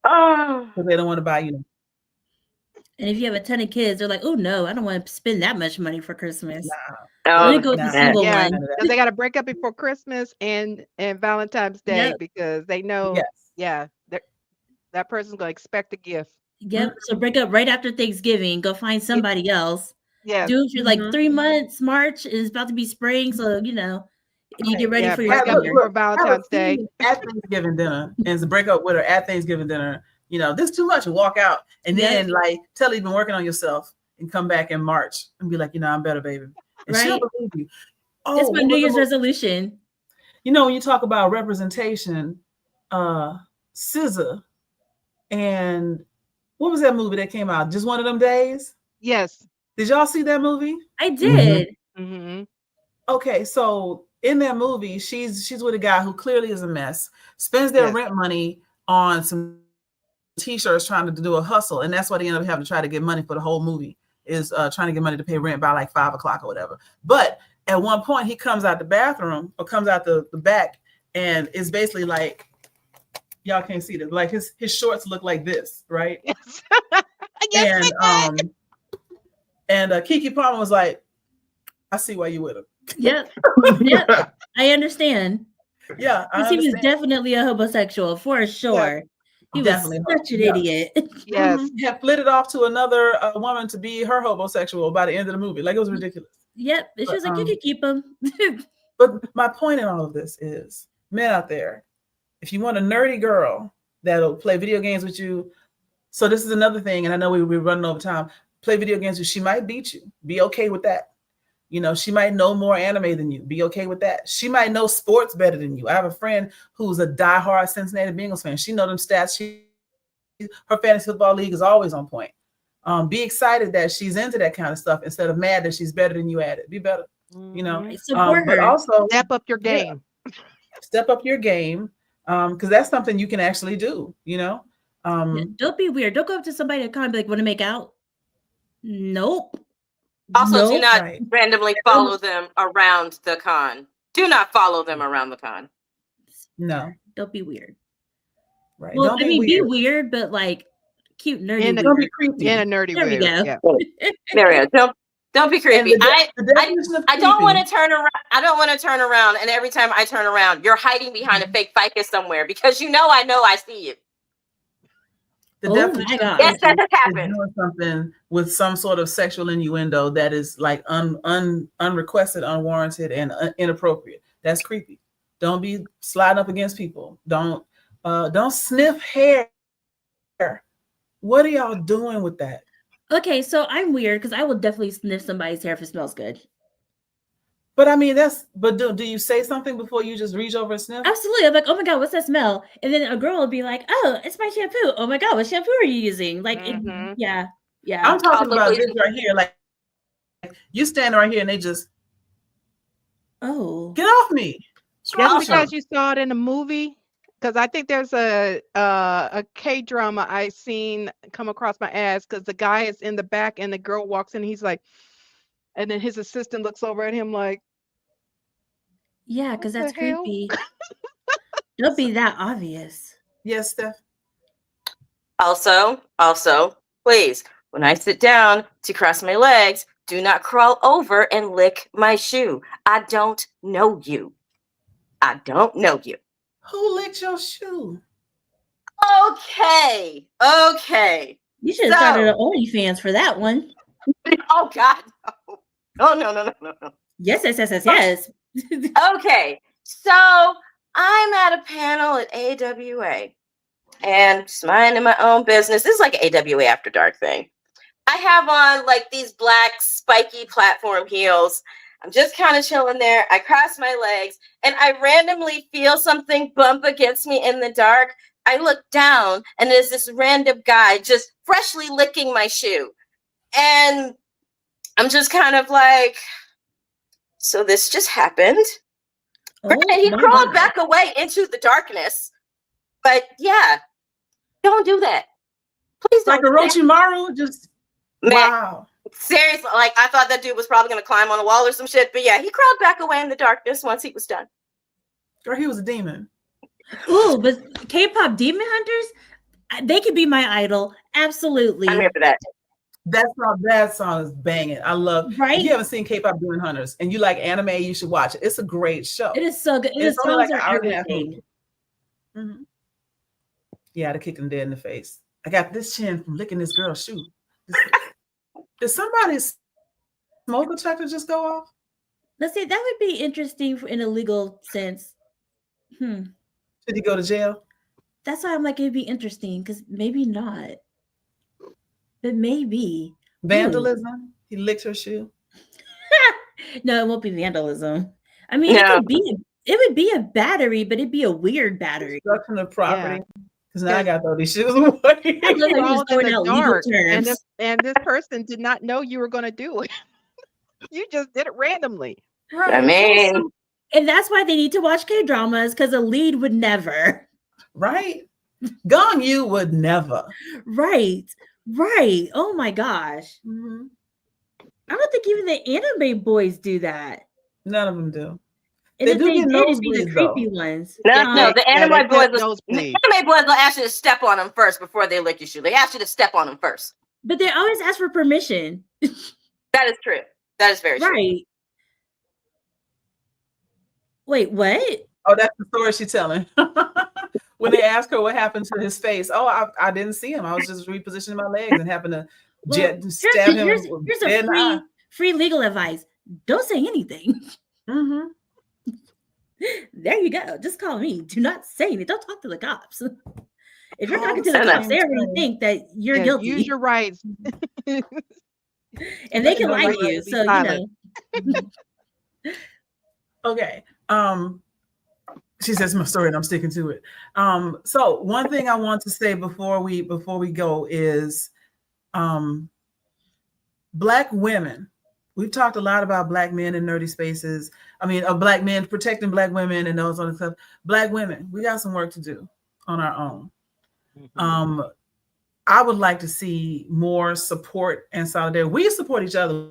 because they don't want to buy And if you have a ton of kids, they're like, "Oh no, I don't want to spend that much money for Christmas." Let me go with the single one. Because they got to break up before Christmas and Valentine's Day because they know, that person's gonna expect a gift. Yep. So break up right after Thanksgiving. Go find somebody else. Yeah. Do it for like 3 months. March is about to be spring, so you get ready for your for Valentine's Day at Thanksgiving dinner, and to break up with her at Thanksgiving dinner. This is too much. And walk out, and then like tell her you've been working on yourself, and come back in March and be like, I'm better, baby. And she'll believe you. It's my New Year's resolution. When you talk about representation, SZA, and what was that movie that came out? Just One of Them Days? Yes. Did y'all see that movie? I did. Okay, so in that movie, she's with a guy who clearly is a mess, spends their rent money on some t-shirts trying to do a hustle, and that's why they end up having to try to get money for the whole movie, is trying to get money to pay rent by like 5 o'clock or whatever. But at one point, he comes out the bathroom or comes out the back, and it's basically like, y'all can't see this, like his shorts look like this, right? Yes. And Keke Palmer was like, I see why you with him. Yep. I understand. Yeah, he was definitely a homosexual for sure. He definitely was such an idiot. Yes. He had flitted off to another woman to be her homosexual by the end of the movie. Like, it was ridiculous. Yep. It's just like, you can keep him. But my point in all of this is, men out there, if you want a nerdy girl that'll play video games with you, so this is another thing, and I know we're running over time, play video games with you, she might beat you. Be okay with that. She might know more anime than you. Be okay with that. She might know sports better than you. I have a friend who's a diehard Cincinnati Bengals fan. She knows them stats. Her fantasy football league is always on point. Be excited that she's into that kind of stuff instead of mad that she's better than you at it. Be better. Support her. But also step up your game. Step up your game, because that's something you can actually do. Don't be weird. Don't go up to somebody and kind of be like, want to make out? Nope. Also, do Nope. not Right. randomly follow them around the con. Do not follow them around the con. No. Don't be weird. Right. Well, Don't I be mean, be weird. weird, but like cute, nerdy In a, Don't be weird. creepy. in a nerdy There we weird. go. Yeah. There we go. Don't be And creepy. the definition of I don't want creepy. to turn around. I don't want to turn around, and every time I turn around, you're hiding behind a fake ficus somewhere because you know I see you. The Oh definition my of God. Yes, that creepy has is happened. doing something with some sort of sexual innuendo that is like unrequested, unwarranted, and inappropriate. That's creepy. Don't be sliding up against people. Don't sniff hair. What are y'all doing with that? Okay, so I'm weird because I will definitely sniff somebody's hair if it smells good. But I mean, do you say something before you just reach over and sniff? Absolutely. I'm like, oh my God, what's that smell? And then a girl will be like, oh, it's my shampoo. Oh my God, what shampoo are you using? Like, Mhm. yeah. I'm talking Also, about please- this right here. Like you standing right here and they just Oh. get off me. What's wrong Just with because you? you saw it in a movie, because I think there's a K drama I seen come across my ass because the guy is in the back and the girl walks in. He's like, and then his assistant looks over at him like, Yeah, because "What that's the hell?" creepy. Don't be that obvious. Yes, Steph. Also, please, when I sit down to cross my legs, do not crawl over and lick my shoe. I don't know you. I don't know you. Who licked your shoe? Okay. You should have started an OnlyFans for that one. Oh God. No. Yes. Okay. So I'm at a panel at AWA and just minding my own business. This is like an AWA After Dark thing. I have on like these black spiky platform heels. I'm just kind of chilling there. I cross my legs and I randomly feel something bump against me in the dark. I look down and there's this random guy just freshly licking my shoe. And I'm just kind of like, so this just happened. Oh, And he my crawled God. back away into the darkness. But yeah, don't do that. Please don't. Like Orochimaru, just Man, wow. seriously, like I thought that dude was probably gonna climb on a wall or some shit. But yeah, he crawled back away in the darkness once he was done. Girl, he was a demon. Ooh, but K-pop demon hunters, they could be my idol. Absolutely. I'm here for that. That song is banging. I love. Right? If you haven't seen K-pop Demon Hunters and you like anime, you should watch it. It's a great show. It is so good. The It's only songs like an are hour and a half everything. movie. Mhm. Yeah, to kick him dead in the face. I got this chin from licking this girl's shoe. Did somebody's smoke detector just go off? Let's see, that would be interesting in a legal sense. Did he go to jail? That's why I'm like, it'd be interesting because maybe not. But maybe. Vandalism? He licked her shoe. No, it won't be vandalism. I mean, No. it would be a battery, but it'd be a weird battery. Destruction of property. Yeah. Because now I got to throw these shoes away. I love how you're Crawled just in throwing the out legal dark, terms. and this person did not know you were going to do it. You just did it randomly. Right. I mean, And that's why they need to watch K-dramas because a lead would never. Right? Gong Yu would never. Right. Oh my gosh. Mm-hmm. I don't think even the anime boys do that. None of them do. And They if do they get did, it'd be the nosebleeds, though. creepy ones. no, the anime they boys, get the nosebleeds. anime boys will ask you to step on them first before they lick your shoe. They ask you to step on them first. But they always ask for permission. That is true. That is very true. Right. Wait, what? Oh, that's the story she's telling. When they ask her what happened to his face, I didn't see him. I was just repositioning my legs and happened to stab him. Here's dead in the eye. a free legal advice. Don't say anything. Mm-hmm. There you go. Just call me. Do not say anything. Don't talk to the cops. If you're Oh, talking to the I know. cops, they already think that you're Yeah, guilty. use your rights. And they can No lie right to you. to be So, silent. Okay. She says my story and I'm sticking to it. So one thing I want to say before we go is Black women. We've talked a lot about Black men in nerdy spaces. I mean, Black men protecting Black women and those other stuff. Black women, we got some work to do on our own. Mm-hmm. I would like to see more support and solidarity. We support each other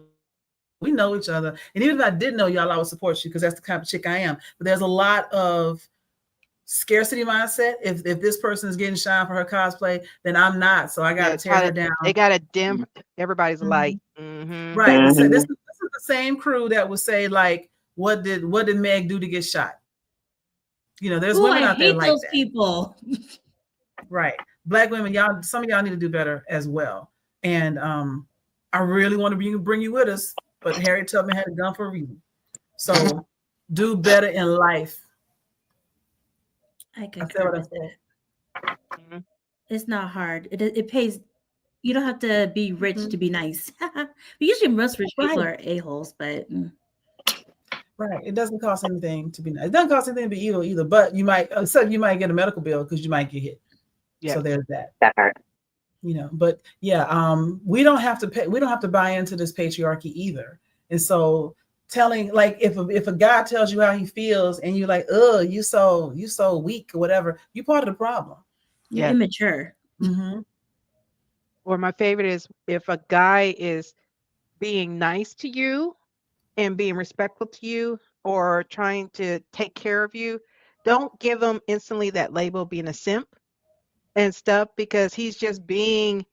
We know each other. And even if I didn't know y'all, I would support you because that's the kind of chick I am. But there's a lot of scarcity mindset. If this person is getting shine for her cosplay, then I'm not. So I got to tear her down. They got to dim everybody's light. Mm-hmm. Right. This is the same crew that would say, like, what did Meg do to get shot? You know, there's women out there like those that. people. Right. Black women, y'all, some of y'all need to do better as well. And I really want to bring you with us, but Harriet Tubman had a gun for a reason. So do better in life. I concur with that. It's not hard. It pays. You don't have to be rich to be nice. Usually most rich people are a-holes, but right. It doesn't cost anything to be nice. It doesn't cost anything to be evil either, but you might get a medical bill because you might get hit. Yeah. So there's that. That part. You know, but yeah, we don't have to buy into this patriarchy either. And so telling, like, if a guy tells you how he feels and you're like, oh, you so weak or whatever, you're part of the problem. You're immature. Mm-hmm. Or my favorite is if a guy is being nice to you and being respectful to you or trying to take care of you, don't give him instantly that label being a simp and stuff, because he's just being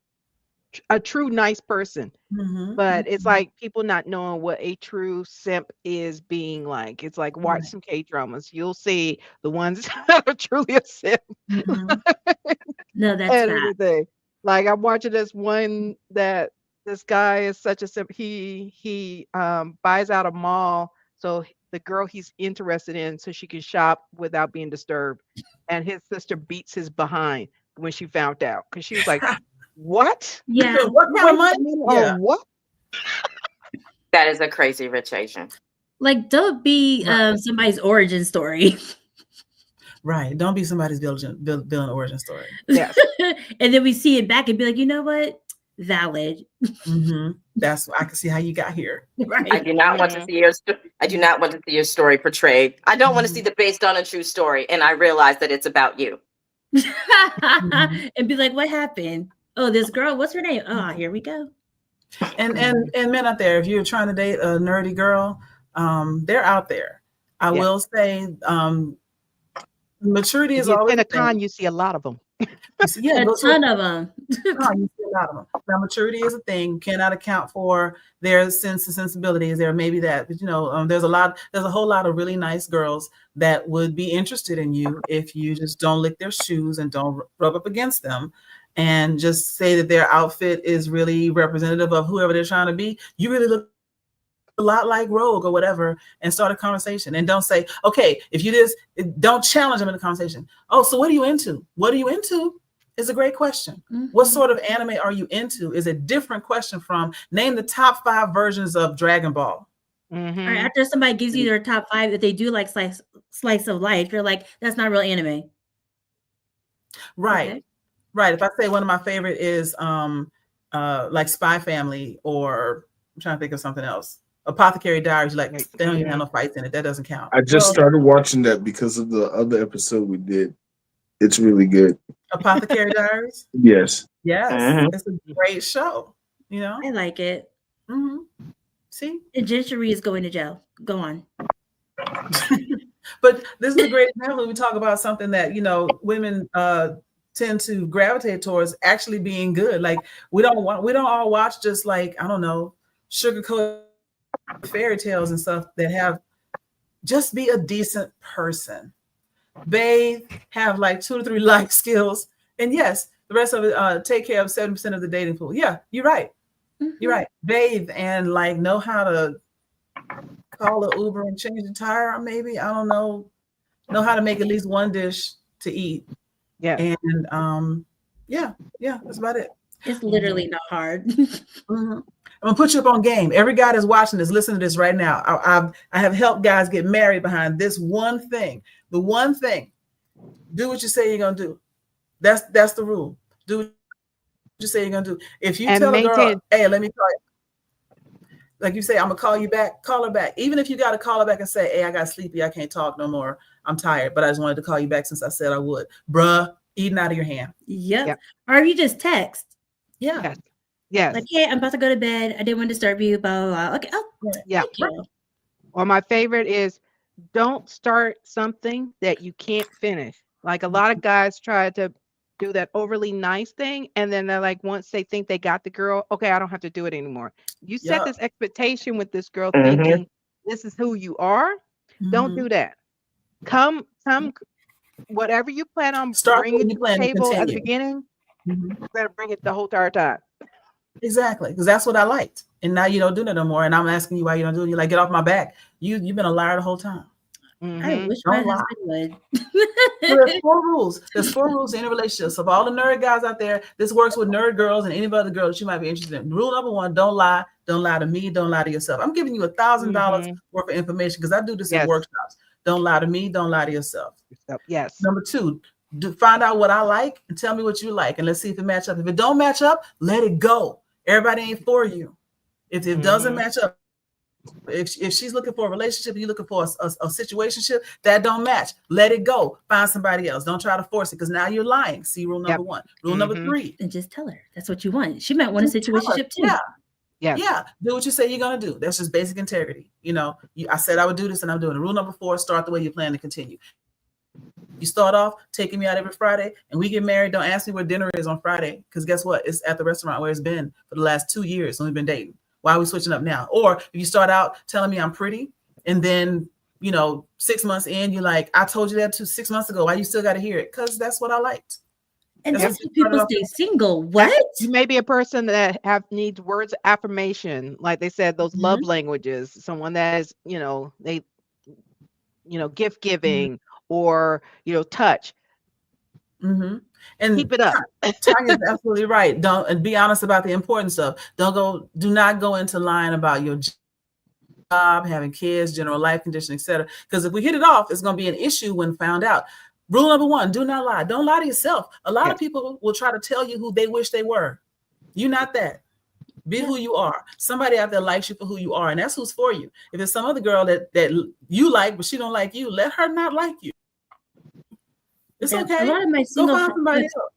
a true nice person. Mm-hmm. But it's like people not knowing what a true simp is being like. It's like watch some K-dramas. You'll see the ones that are truly a simp. Mm-hmm. No, that's and not. Everything. Like I'm watching this one that this guy is such a simp. He buys out a mall so the girl he's interested in so she can shop without being disturbed. And his sister beats his behind when she found out, because she was like, what? Yeah. What kind of money? Yeah. What? That is a crazy rich Asian. Like, don't be somebody's origin story. Right. Don't be somebody's villain origin story. Yes. And then we see it back and be like, you know what? Valid. Mm-hmm. That's I can see how you got here. Right. I do not want to see your story portrayed. I don't want to see the based on a true story, and I realize that it's about you. And be like, what happened? Oh, this girl, what's her name? Oh, here we go. And men out there, if you're trying to date a nerdy girl, they're out there. I will say, maturity is always in a con. You see a lot of them. A ton of them. You see a lot of them. Now, maturity is a thing. You cannot account for their sense and sensibilities. There may be that, but there's a whole lot of really nice girls that would be interested in you if you just don't lick their shoes and don't rub up against them, and just say that their outfit is really representative of whoever they're trying to be. You really look a lot like Rogue or whatever, and start a conversation. And don't say, okay, if you just don't challenge them in the conversation. Oh, so what are you into? What are you into is a great question. Mm-hmm. What sort of anime are you into is a different question from name the top 5 versions of Dragon Ball. Mm-hmm. Or after somebody gives you their top 5 that they do like slice of life, you're like, that's not real anime. Right. Okay. Right. If I say one of my favorite is like Spy Family, or I'm trying to think of something else. Apothecary Diaries, like they don't even have no fights in it. That doesn't count. I just started watching that because of the other episode we did. It's really good. Apothecary Diaries? Yes. Yes. Mm-hmm. It's a great show. I like it. Mm-hmm. See? And Gentry is going to jail. Go on. But this is a great example when we talk about something that, women tend to gravitate towards actually being good. Like we don't all watch just like, I don't know, sugarcoat fairy tales and stuff that have just be a decent person. Bathe, have like 2 to 3 life skills. And yes, the rest of it, take care of 70% of the dating pool. Yeah, you're right. Mm-hmm. You're right. Bathe and like know how to call an Uber and change the tire, maybe. I don't know. Know how to make at least one dish to eat. Yeah. And that's about it. It's literally not hard. Mm-hmm. I'm gonna put you up on game. Every guy that's watching this, listen to this right now. I have helped guys get married behind this one thing. The one thing. Do what you say you're gonna do. That's the rule. Do what you say you're gonna do. If you tell a girl, hey, let me call you. Like you say, I'm gonna call you back, call her back. Even if you gotta call her back and say, hey, I got sleepy, I can't talk no more. I'm tired, but I just wanted to call you back since I said I would. Bruh, eating out of your hand. Yep. Or you just text. Yeah. Yes. Like, hey, I'm about to go to bed. I didn't want to disturb you. Blah blah blah. Okay. Oh, Yeah. thank you. Or my favorite is don't start something that you can't finish. Like a lot of guys try to do that overly nice thing, and then they're like, once they think they got the girl, okay, I don't have to do it anymore. You set Yup. this expectation with this girl, Mhm. thinking this is who you are. Don't Mhm. do that. Come, whatever you plan on Start bringing when to you the plan to table at the continue. beginning. Mhm. You better bring it the whole entire time. Exactly, because that's what I liked, and now you don't do that no more. And I'm asking you why you don't do it. You're like, get off my back. You've been a liar the whole time. I Mhm. wish my Don't lie. husband would. There's 4 rules. There's 4 rules in a relationship. So for all the nerd guys out there, this works with nerd girls and any other girl that you might be interested in. Rule number 1: don't lie. Don't lie to me. Don't lie to yourself. I'm giving you $1,000 Mhm. worth of information because I do this in Yes. workshops. Don't lie to me. Don't lie to yourself. Yes. Number 2, find out what I like and tell me what you like, and let's see if it match up. If it don't match up, let it go. Everybody ain't for you. If it doesn't Mhm. match up, if she's looking for a relationship, you're looking for a situationship that don't match, let it go. Find somebody else. Don't try to force it because now you're lying. See rule number Yep. 1. Rule number Mhm. 3. And just tell her that's what you want. She might want a Just tell her. situationship too. Yeah, Yes. yeah. Do what you say you're gonna do. That's just basic integrity. I said I would do this, and I'm doing it. Rule number 4: start the way you plan to continue. You start off taking me out every Friday, and we get married. Don't ask me where dinner is on Friday, because guess what? It's at the restaurant where it's been for the last 2 years when we've been dating. Why are we switching up now? Or if you start out telling me I'm pretty, and then 6 months in, you're like, I told you that 6 months ago. Why you still got to hear it? Because that's what I liked. And That's that's what why you started people off stay with. single. What? You may be a person that needs words of affirmation, like they said, those love languages. Someone that is, gift giving or touch. Mm-hmm. And Keep it up. Tanya's absolutely right. Don't, and be honest about the important stuff. Do not go into lying about your job, having kids, general life condition, etc. Because if we hit it off, it's going to be an issue when found out. Rule number 1: do not lie. Don't lie to yourself. A lot of people will try to tell you who they wish they were. You're not that. Be who you are. Somebody out there likes you for who you are, and that's who's for you. If it's some other girl that you like, but she don't like you, let her not like you. It's okay. A lot of my Go single find somebody else.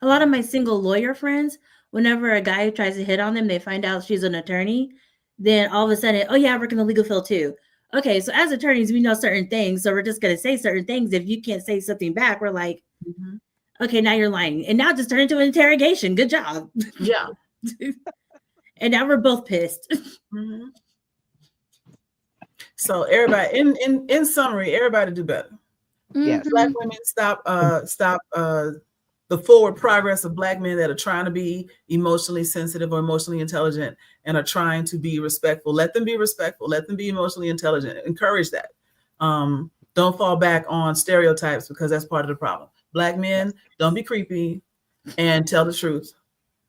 A lot of my single lawyer friends, whenever a guy tries to hit on them, they find out she's an attorney. Then all of a sudden, oh yeah, I work in the legal field too. Okay, so as attorneys, we know certain things, so we're just gonna say certain things. If you can't say something back, we're like, okay, now you're lying, and now just turn into an interrogation. Good job. Yeah. And now we're both pissed. Mm-hmm. So everybody, in summary, everybody do better. Yes. Black women, stop the forward progress of Black men that are trying to be emotionally sensitive or emotionally intelligent and are trying to be respectful. Let them be respectful. Let them be emotionally intelligent. Encourage that. Don't fall back on stereotypes, because that's part of the problem. Black men, don't be creepy and tell the truth.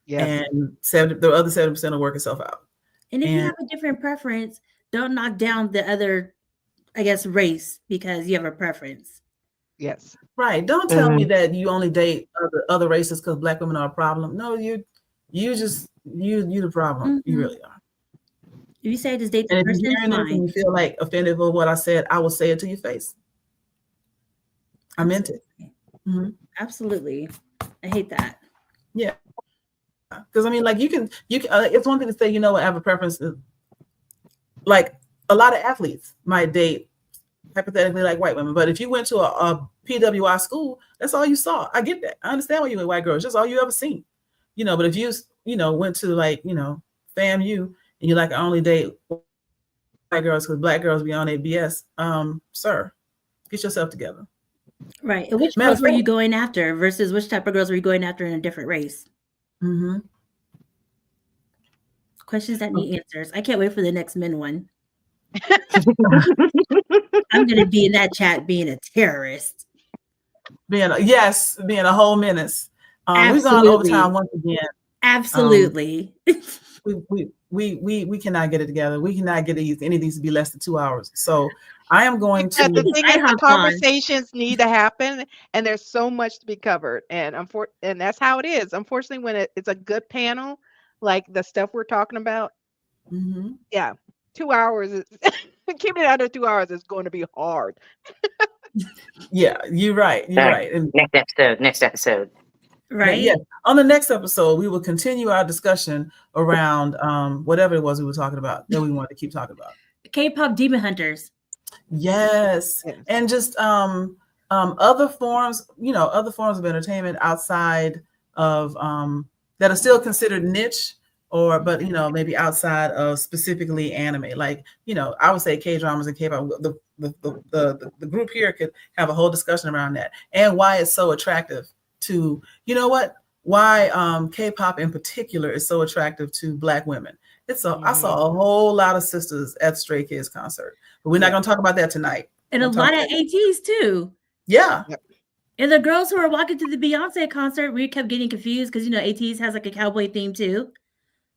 Yes. And the other 70% will work itself out. And if you have a different preference, don't knock down the other, I guess, race because you have a preference. Yes. Right. Don't tell me that you only date other races because Black women are a problem. No, you the problem. You really are. If you say just date the And if person, you're hearing this fine. and you feel like offended with what I said, I will say it to your face. I meant it. Mm-hmm. Absolutely. I hate that. Yeah. Because I mean, like you can. It's one thing to say, I have a preference. Like a lot of athletes might date hypothetically like white women, but if you went to a PWI school, that's all you saw. I get that. I understand why you with white girls. Just all you ever seen. But if you went to like FAMU and you like I only date white girls because Black girls be on a BS, sir, get yourself together. Right. And which girls were you going after versus which type of girls were you going after in a different race? Mm-hmm. Questions that need answers. I can't wait for the next men one. I'm going to be in that chat being a terrorist. Being a whole menace. We've gone overtime once again. Absolutely. We cannot get it together. We cannot get any of these to be less than 2 hours. So I am going to. The thing is, the conversations need to happen, and there's so much to be covered, and that's how it is. Unfortunately, when it's a good panel, like the stuff we're talking about, 2 hours. Keeping it under 2 hours is going to be hard. Yeah, you're right. You're right. And next episode. Right? Yeah. On the next episode, we will continue our discussion around whatever it was we were talking about that we wanted to keep talking about. K-pop demon hunters. Yes. Yes. And just other forms, other forms of entertainment outside of that are still considered niche but maybe outside of specifically anime. Like, I would say K-dramas and K-pop. The group here could have a whole discussion around that and why it's so attractive to, why K-pop in particular is so attractive to Black women. I saw a whole lot of sisters at Stray Kids concert, but we're not going to talk about that tonight. And a lot of ATs too. Yeah. Yep. And the girls who were walking to the Beyonce concert, we kept getting confused because, ATs has like a cowboy theme too.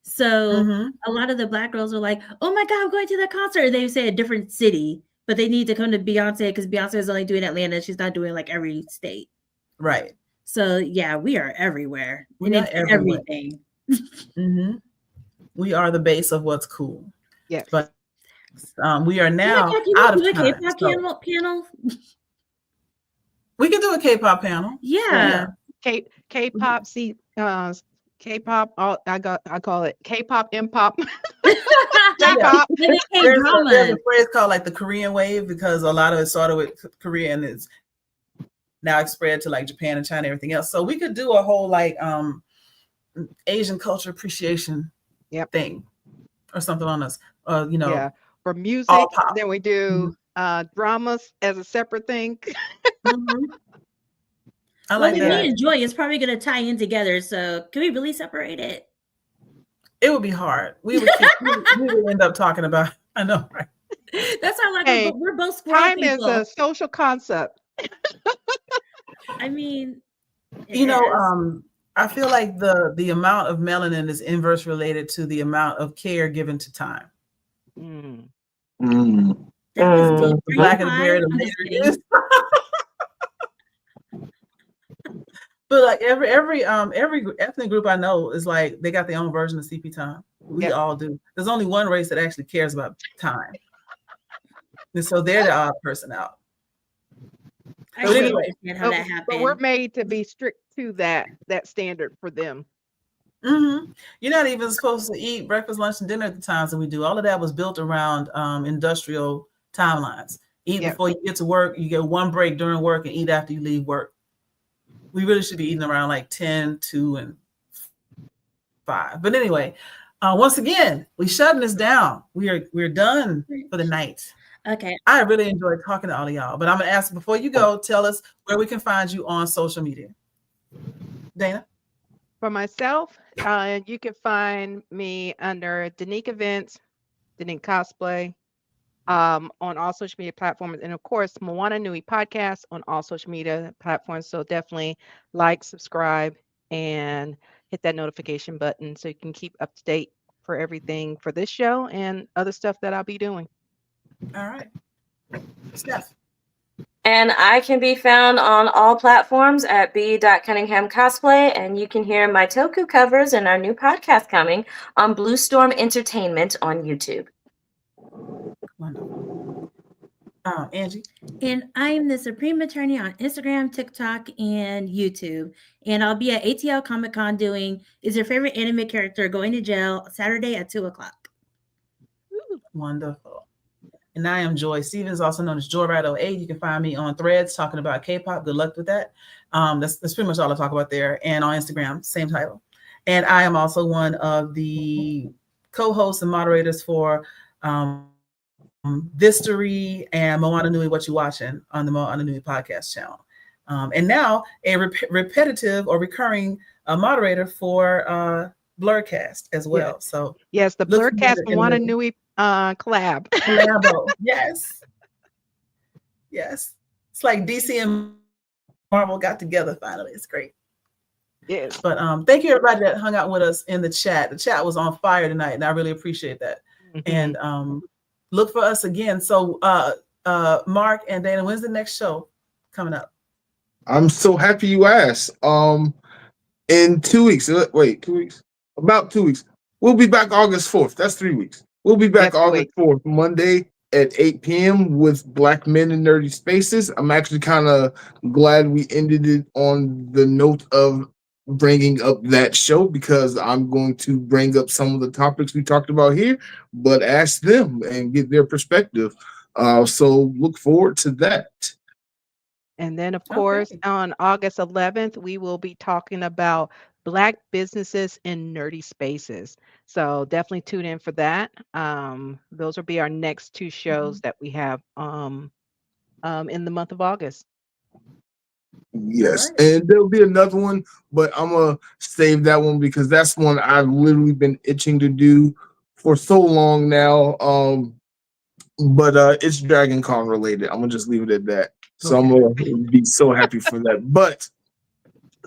So a lot of the Black girls were like, oh my God, I'm going to that concert. They say a different city, but they need to come to Beyonce because Beyonce is only doing Atlanta. She's not doing like every state. Right. So yeah, we are everywhere. We are everywhere. Everything. We are the base of what's cool. Yes. But we are now out of time. K-pop panel. We can do a K-pop panel. Yeah. K-pop. See, K-pop. I call it K-pop and pop. K-pop. There's a phrase called like the Korean wave because a lot of it started with Korea and it's now it's spread to like Japan and China and everything else. So we could do a whole like Asian culture appreciation thing or something on us. Yeah. For music, then we do dramas as a separate thing. I like that. We enjoy it's probably going to tie in together. So can we really separate it? It would be hard. We would end up talking about. I know, right? That's how like we're both squirrel time people. is a social concept. I mean, I feel like the amount of melanin is inverse related to the amount of care given to time. The black and very the But like every ethnic group I know is like they got their own version of CP time. We all do. There's only one race that actually cares about time, and so they're the odd person out. But anyway, how that happened. But we're made to be strict to that standard for them. You're not even supposed to eat breakfast, lunch, and dinner at the times that we do. All of that was built around industrial timelines. Eat before you get to work. You get one break during work and eat after you leave work. We really should be eating around like 10, 2, and 5. But anyway, once again, we're shutting this down. We're done for the night. Okay. I really enjoyed talking to all of y'all. But I'm going to ask, before you go, tell us where we can find you on social media. Dana? For myself, you can find me under Danique Events, Danique Cosplay, on all social media platforms, and of course Moana Nui Podcast on all social media platforms. So definitely like, subscribe, and hit that notification button so you can keep up to date for everything for this show and other stuff that I'll be doing. All right. Steph. And I can be found on all platforms at b.cunningham cosplay, and you can hear my Toku covers and our new podcast coming on Blue Storm Entertainment on YouTube. Wonderful. Angie? And I'm the Supreme Attorney on Instagram, TikTok, and YouTube. And I'll be at ATL Comic Con doing Is Your Favorite Anime Character Going to Jail Saturday at 2:00. Wonderful. And I am Joy Stevens, also known as Joyride08. You can find me on Threads talking about K-pop. Good luck with that. That's pretty much all I talk about there. And on Instagram, same title. And I am also one of the co-hosts and moderators for Vistory and Moana Nui What You Watching on the Moana Nui podcast channel. And now a repetitive or recurring moderator for Blerdkast as well. So yes, the Blerdkast Moana Nui collab. Collabo. Yes. It's like DC and Marvel got together finally. It's great. Yes. But thank you everybody that hung out with us in the chat. The chat was on fire tonight, and I really appreciate that. And look for us again. So Mark and Dana, when's the next show coming up? I'm so happy you asked. In 2 weeks. Wait, 2 weeks? About 2 weeks. We'll be back August 4th. That's 3 weeks. We'll be back August 4th, Monday at 8 p.m. with Black Men in Nerdy Spaces. I'm actually kind of glad we ended it on the note of bringing up that show because I'm going to bring up some of the topics we talked about here, but ask them and get their perspective. So look forward to that. And then, of course, on August 11th, we will be talking about Black businesses in nerdy spaces. So definitely tune in for that. Those will be our next two shows that we have in the month of August. Yes, and there'll be another one, but I'm gonna save that one because that's one I've literally been itching to do for so long now. But it's Dragon Con related. I'm gonna just leave it at that. So I'm gonna be so happy for that. But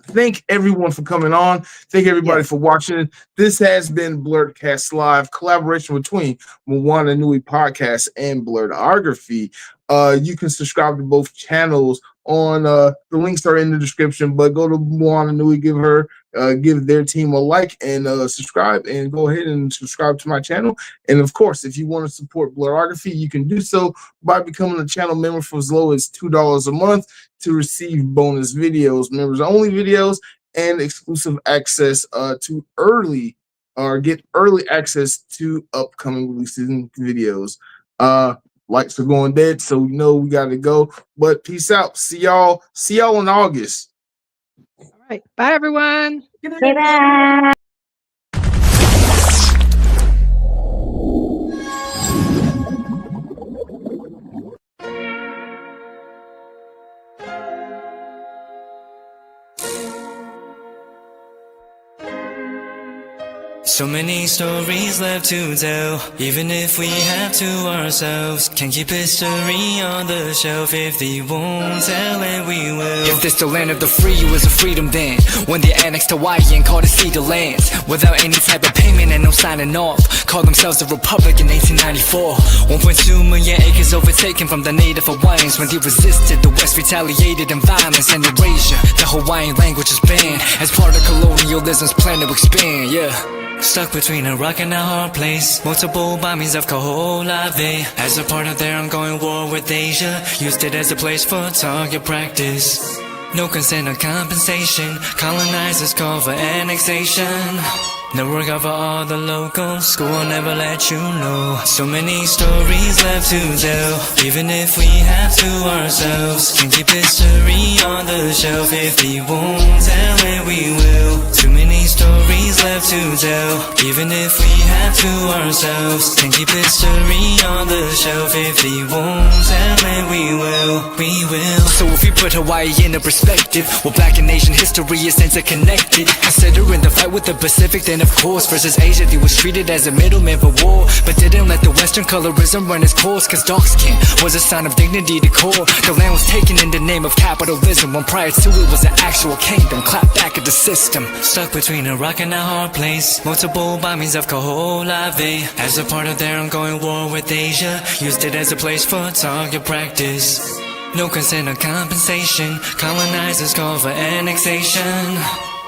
thank everyone for coming on. Thank everybody for watching. This has been Blerdcast Live, collaboration between Moana Nui Podcast and Blerdography. You can subscribe to both channels on the links are in the description, but go to Moana Nui, give their team a like and subscribe, and go ahead and subscribe to my channel. And of course, if you want to support Blerdography, you can do so by becoming a channel member for as low as $2 a month to receive bonus videos, members only videos, and exclusive access to get early access to upcoming releases and videos. Lights are going dead, so we know we gotta go. But peace out. See y'all in August. All right. Bye, everyone. Bye-bye. So many stories left to tell, even if we have to ourselves. Can't keep history on the shelf. If they won't tell it, we will. If this the land of the free, it was a freedom then, when they annexed Hawaii and called it Cedar Lands, without any type of payment and no signing off. Called themselves the Republic in 1894. 1.2 million acres overtaken from the native Hawaiians. When they resisted, the West retaliated in violence and erasure. The Hawaiian language is banned as part of colonialism's plan to expand, Stuck between a rock and a hard place. Multiple bombings of Kaho'olawe. As a part of their ongoing war with Asia, used it as a place for target practice. No consent or compensation. Colonizers call for annexation. No regard for all the locals. School will never let you know. So many stories left to tell, even if we have to ourselves. Can keep history on the shelf. If they won't tell it, we will. Too many stories left to tell, even if we have to ourselves. Can keep history on the shelf. If they won't tell it, we will. So if we put Hawaii into perspective, well, Black and Asian history is interconnected. Considering the fight with the Pacific, then of course versus Asia, they was treated as a middleman for war, but didn't let the Western colorism run its course. Cause dark skin was a sign of dignity to core. The land was taken in the name of capitalism, when prior to it was an actual kingdom. Clap back at the system. Stuck between a rock and a hard place. Multiple bombings of Kaho'olawe. As a part of their ongoing war with Asia, used it as a place for target practice. No consent or compensation. Colonizers call for annexation.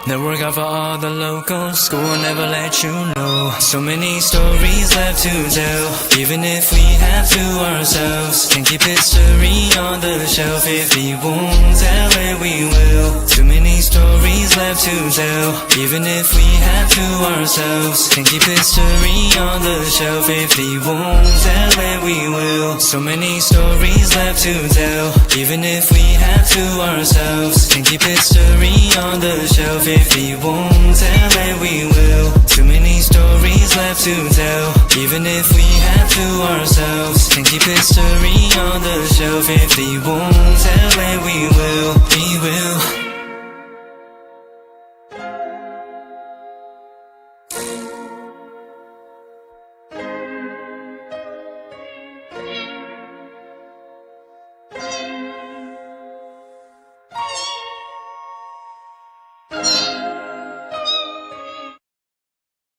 No regard for all the locals. School will never let you know. So many stories left to tell, even if we have to ourselves. Can keep history on the shelf. If they won't tell it, we will. Too many stories left to tell, even if we have to ourselves. Can keep history on the shelf. If they won't tell it, we will. So many stories left to tell, even if we have to ourselves. Can keep history on the shelf. If they won't tell it, we will. Too many stories left to tell, even if we have to ourselves. Can keep history on the shelf. If they won't tell it, we will.